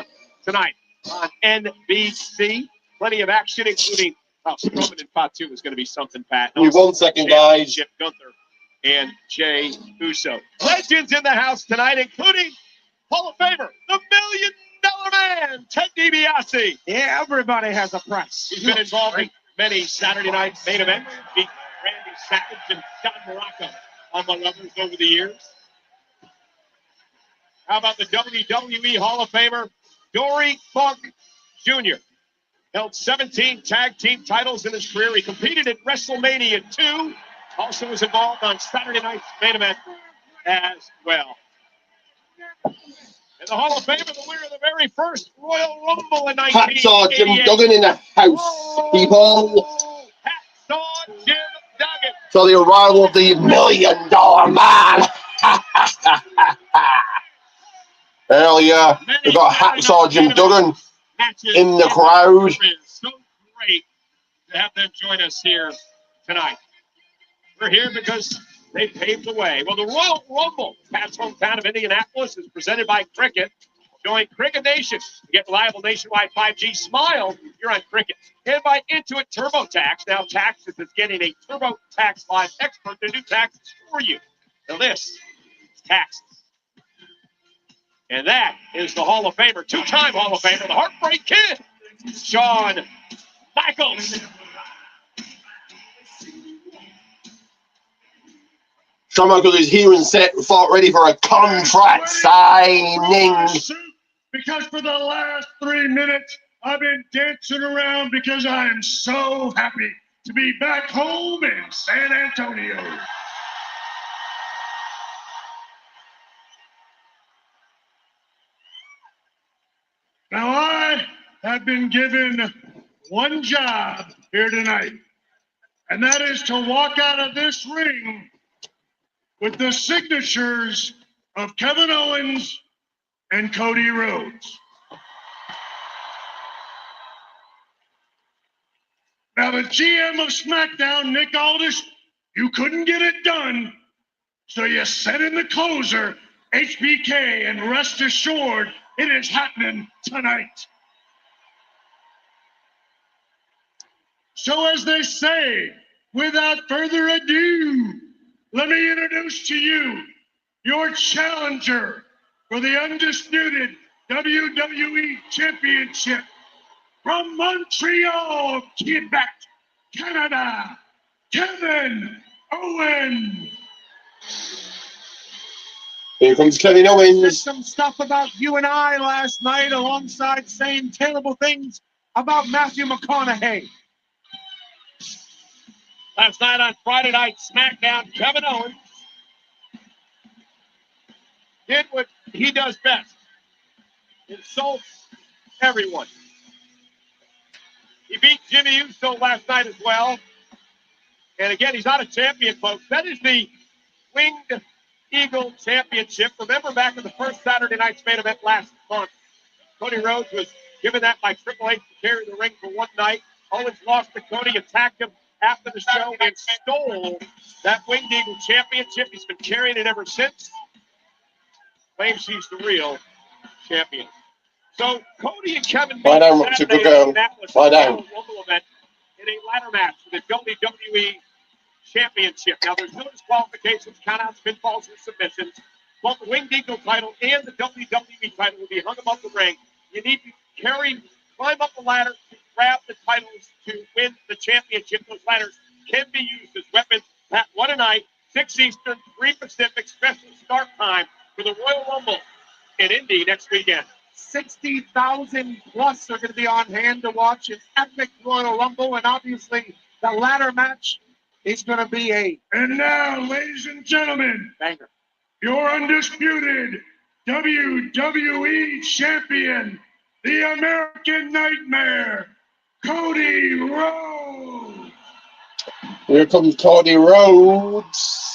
tonight on NBC. Plenty of action, including Strowman and Fatu is going to be something, Pat. Give me 1 second, guys. Gunther and Jey Uso. Legends in the house tonight, including Hall of Famer, the $1 Million Man, Ted DiBiase. Yeah, everybody has a price. He's been involved in many Saturday night main events, beat Randy Savage and Don Morocco, among others, over the years. How about the WWE Hall of Famer, Dory Funk Jr.? Held 17 tag team titles in his career. He competed at WrestleMania 2. Also was involved on Saturday night's main event as well. In the Hall of Fame, the winner of the very first Royal Rumble in 1988. Hacksaw Jim Duggan in the house, people. Hacksaw Jim Duggan. So the arrival of the $1 Million Man. Earlier, we got Hacksaw Jim Duggan in the crowd. So great to have them join us here tonight. We're here because they paved the way. Well, the Royal Rumble, Pat's hometown of Indianapolis, is presented by Cricket. Join Cricket Nation to get reliable nationwide 5G. Smile, you're on Cricket. And by Intuit TurboTax. Now Taxes is getting a TurboTax Live expert to do taxes for you. Now this is Texas. And that is the Hall of Famer, two-time Hall of Famer, the Heartbreak Kid, Shawn Michaels. Shawn Michaels is here and set, fought ready for a contract signing. Because for the last 3 minutes, I've been dancing around because I am so happy to be back home in San Antonio. Now, I have been given one job here tonight, and that is to walk out of this ring with the signatures of Kevin Owens and Cody Rhodes. Now, the GM of SmackDown, Nick Aldis, you couldn't get it done, so you sent in the closer, HBK, and rest assured, it is happening tonight. So as they say, without further ado, let me introduce to you your challenger for the undisputed WWE Championship from Montreal, Quebec, Canada, Kevin Owens. Here comes Kevin Owens. Said some stuff about you and I last night alongside saying terrible things about Matthew McConaughey. Last night on Friday Night SmackDown, Kevin Owens did what he does best. Insults everyone. He beat Jimmy Uso last night as well. And again, he's not a champion, folks. That is the Winged Eagle Championship. Remember back in the first Saturday night's main event last month, Cody Rhodes was given that by Triple H to carry the ring for one night. Owens lost to Cody, attacked him after the show, and stole that Winged Eagle Championship. He's been carrying it ever since. Claims he's the real champion. So Cody and Kevin Lie down, Saturday good girl. Indianapolis Lie down. Rumble event in a ladder match for the WWE Championship. Now there's no disqualifications, countouts, pinfalls, or submissions. Both the Winged Eagle title and the WWE title will be hung above the ring. You need to climb up the ladder to grab the titles to win the championship. Those ladders can be used as weapons. At 1 tonight, 6 Eastern, 3 Pacific, special start time for the Royal Rumble in Indy next weekend. 60,000 plus are going to be on hand to watch an epic Royal Rumble, and obviously the ladder match is going to be a... And now, ladies and gentlemen, banger. Your undisputed WWE champion, the American Nightmare, Cody Rhodes. Here comes Cody Rhodes.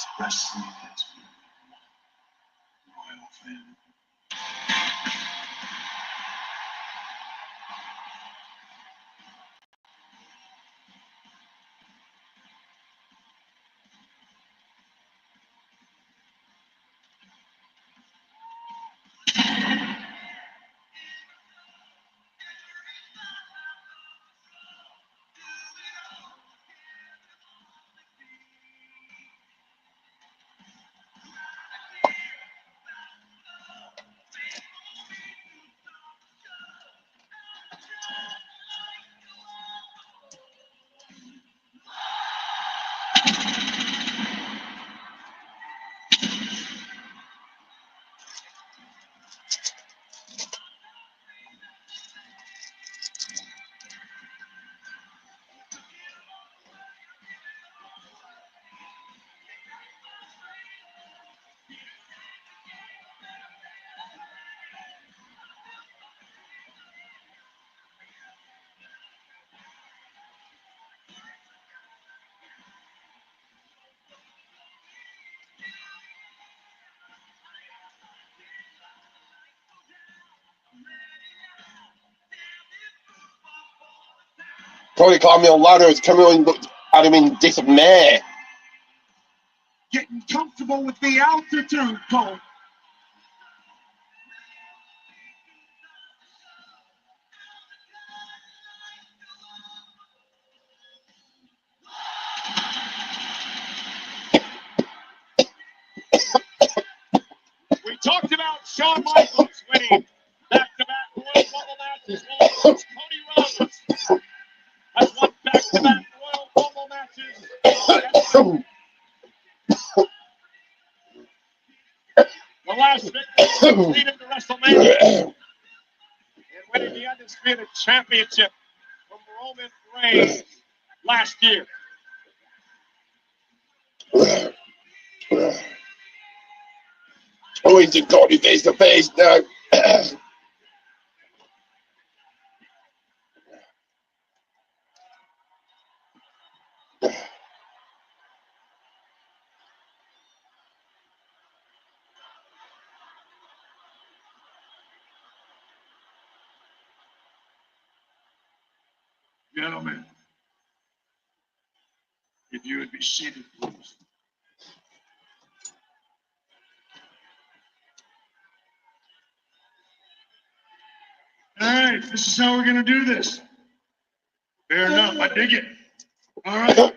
Cody climbing on ladders, coming looked at him in dismay. Getting comfortable with the altitude, Cole. talked about Shawn Michaels winning back-to-back Royal Rumble matches. Well, Cody Rhodes has won back-to-back Royal Rumble matches. The last victory was leading to WrestleMania and winning the Undisputed Championship from Roman Reigns last year. Owens and Cody face to face now. Gentlemen, if you would be seated, please. All right, this is how we're going to do this. Fair enough, I dig it. All right.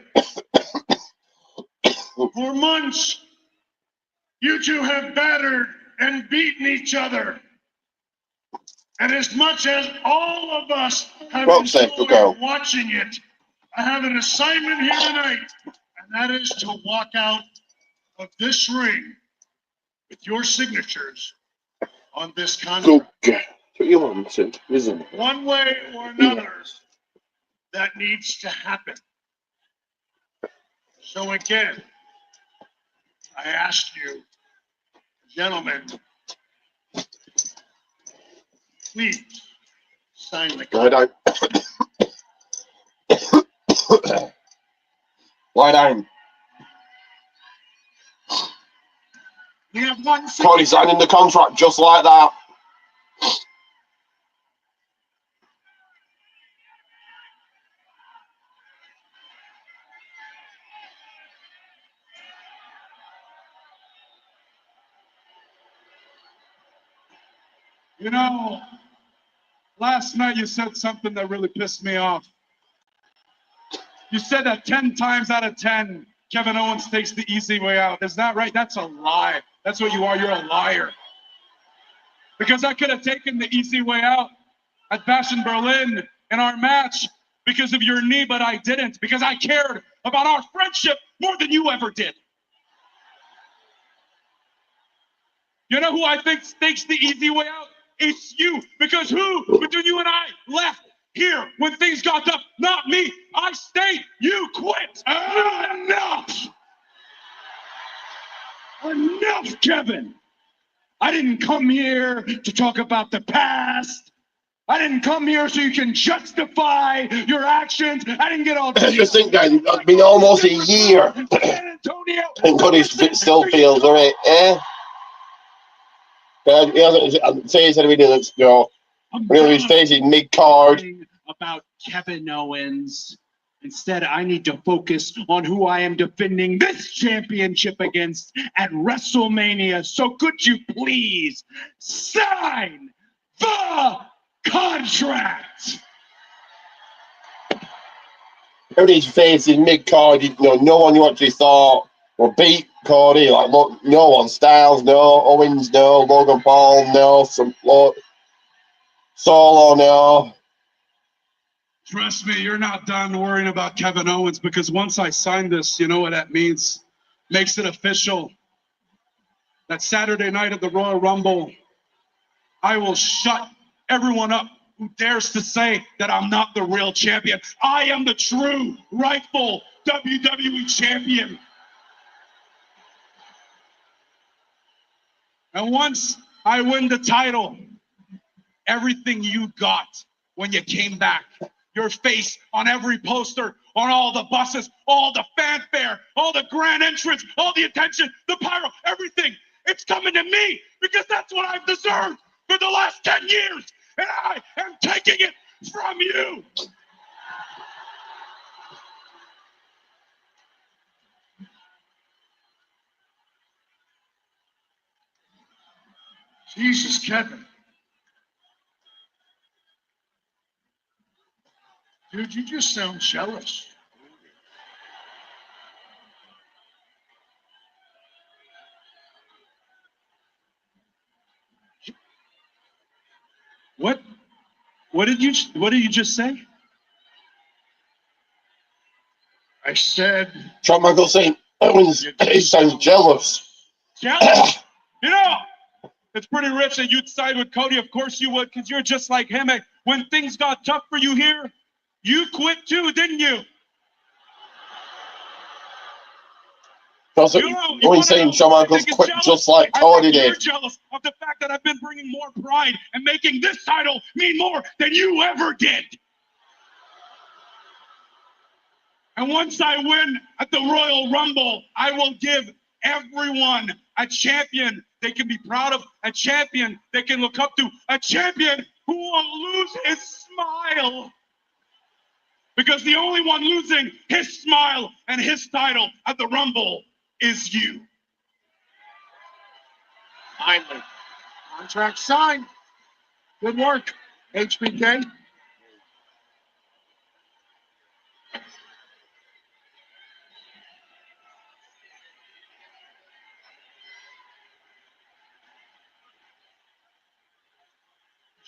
For months, you two have battered and beaten each other. And as much as all of us have enjoyed watching it, I have an assignment here tonight, and that is to walk out of this ring with your signatures on this contract. Okay. What you wanted, isn't it? One way or another, that needs to happen. So again, I ask you, gentlemen, please sign the contract. Lie down. We have one Cody signing the contract just like that. You know, last night you said something that really pissed me off. You said that 10 times out of 10, Kevin Owens takes the easy way out. Is that right? That's a lie. That's what you are. You're a liar. Because I could have taken the easy way out at Bash in Berlin in our match because of your knee, but I didn't. Because I cared about our friendship more than you ever did. You know who I think takes the easy way out? It's you. Because who between you and I left here when things got tough? Not me. I stayed. You quit. Enough. Enough, Kevin. I didn't come here to talk about the past. I didn't come here so you can justify your actions. I didn't get all. Just think, guys, it's been almost a year. And Cody still feels alright, eh? He hasn't say he said we didn't go. He's facing mid-card. About Kevin Owens. Instead, I need to focus on who I am defending this championship against at WrestleMania. So could you please sign the contract? Cody's facing mid-card. No one you actually thought will beat Cody. Like, look, no one. Styles, no. Owens, no. Logan Paul, no. Solo, no. Trust me, you're not done worrying about Kevin Owens, because once I sign this, you know what that means? Makes it official. That Saturday night at the Royal Rumble, I will shut everyone up who dares to say that I'm not the real champion. I am the true, rightful WWE champion. And once I win the title, everything you got when you came back, your face on every poster, on all the buses, all the fanfare, all the grand entrance, all the attention, the pyro, everything. It's coming to me because that's what I've deserved for the last 10 years. And I am taking it from you. Jesus, Kevin. Dude, you just sound jealous. What did you just say? I said, Shawn Michaels saying Owens sounds jealous. Jealous? You know, it's pretty rich that you'd side with Cody. Of course you would, because you're just like him. When things got tough for you here, you quit too, didn't you? Also, Owens saying Shawn Michaels quit just like Cody did. You're jealous of the fact that I've been bringing more pride and making this title mean more than you ever did. And once I win at the Royal Rumble, I will give everyone a champion they can be proud of, a champion they can look up to, a champion who won't lose his smile. Because the only one losing his smile and his title at the Rumble is you. finally, contract signed. Good work, HBK.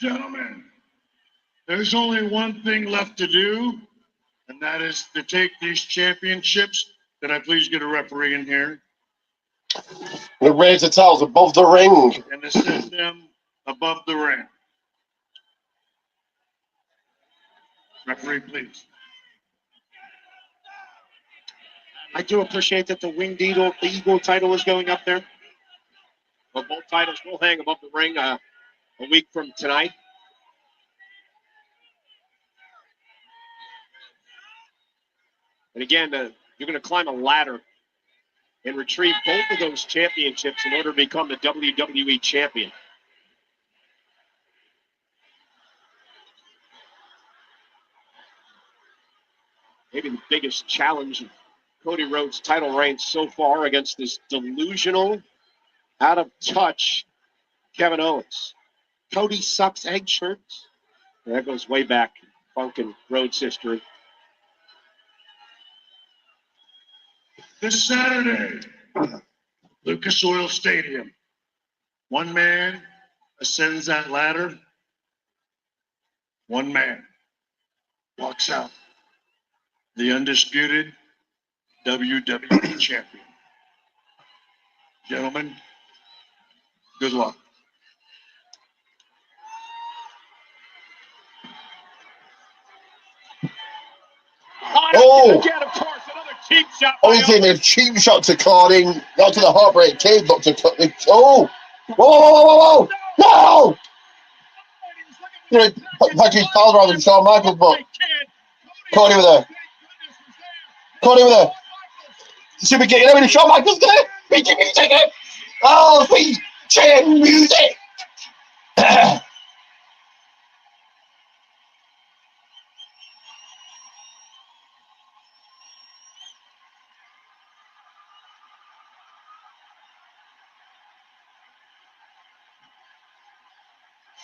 Gentlemen, there's only one thing left to do, and that is to take these championships. Can I please get a referee in here? The raise the towels above the ring. And to set them above the ring. Referee, please. I do appreciate that the Winged Eagle title is going up there. But both titles will hang above the ring a week from tonight. And again, you're going to climb a ladder and retrieve both of those championships in order to become the WWE champion. Maybe the biggest challenge of Cody Rhodes' title reign so far against this delusional, out of touch Kevin Owens. Cody sucks egg shirts. That goes way back, Funk and Rhodes history. This Saturday, Lucas Oil Stadium. One man ascends that ladder. One man walks out. The undisputed WWE champion. Gentlemen, good luck. Oh! Again, of course, another cheap shot. Only thing a cheap shot to Carding, not to the Heartbreak Kid, but to oh! Whoa! Whoa! Whoa! Whoa! Whoa! You know, punch his pal rather than Shawn Michaels, but Cody with a super kick. You know when Shawn Michaels did it? Feature music. Oh, sweet chin music.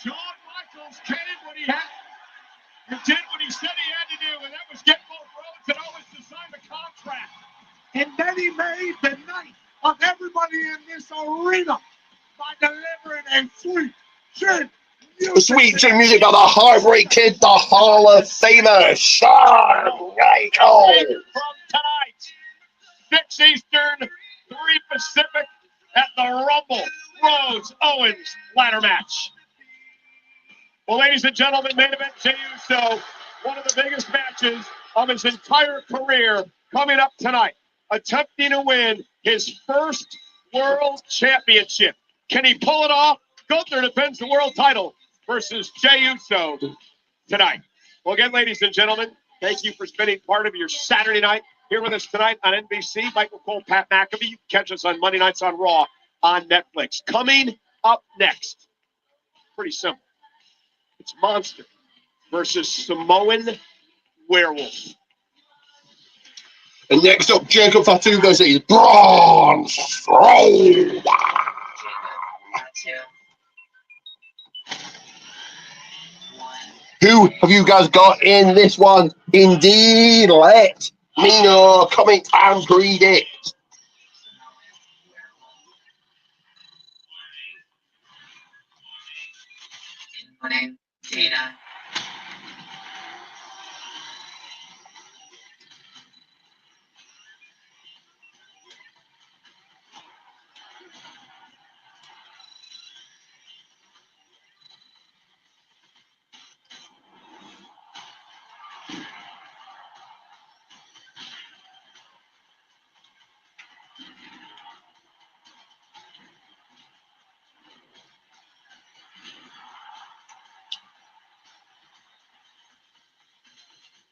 Shawn Michaels came when he had, and did what he said he had to do, and that was get both Rhodes and Owens to sign the contract. And then he made the night of everybody in this arena by delivering a sweet chin music. Sweet chin music by the Heartbreak Kid, the Hall of Famer, Shawn Michaels. From tonight, 6 Eastern, 3 Pacific, at the Rumble Rhodes Owens ladder match. Well, ladies and gentlemen, main event Jey Uso, one of the biggest matches of his entire career, coming up tonight, attempting to win his first world championship. Can he pull it off? Gunther defends the world title versus Jey Uso tonight. Well, again, ladies and gentlemen, thank you for spending part of your Saturday night here with us tonight on NBC. Michael Cole, Pat McAfee. You can catch us on Monday nights on Raw on Netflix. Coming up next, pretty simple. It's Monster versus Samoan Werewolf. And next up, Jacob Fatu versus Braun Strowman. Who have you guys got in this one? Indeed, let me know. Comment and predict. Tina.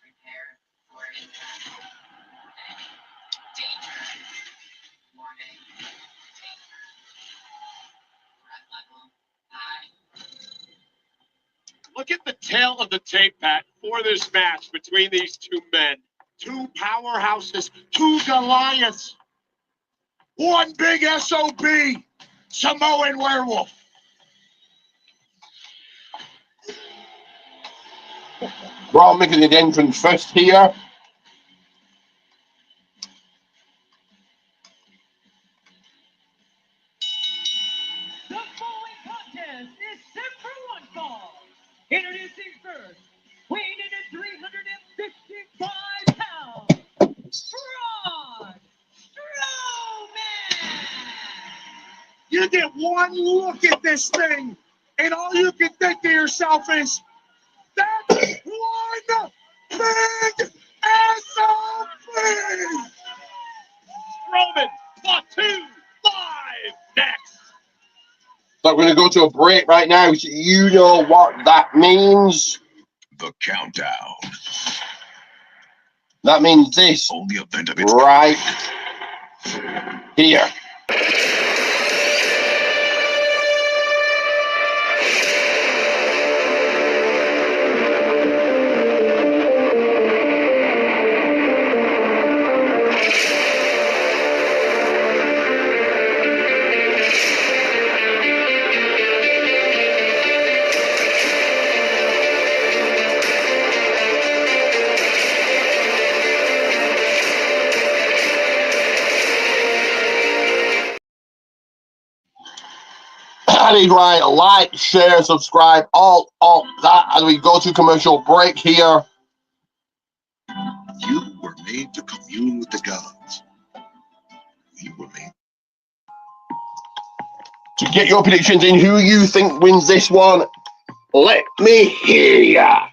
Prepare for impact. Danger. Warning. Danger. Threat level high. Look at the tail of the tape, Pat, for this match between these two men. Two powerhouses, two Goliaths. One big SOB, Samoan werewolf. Raw making the entrance first here. The following contest is set for one fall. Introducing first, weighing in at 355 pounds, Braun Strowman. You get one look at this thing, and all you can think to yourself is, that's one big SOB! Strowman, +2, 5, next. So we're going to go to a break right now. So you know what that means. The countdown. That means this Only event of its right here. That is right. Like, share, subscribe, all that. And we go to commercial break here. You were made to commune with the gods. We were made To get your predictions in who you think wins this one, let me hear ya.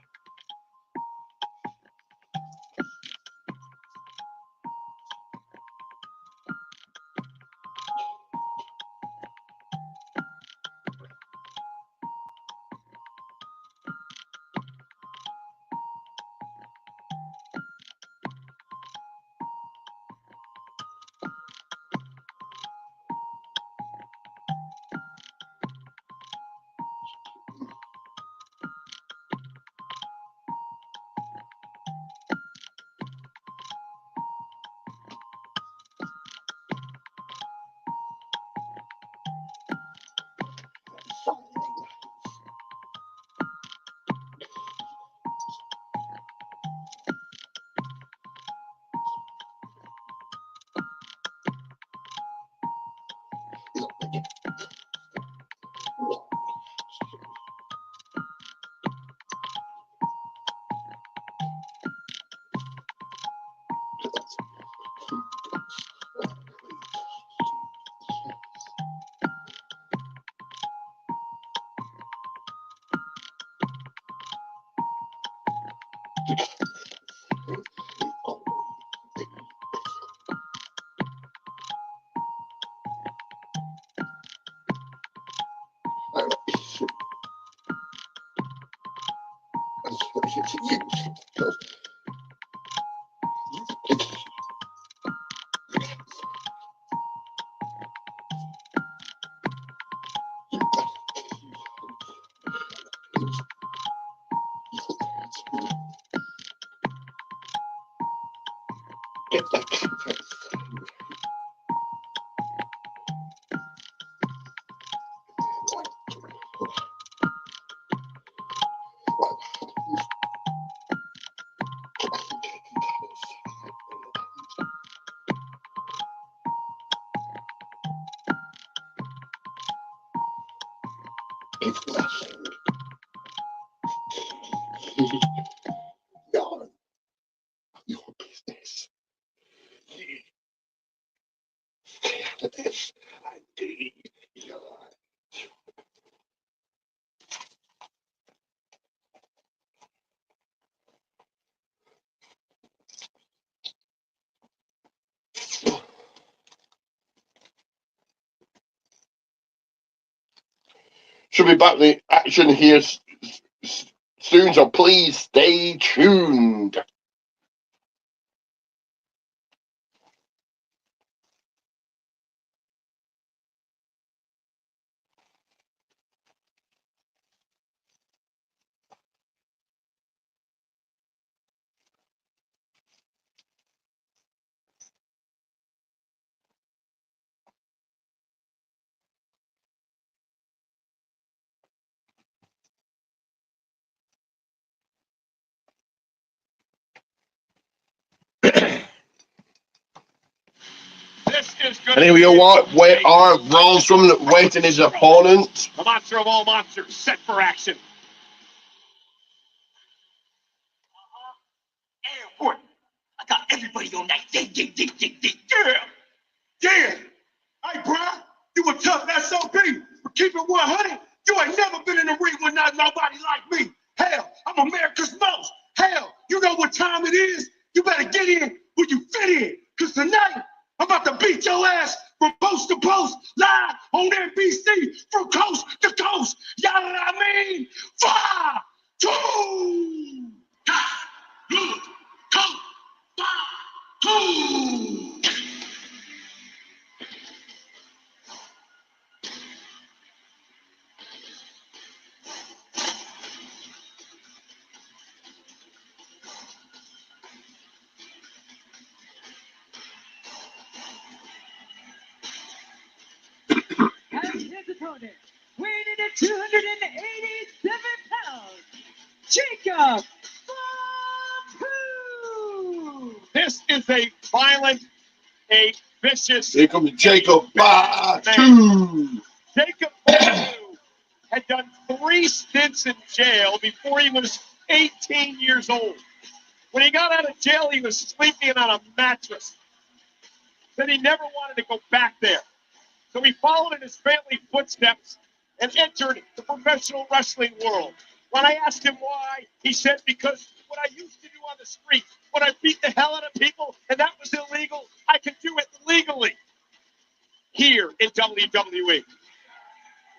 Should be back in the action here soon, so please stay tuned. And here we go, rolls from waiting his opponent. The monster of all monsters, set for action. Airport. I got everybody on that. Yeah. Hey, bro, you a tough SOB. But keep it 100. You ain't never been in the ring with nobody like me. Hell, I'm America's most. Hell, you know what time it is. You better get in where you fit in. Because tonight, I'm about to beat your ass from post to post, live on NBC, from coast to coast. Y'all know what I mean? 5, 2, 1, go, 5, 2. And his opponent, weighing in at 287 pounds, Jacob Fatu. This is a violent, a vicious. Here comes Jacob Fatu. Jacob Fatu had done 3 stints in jail before he was 18 years old. When he got out of jail, he was sleeping on a mattress. Then he never wanted to go back there. So he followed in his family footsteps and entered the professional wrestling world. When I asked him why, he said, because what I used to do on the street, when I beat the hell out of people and that was illegal, I can do it legally here in WWE.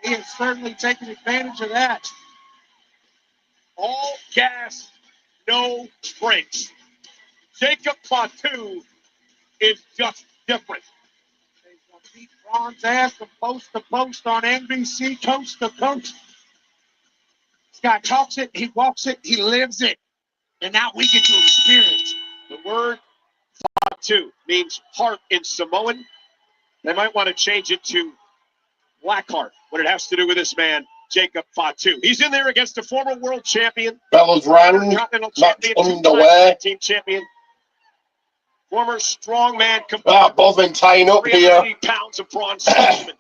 He has certainly taken advantage of that. All gas, no brakes. Jacob Fatu is just different. Beat Braun's ass from post to post on NBC, coast to coast. This guy talks it, he walks it, he lives it. And now we get to experience. The word Fatu means heart in Samoan. They might want to change it to Blackheart when it has to do with this man, Jacob Fatu. He's in there against a former world champion. Bellows round, match underway. Team champion. Former strongman both been tying up here. 380 pounds of Braun Strowman.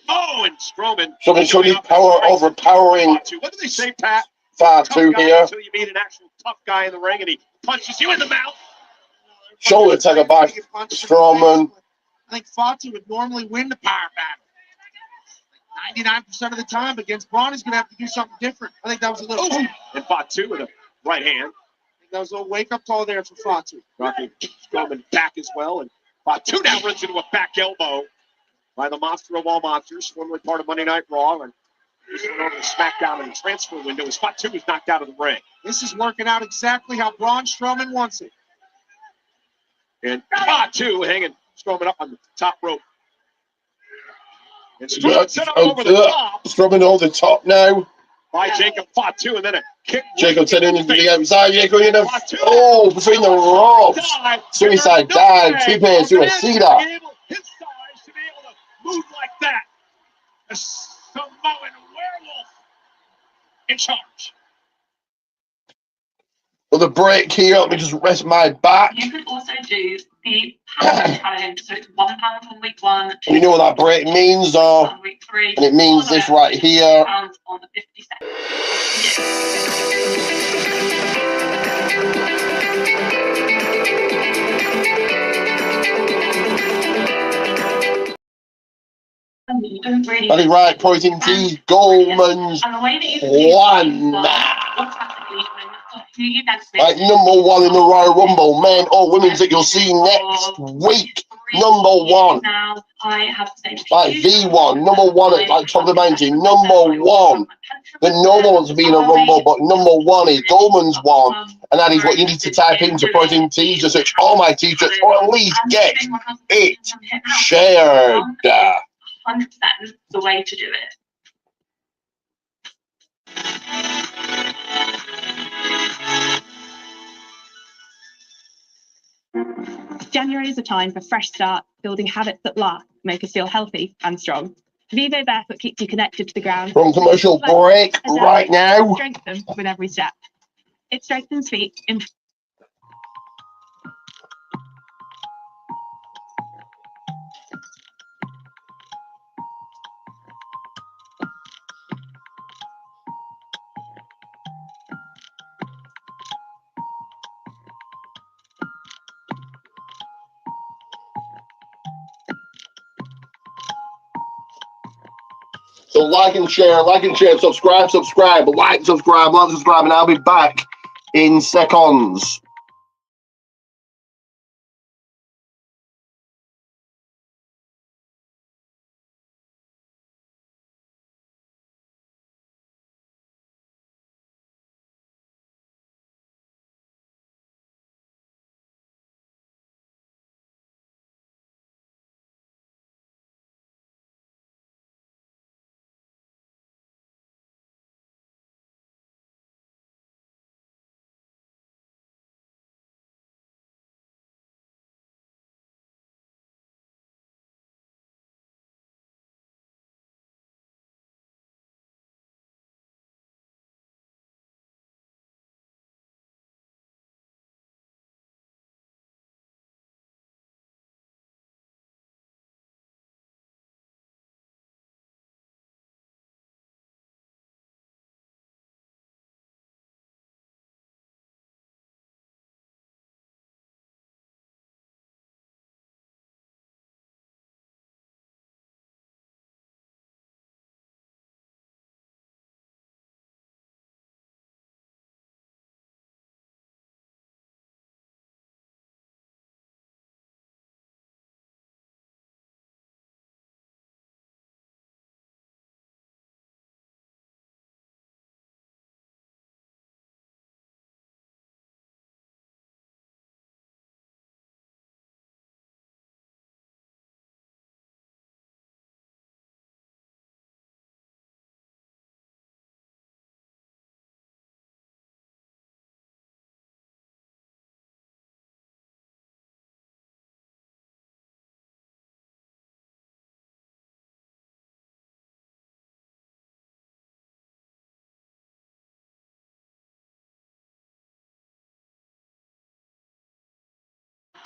Oh, and Strowman. Something showing power overpowering. What do they say, Pat? Fatu here. Until you meet an actual tough guy in the ring and he punches you in the mouth. Shoulder taken by Strowman. I think Fatu would normally win the power battle. 99% of the time against Braun, he's going to have to do something different. I think that was a little. And Fatu with a right hand. I think that was a little wake-up call there for Fatu. Rocking Strowman back as well. And Fatu now runs into a back elbow by the monster of all monsters, formerly part of Monday Night Raw. And just went over to SmackDown in the transfer window as Fatu was knocked out of the ring. This is working out exactly how Braun Strowman wants it. And Fatu hanging Strowman up on the top rope. And Strowman set up over the top. Strowman over the top now. By Jacob Fatu, and then a kick. Jacob turning into the outside. Jacob in a, between the ropes. Suicide dive. Two-man suicide. His size to be able to move like that. A Samoan werewolf in charge. Well, the break here. Let me just rest my back. You could also do the pound challenge. So it's £1 on week 1. You know what that break means, or? On week 3. And it means this right here. £1 on the 52nd. You don't really. That is right, Poison T. Goldman's And the way that you one. automatically who you next Like number one in the Royal Rumble, men or women's that you'll see next week. Number one. Now I have to say, Like V1, number one at like top of the mountain, number one. The normal ones being a Rumble, but number one is Goldman's one. And that is what you need to type into Poison T to search all my t-shirts, or at least get it shared. 100% the way to do it. January is a time for fresh start, building habits that last, make us feel healthy and strong. Vivo Barefoot keeps you connected to the ground. From commercial break right now. Strengthen with every step. It strengthens feet. So like and share, subscribe, like, subscribe, and I'll be back in seconds.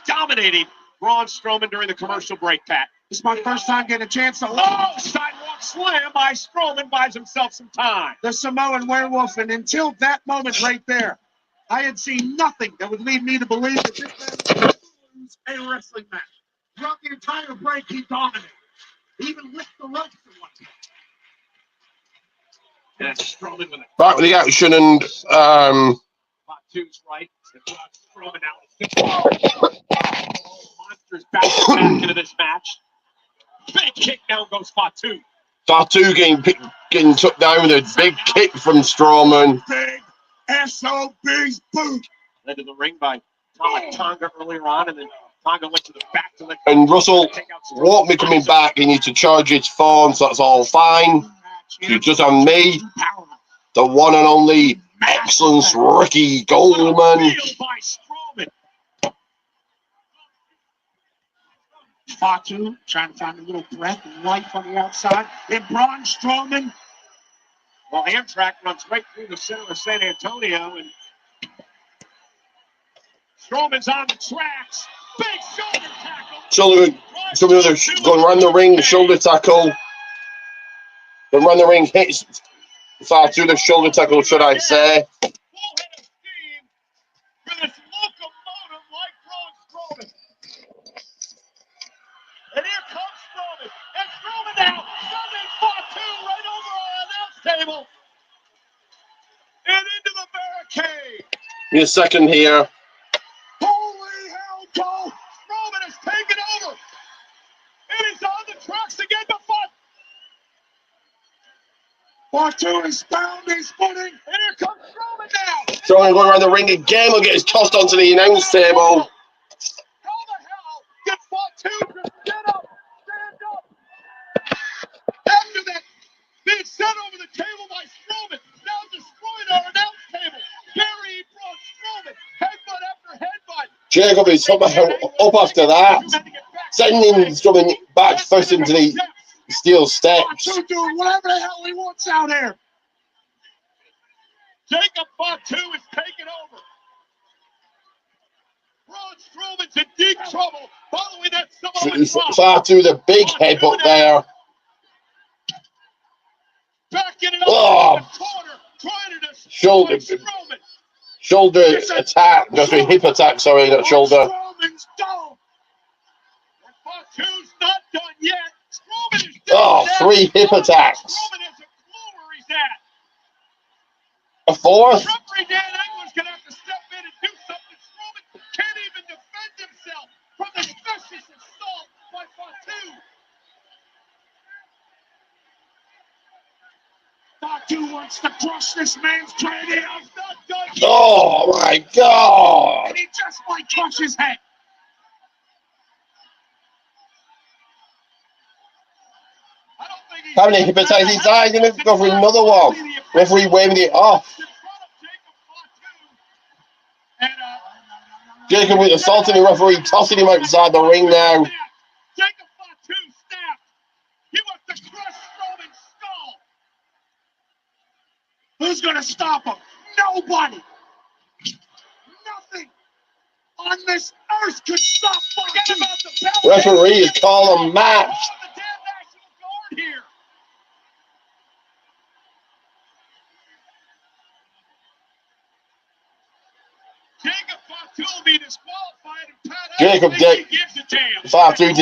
Dominating Braun Strowman during the commercial break, Pat. It's my first time getting a chance to. Oh, sidewalk slam by Strowman, buys himself some time. The Samoan werewolf, and until that moment right there, I had seen nothing that would lead me to believe that this man would lose a wrestling match. Throughout the entire break, he dominated. He even licked the ropes at one point. And that's Strowman with it. Back with the action and Spot two's right. Strowman now. Monsters back into this match. Big kick, down goes Spot two. Fatu getting took down with a big kick from Strowman. Big SOB's boot. Led to the ring by Tonga earlier on, and then Tonga went to the back to the. And Russell won't be coming back. He needs to charge his phone, so that's all fine. You just have me, the one and only Excellence Ricky Goldman. Fatu trying to find a little breath and life on the outside. And Braun Strowman. Well, Amtrak runs right through the center of San Antonio, and Strowman's on the tracks. Big shoulder tackle. Shoulder going around the ring, the shoulder tackle. Going around the ring, hits Fatu, the shoulder tackle, should I say. comes Strowman. And Strowman now sending Fatu right over our announce table. And into the barricade. Give me a second here. Holy hell, Cole! Strowman has taken over. And he's on the tracks again to fight. Fatu is found his footing. And here comes Strowman now. Strowman going around the ring again. Will get his tossed onto the announce table. How the hell did Fatu just get up, stand up? After that, being sent over the table by Strowman, now destroyed our announce table. Barry brought Strowman, headbutt after headbutt. Jacob is up after that. Sending Strowman back first into the steel steps. Fatu doing whatever the hell he wants out here. Jacob Fatu is taking over. Braun Strowman's in deep trouble following that Samoan drop. Fatu the big headbutt there. Backing it up Oh. in the corner, trying to destroy Strowman. Shoulder attack. No, sorry, hip attack, sorry, not shoulder. Strowman's down. And Fatu's not done yet. Strowman is down. Oh, 3 hip attacks. Strowman has a clue where he's at. A 4th? Referee Dan England's going to have to step in and do something. Strowman can't even defend himself from the vicious assault by Fatu. Fatu wants to crush this man's cranium. He's not done yet. Oh my God! And he just might crush his head. How many hip attacks he's died? He's going to go for another one. Referee waving it off. Jacob with assaulting the referee, tossing him outside the ring now. Jacob Fatu snapped. He wants to crush Strowman's skull. Who's going to stop him? Nobody. Nothing on this earth could stop Fatu. About the belt. Referee is calling a match. The damn National Guard here. Jacob Fatu will be disqualified and Pat Jacob gives a damn. Fatu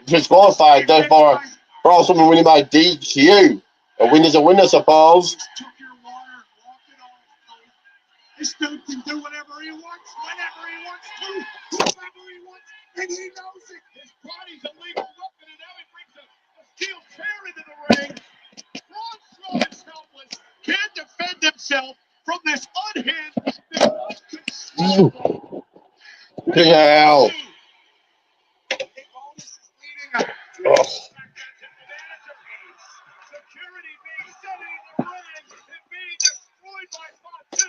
disqualified, therefore, Braun Strowman winning by DQ. A winner's a winner, I suppose. Took your water and walked it off. This dude can do whatever he wants, whenever he wants to, whoever he wants, and he knows it. His body's a legal weapon, and now he brings a steel chair into the ring. Braun Strowman's helpless, can't defend himself from this unhinged, this uncontrollable. Hell. Oh. Security being set in the ring and being destroyed by Fatu.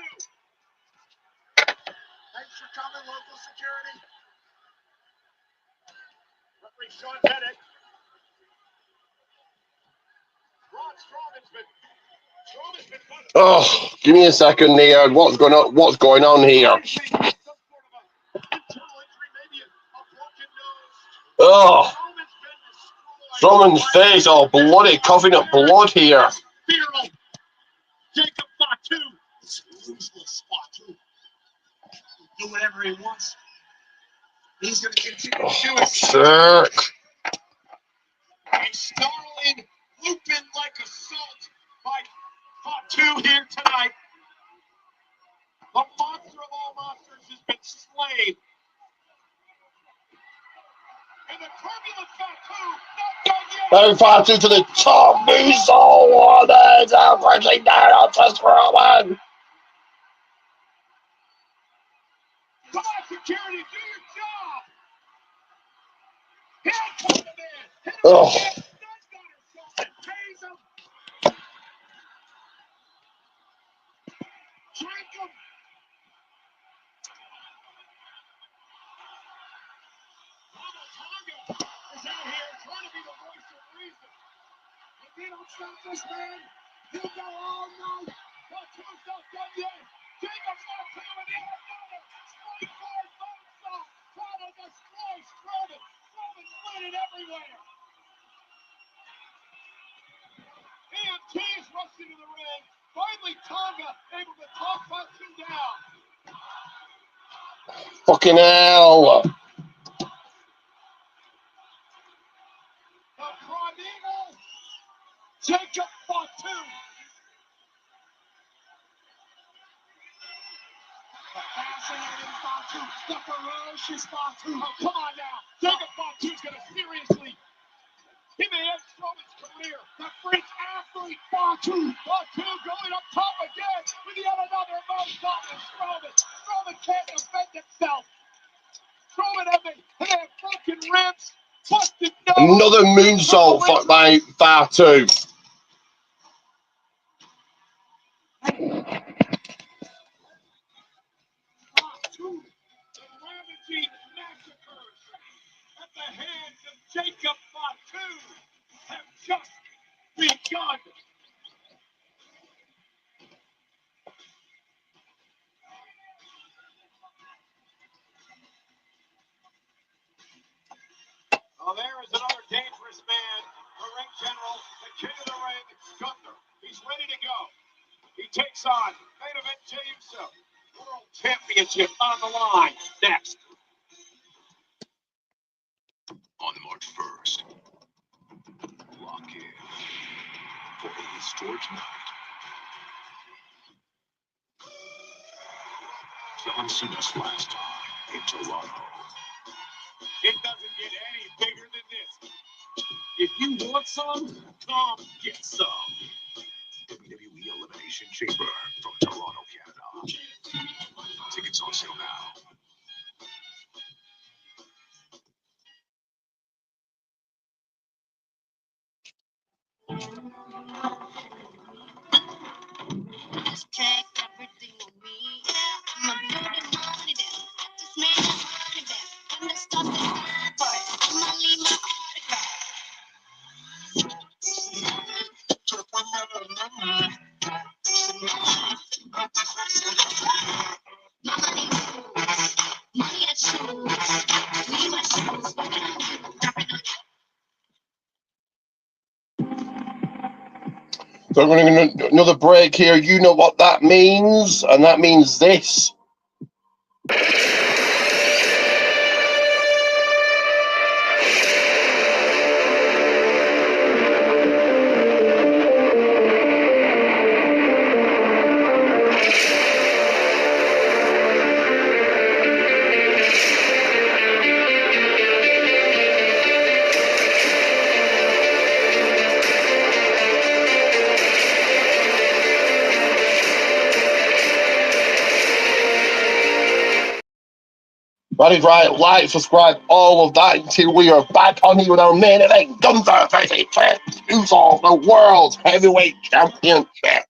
Thanks for coming, local security. Referee Sean Bennett. Braun Strowman's been Oh, give me a second here. What's going on? What's going on here? Oh, Strowman's face all bloody, coughing up blood here. Jacob Fatu. Ruthless Fatu. Do whatever he wants. He's going to continue to do it. Sick. A snarling, Lupin-like assault by Fatu here tonight. The monster of all monsters has been slain. And the turbulent Fatu, not done yet. And Fatu to the top. Muso Waters are crashing down onto Strowman. Come on, security, do your job. Here comes the man. Hit him Oh. with the stun gun or something. Tase him. Drink him. Tonga is out here trying to be the voice of reason. If they don't stop this man, he'll go all night. Fatu's not done yet. Jacob's got two and the other. Springboard moonsault. Trying to destroy Strowman. Strowman's bleeding everywhere. EMT's rushing to the ring. Finally, Tonga able to talk Fatu down. Fucking hell. Primeval, Jacob Fatu. The fascinating Fatu, the ferocious Fatu. Oh, come on now. Jacob Fatu's going to seriously. He may end Strowman's career. The French athlete Fatu. Fatu going up top again with yet another moonsault to Strowman. Strowman can't defend himself. Strowman has broken ribs, busted nose. Another moonsault by Fatu. Fatu, the ravaging massacres at the hands of Jacob Fatu have just begun. Oh, there is another dangerous man, the ring general, the king of the ring, Gunther. He's ready to go. He takes on main event Jey Uso. World Championship on the line. Next. On March 1st, lock in for a historic night. John Cena's last time in Toronto. It doesn't get any bigger than this. If you want some, come get some. WWE Elimination Chamber from Toronto, Canada. Tickets on sale now. Check everything on me. I'm a building money down. Just made a money back. When the stuff is mine, I'ma leave my money at shoes. Leave my shoes. So we're going to another break here. You know what that means, and that means this. That is right. Like, subscribe, all of that until we are back on here with our main event. Gunther versus Jey Uso, the World Heavyweight Championship.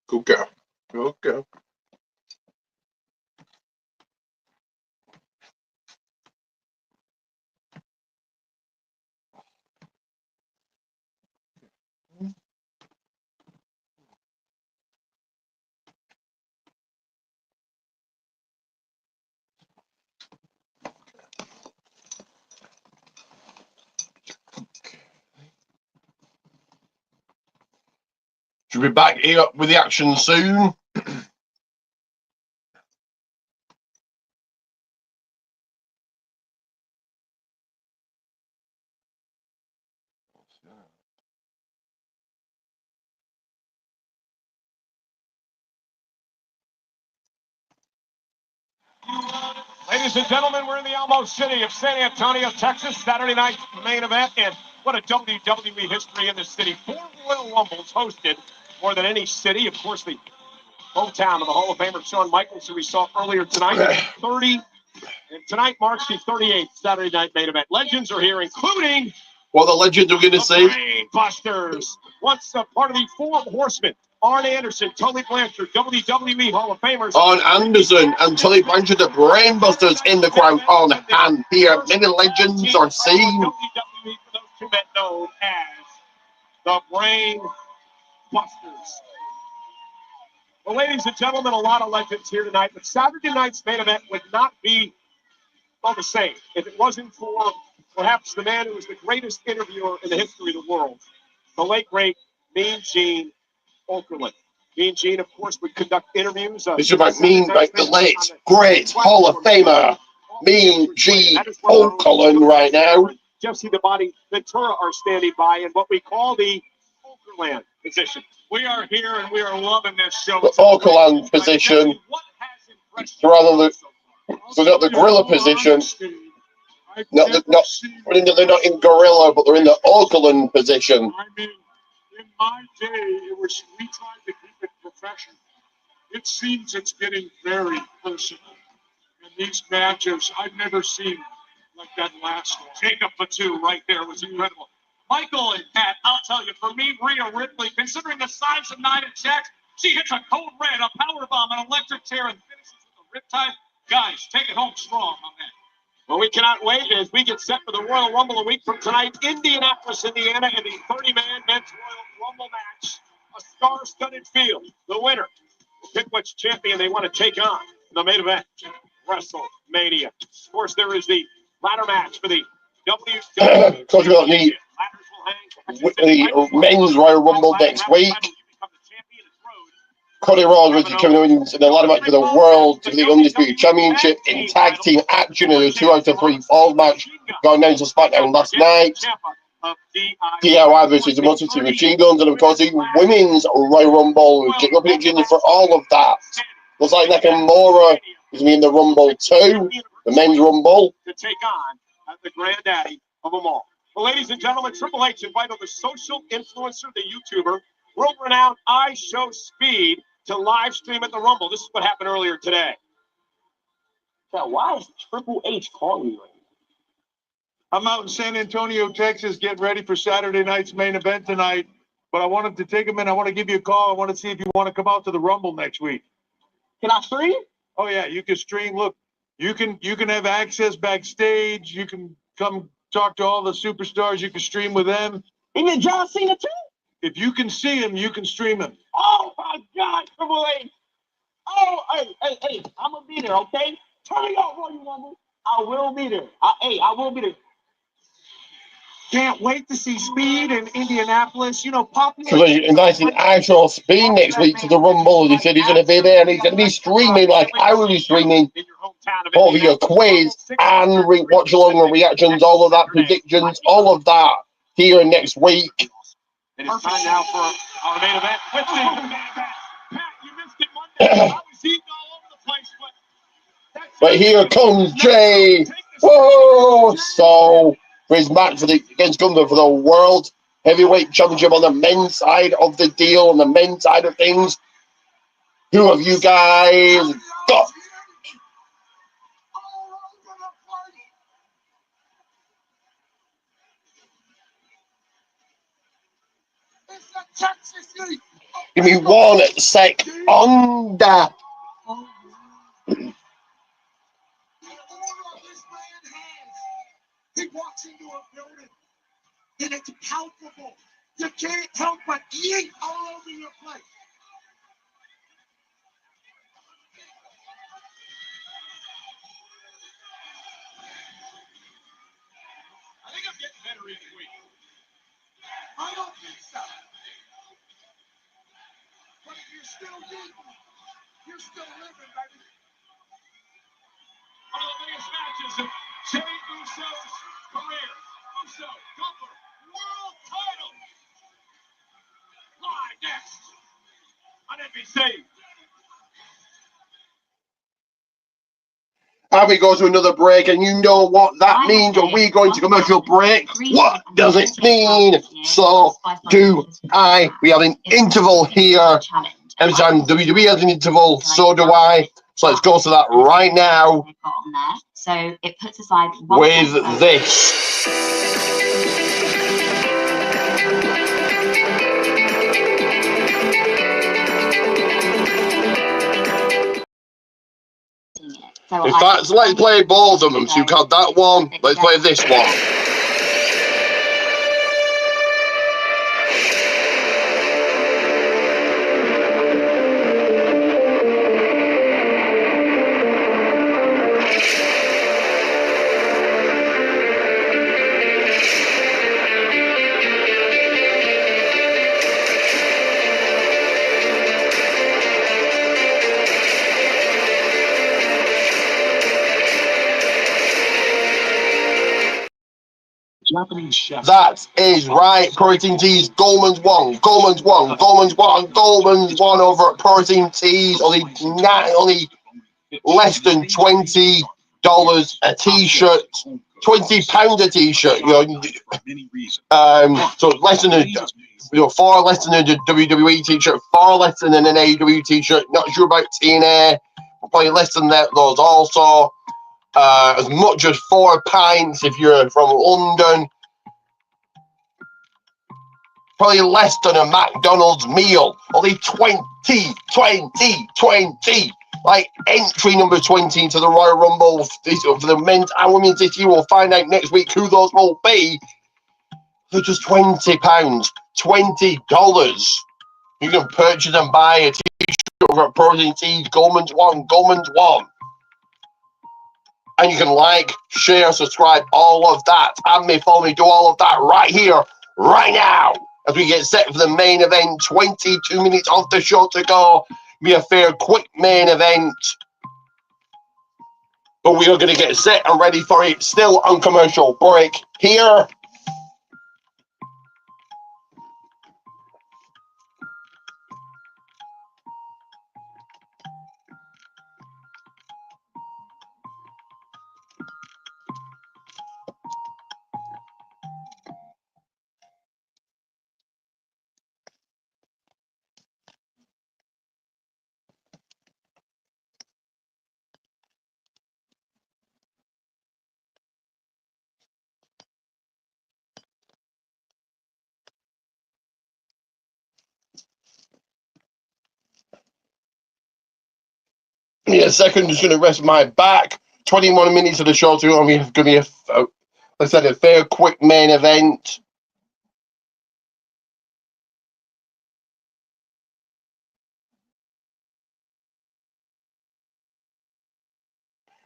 Good girl. Good girl. Should be back here with the action soon. Ladies and gentlemen, we're in the Alamo City of San Antonio, Texas, Saturday night main event, and what a WWE history in this city. 4 Royal Rumbles hosted, more than any city. Of course, the hometown of the Hall of Famer Shawn Michaels, who we saw earlier tonight, 30, and tonight marks the 38th Saturday night main event. Legends are here, including What the legends are going to see? Brain Busters. Once a part of the Four Horsemen, Arn Anderson, Tully Blanchard, WWE Hall of Famers. Arn Anderson and Tully Blanchard, the Brainbusters in the crowd on hand here. Many legends are seen. WWE for those two men known as the Brain Busters. Well, ladies and gentlemen, a lot of legends here tonight, but Saturday night's main event would not be all the same if it wasn't for perhaps the man who was the greatest interviewer in the history of the world, the late, great Mean Gene Okerlund. Mean Gene, of course, would conduct interviews. This is about the late, great Hall of Famer, Mean Gene Okerlund right now. Jesse the Body Ventura are standing by in what we call the Okerland position. We are here and we are loving this show. The Okerland position, rather than so not the gorilla position. They're not in gorilla, but they're in the Okerland position. I mean, in my day, we tried to keep it professional. It seems it's getting very personal. And these matches, I've never seen like that last one. Jacob Fatu right there was incredible. Michael and Pat, I'll tell you, for me, Rhea Ripley, considering the size of Nia Jax, she hits a code red, a power bomb, an electric chair, and finishes with a riptide. Guys, take it home strong on that. Well, we cannot wait as we get set for the Royal Rumble a week from tonight. Indianapolis, Indiana, in the 30-man men's Royal Rumble match. A star-studded field. The winner will pick which champion they want to take on in the main event. WrestleMania. Of course, there is the ladder match for the WWE. Talking about the men's Royal Rumble next week. Cody Rhodes will be coming in the ladder match for the World to the Undisputed Championship in tag team action in a 2 out of 3 falls match. Got announced on SmackDown last night. DIY versus the Multitude Machine Guns, and of course the women's Royal Rumble. Get your predictions for all of that. Looks like Nakamura is going to be in the Rumble too. The men's Rumble. To take on the granddaddy of them all. Well, ladies and gentlemen, Triple H invited the social influencer, the YouTuber, world-renowned I Show Speed to live stream at the Rumble. This is what happened earlier today. Now, why is Triple H calling me right now? I'm out in San Antonio, Texas, getting ready for Saturday night's main event tonight. But I wanted to take a minute. I want to give you a call. I want to see if you want to come out to the Rumble next week. Can I stream? Oh yeah, you can stream. Look, you can have access backstage. You can come talk to all the superstars. You can stream with them. Even John Cena too? If you can see him, you can stream him. Oh my God, Triple H! Oh, hey, I'm gonna be there, okay? Turn me off, Royal Rumble. I will be there. I will be there. Can't wait to see Speed in Indianapolis. You know, popular. So they're inviting I Show Speed next week to the Rumble. He said he's going to be there and he's going to be streaming like I will be streaming over your quiz and watch along the reactions, all of that, predictions, all of that here next week. It is time now for our main event. Pat, you missed it Monday. I was eating all over the place, but here comes Jay. Whoa! So for his match against Gunther for the World Heavyweight Championship on the men's side of the deal, on the men's side of things. Who have you guys got? Give me 1 sec. Onda. He walks into a building and it's palpable. You can't help but eat all over your plate. I think I'm getting better each week. I don't think so. But if you're still eating, you're still living, baby. One of the biggest matches of Jey Uso's career. Uso, Gunther, world title. on NBC. And we go to another break, and you know what that means when we go into commercial break. What does it mean? So do I. We have an interval here. Every time WWE has an interval, so do I. So let's go to that right now. So it puts aside with this. In fact, let's play both of them. So you've got that one. Let's play this one. Japanese chef. That is right. Protein Teas, Goldman's won. Goldman's won. Goldman's won. Goldman's won over at Protein Teas. Only less than $20 a t-shirt. £20 a t-shirt. So less than far less than a WWE t-shirt, far less than an AEW t-shirt. Not sure about TNA. Probably less than that. Those also. As much as 4 pints if you're from London. Probably less than a McDonald's meal. Only 20. Like entry number 20 into the Royal Rumble for the men's and women's this year. We'll find out next week who those will be. For just £20. $20. You can purchase and buy a t-shirt over at Protein Teas. Goldman's won. Goldman's won. And you can like, share, subscribe, all of that. Add me, follow me, do all of that right here, right now. As we get set for the main event, 22 minutes off the show to go. Be a fair, quick main event. But we are going to get set and ready for it. Still on commercial break here. Give me a second, just going to rest my back. 21 minutes of the show to go. I'm going to be, like I said, a fair, quick main event.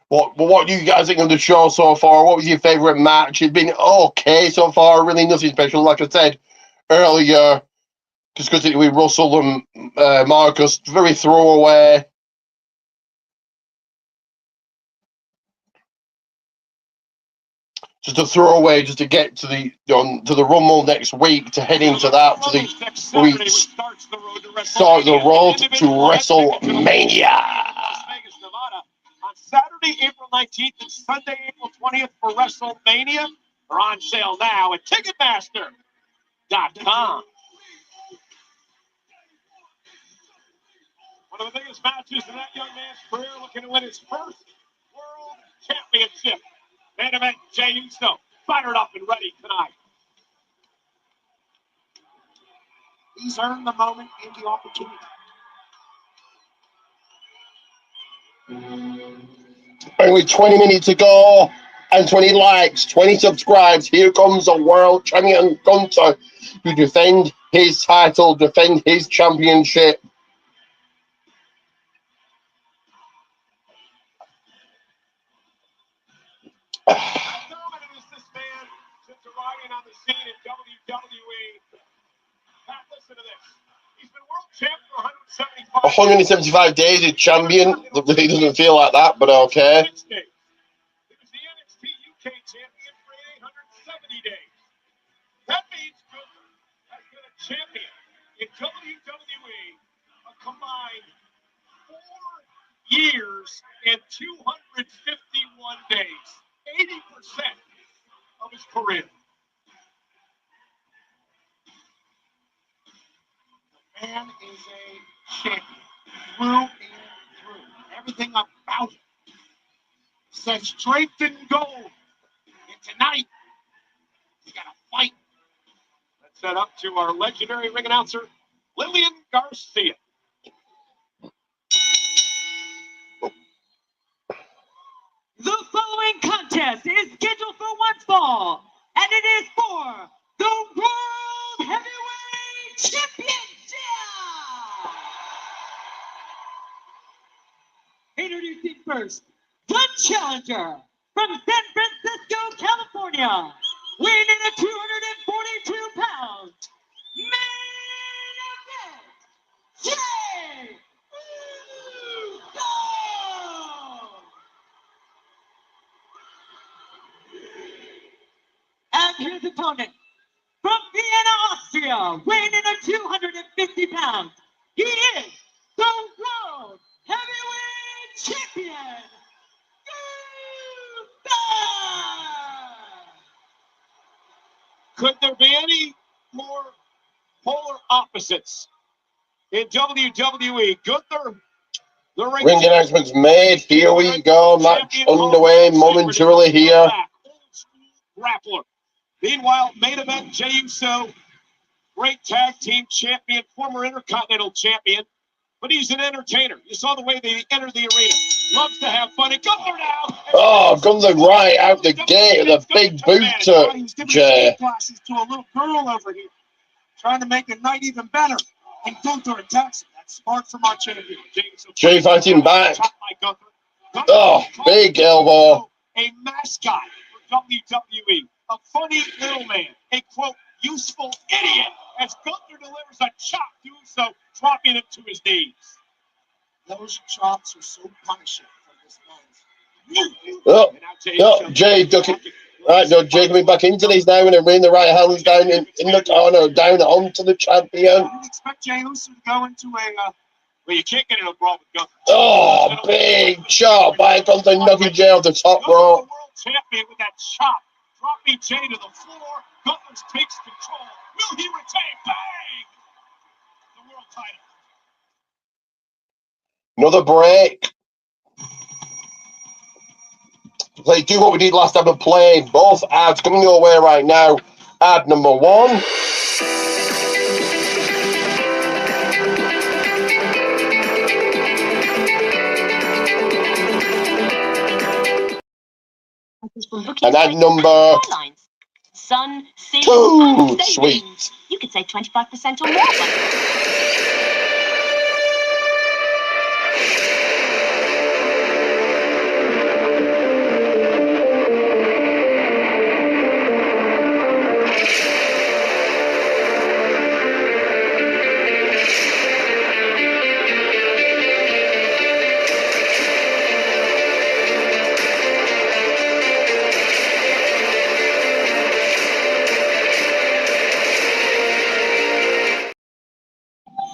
What do you guys think of the show so far? What was your favourite match? It's been okay so far, really nothing special. Like I said earlier, discussed it with Russell and Marcus, very throwaway. Just a throwaway, just to get to the Rumble next week, to head into that, to the week, start the road to WrestleMania. On Saturday, April 19th and Sunday, April 20th for WrestleMania are on sale now at Ticketmaster.com. One of the biggest matches in that young man's career, looking to win his first world championship. Main event, Jey Uso, fired up and ready tonight. He's earned the moment and the opportunity. And with 20 minutes to go and 20 likes, 20 subscribes, here comes the world champion Gunter to defend his title, defend his championship. How dominant is this man since arriving on the scene in WWE? Pat, listen to this. He's been world champ for 175 days as champion. He doesn't feel like that, but okay. He was the NXT UK champion for 870 days. That means Gunther has been a champion in WWE a combined 4 years and 251 days, 80% of his career. The man is a champion through and through. Everything about him says strength and gold. And tonight, he's got to fight. Let's head up to our legendary ring announcer, Lillian Garcia. The following contest is scheduled for one fall, and it is for the World Heavyweight Championship. Introducing first, the challenger from San Francisco, California, weighing in at 242 pounds, main event, Jay Uso! And his opponent, from Vienna, Austria, weighing in at 250 pounds, he is the World Heavyweight Champion, Could there be any more polar opposites in WWE? Gunther, the Ring announcement's made. Here we go. Match underway momentarily here. Grappler. Meanwhile, main event, Jey Uso, great tag team champion, former Intercontinental champion, but he's an entertainer. You saw the way they entered the arena. Loves to have fun. And Gunther now. Oh, Gunther right out the gate with a big boot to Jey. Glasses to a little girl over here, trying to make the night even better. And Gunther attacks him. That's smart from our champion. Jey fighting back. Oh, big elbow. A mascot for WWE. A funny little man. A quote, useful idiot. As Gunther delivers a chop to Uso, dropping him to his knees. Those chops are so punishing from this man. Oh, Jey ducking. Right, no, Jey coming back into this now and bringing the right hands down in the corner, down onto the champion. You expect Jey Uso to go into a, well, you can't get in a brawl with Gunther. Oh, big chop by Gunther, knocking Jey off the top rope. World champion with that chop, dropping Jey to the floor. Gunther takes control. Will he retain? Bang! The world title. Another break. Play, do what we did last time and play both ads coming your way right now. Ad number 1. And ad number Sun, sea, 2. Sweet. You could save 25% or more.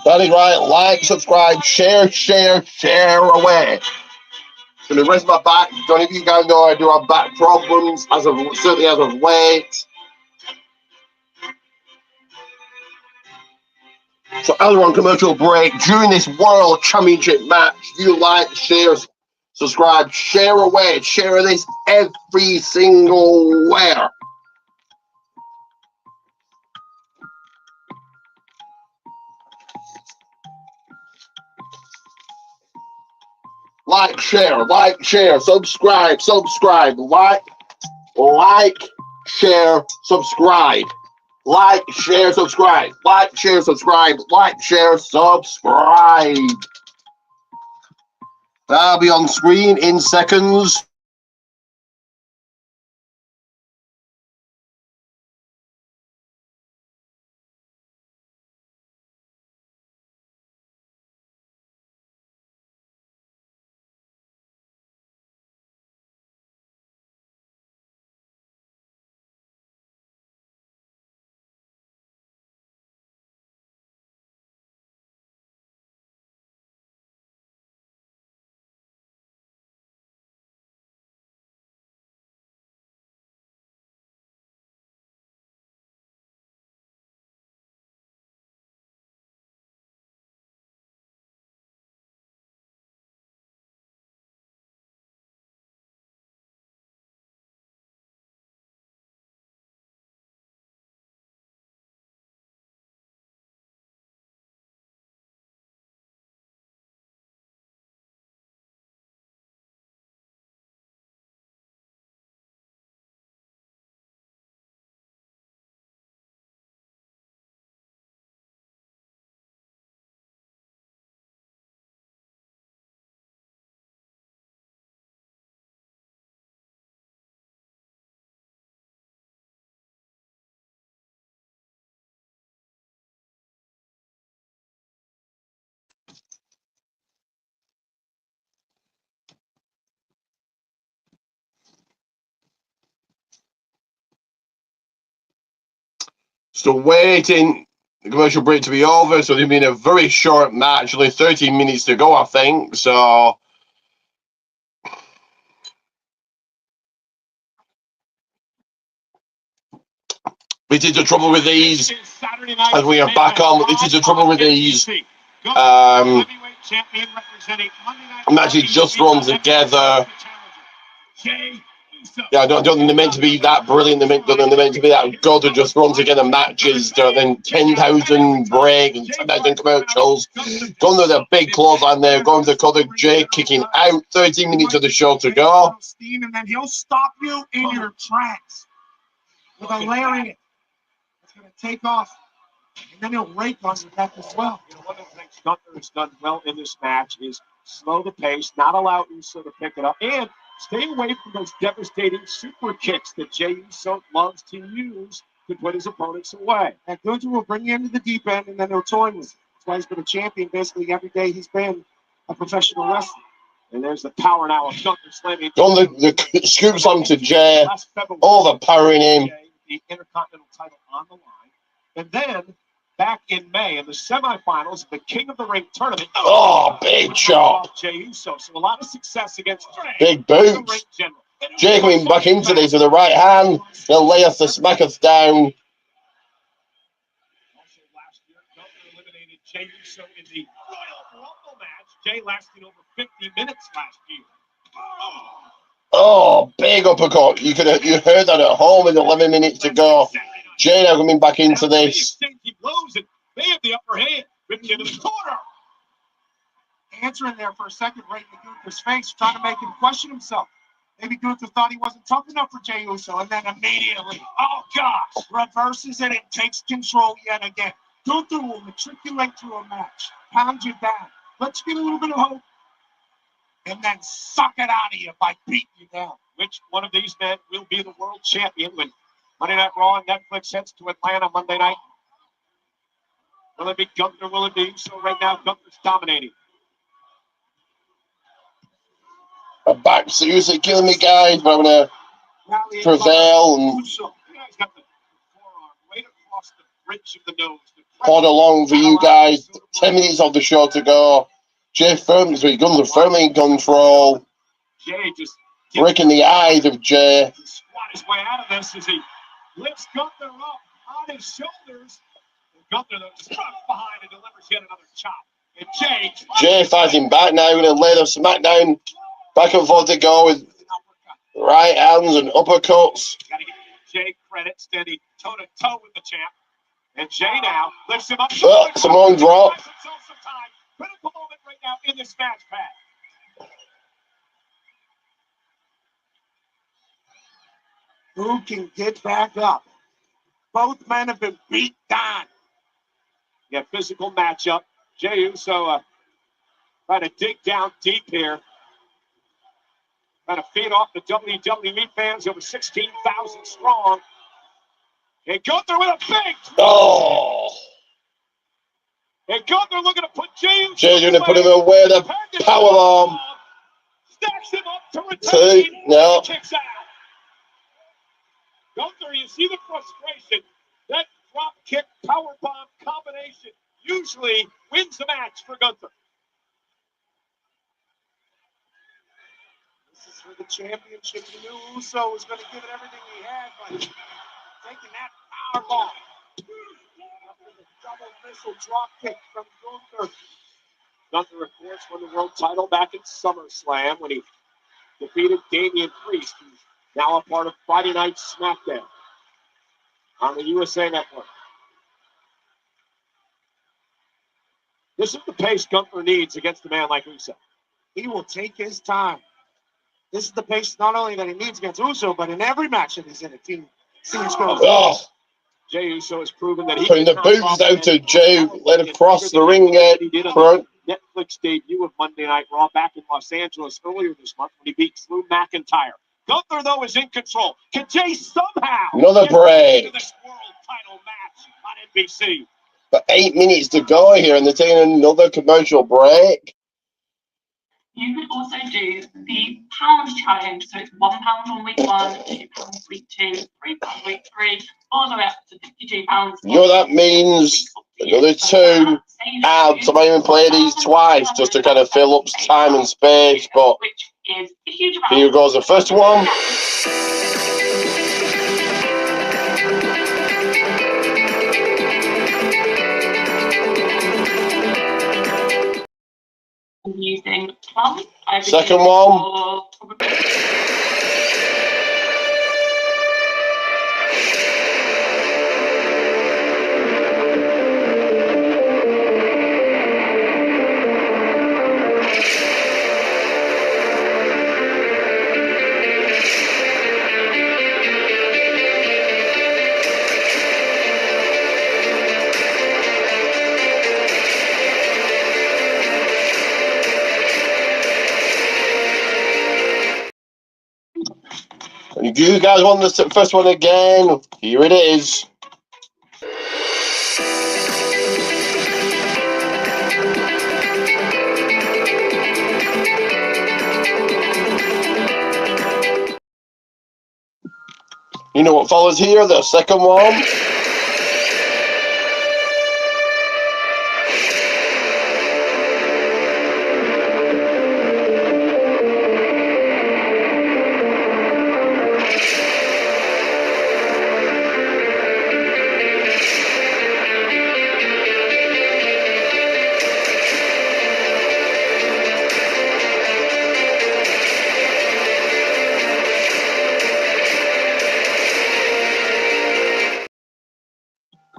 That is right. Like, subscribe, share away. So the rest of my back, don't know if you guys know I do have back problems, certainly as of late. So as we're on commercial break, during this World Championship match, you like, share, subscribe, share away, share this every single where. Like, share, subscribe, like, share, subscribe. Like, share, subscribe. Like, share, subscribe. Like, share, subscribe. That'll be on screen in seconds. Still waiting the commercial break to be over, so there's been a very short match, only 13 minutes to go, I think. So this is the trouble with these. As we are back on, but this is the trouble with these. Matches just run together. Yeah, I don't think they're meant to be that brilliant. They're meant to be that good to just run together matches. Then 10,000 break and 10,000 commercials. Going to the big clothesline there. Going to the cover. Jay kicking out. 13 minutes of the show to go. Steam, and then he'll stop you in your tracks with a lariat. It's going to take off, and then he'll rake on your neck as well. You know, one of the things Gunther has done well in this match is slow the pace, not allow Uso to pick it up, and stay away from those devastating super kicks that Jey Uso loves to use to put his opponents away. And Gunther will bring you into the deep end, and then they'll toy with you. That's why he's been a champion basically every day he's been a professional wrestler. And there's the power now of Gunther slamming. On the scoop slam to Jay, overpowering him. The Intercontinental title on the line. And then, back in May, in the semifinals of the King of the Ring tournament. Oh, big shot. Jey Uso. So a lot of success against big boots. Jay coming back into this with the right hand. They'll lay us to smack us down. Also last year, Gunther eliminated Jey Uso in the Royal Rumble match. Jay lasted over 50 minutes last year. Oh, big uppercut. You heard that at home with 11 minutes to go. Jay now coming back into this. They have the upper hand. Written into the corner. Answering there for a second, right in Gunther's face, trying to make him question himself. Maybe Gunther thought he wasn't tough enough for Jey Uso, and then immediately, oh gosh, reverses it and takes control yet again. Gunther will matriculate through a match, pound you down. Let's get a little bit of hope, and then suck it out of you by beating you down. Which one of these men will be the world champion when Monday Night Raw on Netflix heads to Atlanta Monday night? Will it be Gunther? Will it be Uso? Right now, Gunther's dominating. I'm back. Seriously killing me, guys, but I'm going to prevail and plod along for you guys. 10 minutes of the show to go. Jay firmly, Gunther firmly in control. Jay just breaking the eyes of Jay. Squat his way out of this as he lifts Gunther up on his shoulders. And Gunther, though, just drops behind and delivers yet another chop. And Jay fighting back now. Going to lay the smackdown back and forth to go with right hands and uppercuts. Got to give Jay credit, standing toe to toe with the champ. And Jay now lifts him up. Simone drop. Critical moment right now in this match, Pat. Who can get back up? Both men have been beat down. Yeah, physical matchup. Jey Uso trying to dig down deep here. Trying to feed off the WWE fans, over 16,000 strong. And Gunther with a big. Oh. And Gunther looking to put Jey Uso. Jay's going to put him away. The powerbomb. Stacks him up to retain. No. Kicks out. Gunther, you see the frustration. That drop kick powerbomb combination usually wins the match for Gunther. This is for the championship. You knew Uso was going to give it everything he had, but taking that powerbomb. Double missile drop kick from Gunther. Gunther, of course, won the world title back in SummerSlam when he defeated Damian Priest, who's now a part of Friday Night SmackDown on the USA Network. This is the pace Gunther needs against a man like Uso. He will take his time. This is the pace not only that he needs against Uso, but in every match that he's in a team. Jey Uso has proven that he putting the boots out to Jey, let him cross the ring front. Netflix debut of Monday Night Raw back in Los Angeles earlier this month when he beat Drew McIntyre. Gunther, though, is in control. Can Jey somehow another break? This world title match on NBC. But 8 minutes to go here, and they're taking another commercial break. You could also do the pound challenge. So it's £1 on week 1, £2 week 2, £3 week 3, all the way up to £52. You know what that means? Another 2 ads. I might even play these twice just to kind of fill up time and space. But here goes the first one. Using plum. Second one. If you guys want the first one again, here it is. You know what follows here? The second one.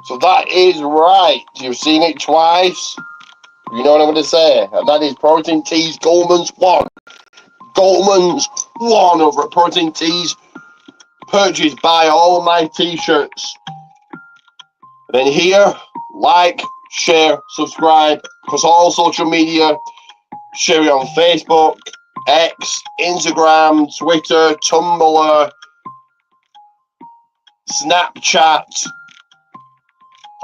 So that is right. You've seen it twice. You know what I'm going to say. And that is Protein Teas Goldman's 1. Goldman's 1 over at Protein Teas. Purchased by all my t-shirts. And then here, like, share, subscribe across all social media. Share it on Facebook, X, Instagram, Twitter, Tumblr, Snapchat.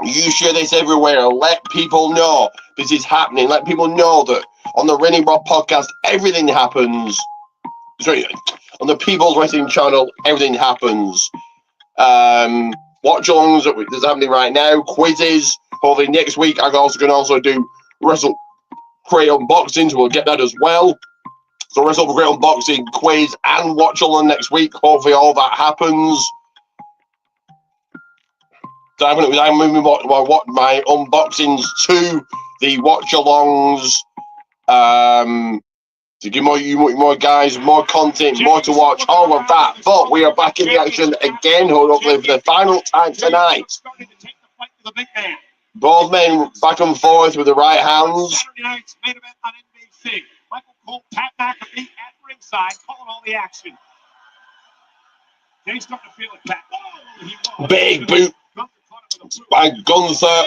You share this everywhere. Let people know this is happening. Let people know that on the Rennie Rock podcast, everything happens. Sorry, on the People's Wrestling channel, everything happens. Watch-alongs that's happening right now. Quizzes. Hopefully next week I can also do Wrestle Crate unboxings. We'll get that as well. So Wrestle Crate unboxing, quiz, and watch-along next week. Hopefully all that happens. So I'm moving my unboxings to the watch-alongs to give more guys, more content, more to watch, all of that. But we are back in the action again, hopefully for the final time tonight. Both men back and forth with the right hands. Saturday night's main event on NBC. Michael Cole, Pat McAfee at ringside, calling all the action. Jay's starting to feel it, Pat. Oh, big boot by Gunther.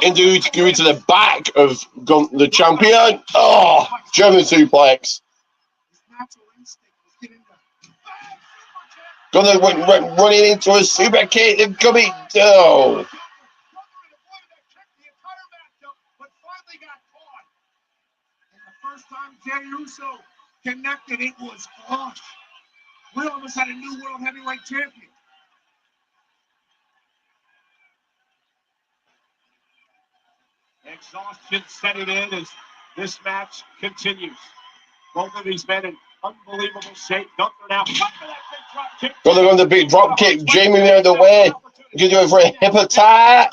Into the back of the champion. Oh, German suplex. Gunther went running into a super kick and coming down. First time Jey Uso connected, it was flush. We almost had a new world heavyweight champion. Exhaustion setting in as this match continues. Both of these men in unbelievable shape. Gunther now. Gunther on the big drop kick. Jamie out of the way. You do it for a hip attack.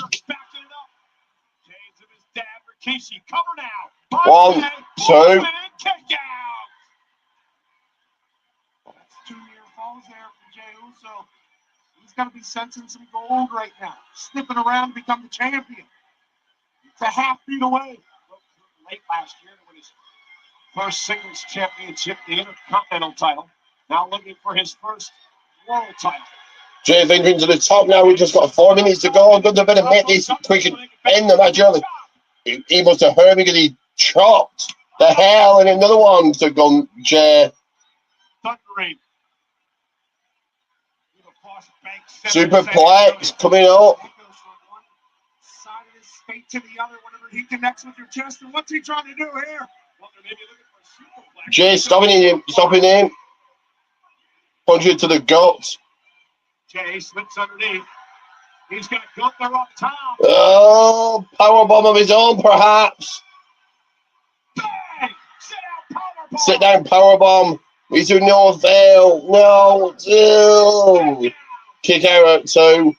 Rikishi, cover now. 1, 2. Two-year falls there for Jey Uso. He's got to be sensing some gold right now. Sniffing around to become the champion. It's a half beat away. Late last year to win his first singles championship, the Intercontinental title. Now looking for his first world title. Jay thinking to the top now. We just got 4 minutes to go. Gunther better make this quick and end the match early. He must have heard because he chopped the hell and another one to Jay. Superplex coming up. Side of his state to the other whenever he connects with your chest. And what's he trying to do here? Jay stopping him. Punch it to the gut. Jay slips underneath. He's got Gunther up top. Oh, powerbomb of his own, perhaps. Bang! Sit down powerbomb. We do no fail. No. Oh. Kick out at 2.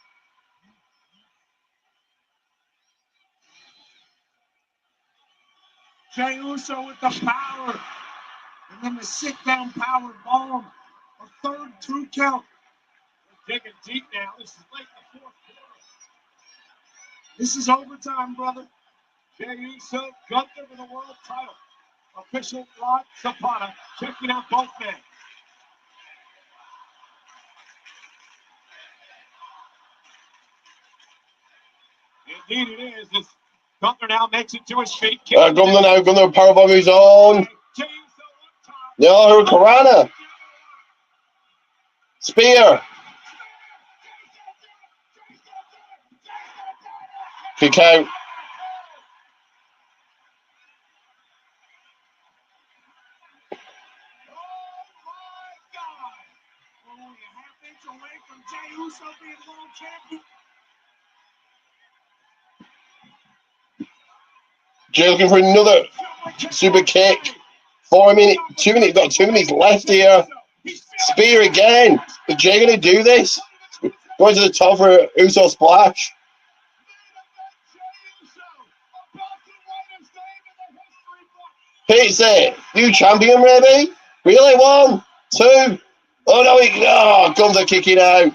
Jey Uso with the power. And then the sit-down power bomb. A third 2 count. We're digging deep now. This is late in the 4th quarter. This is overtime, brother. Jey Uso, Gunther for the world title. Official Rod Zapata checking out both men. Indeed it is. This Gunther now makes it to his feet. Gunther now, Gunther powerbomb of his own. No, Karana. Spear. Kick out. Jay looking for another super kick. 4 minutes, 2 minutes, got 2 minutes left here. Spear again. Is Jay going to do this? Going to the top for Uso splash. Hits it. New champion, maybe? Really? 1, 2. Oh no, Gunther kicking out.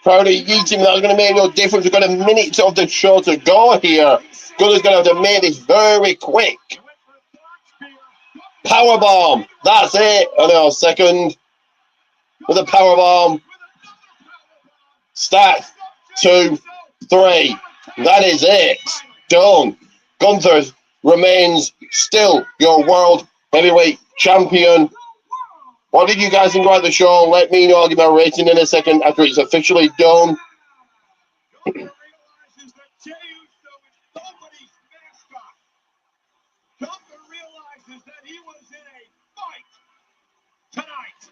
Crowder eating, that's going to make no difference. We've got a minute of the show to go here. Gunther's going to have to make this very quick. Powerbomb. That's it. Oh no, second. With a powerbomb. Stack. 2, 3. That is it. Done. Gunther remains still your world heavyweight champion. What did you guys think about the show? Let me know. I'll give my rating in a second after it's officially done. Gunther realizes that he was in a fight tonight.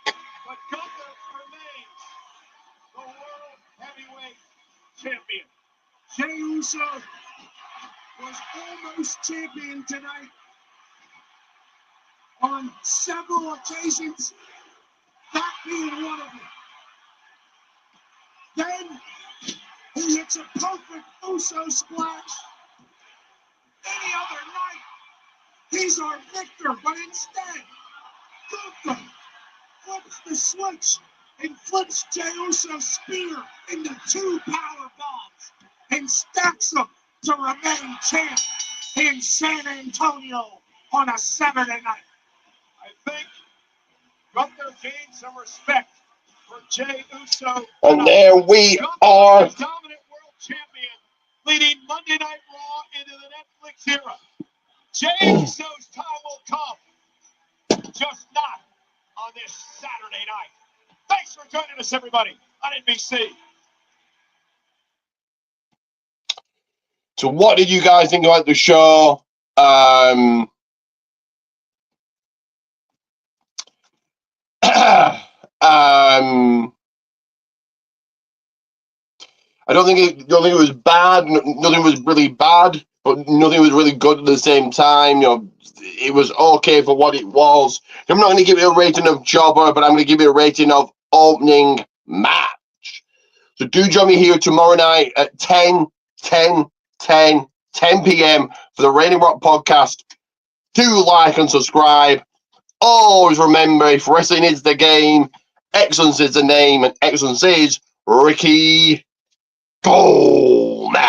But Gunther remains the world heavyweight champion. Jey Uso was almost champion tonight on several occasions, that being one of them. Then he hits a perfect Uso splash. Any other night, he's our victor, but instead, Gunther flips the switch and flips Jey Uso's spear into 2 power bombs and stacks them to remain champ in San Antonio on a Saturday night. I think Gunther gained some respect for Jey Uso. And there we are. Dominant world champion, leading Monday Night Raw into the Netflix era. Jey Uso's time will come, just not on this Saturday night. Thanks for joining us, everybody, on NBC. So what did you guys think about the show? I don't think it was bad. Nothing was really bad, but nothing was really good at the same time. You know, it was okay for what it was. I'm not going to give it a rating of jobber, but I'm going to give it a rating of opening match. So do join me here tomorrow night at 10 p.m. for the Raining Rock podcast. Do like and subscribe. Always remember, if wrestling is the game, excellence is the name, and excellence is Ricky Goldman.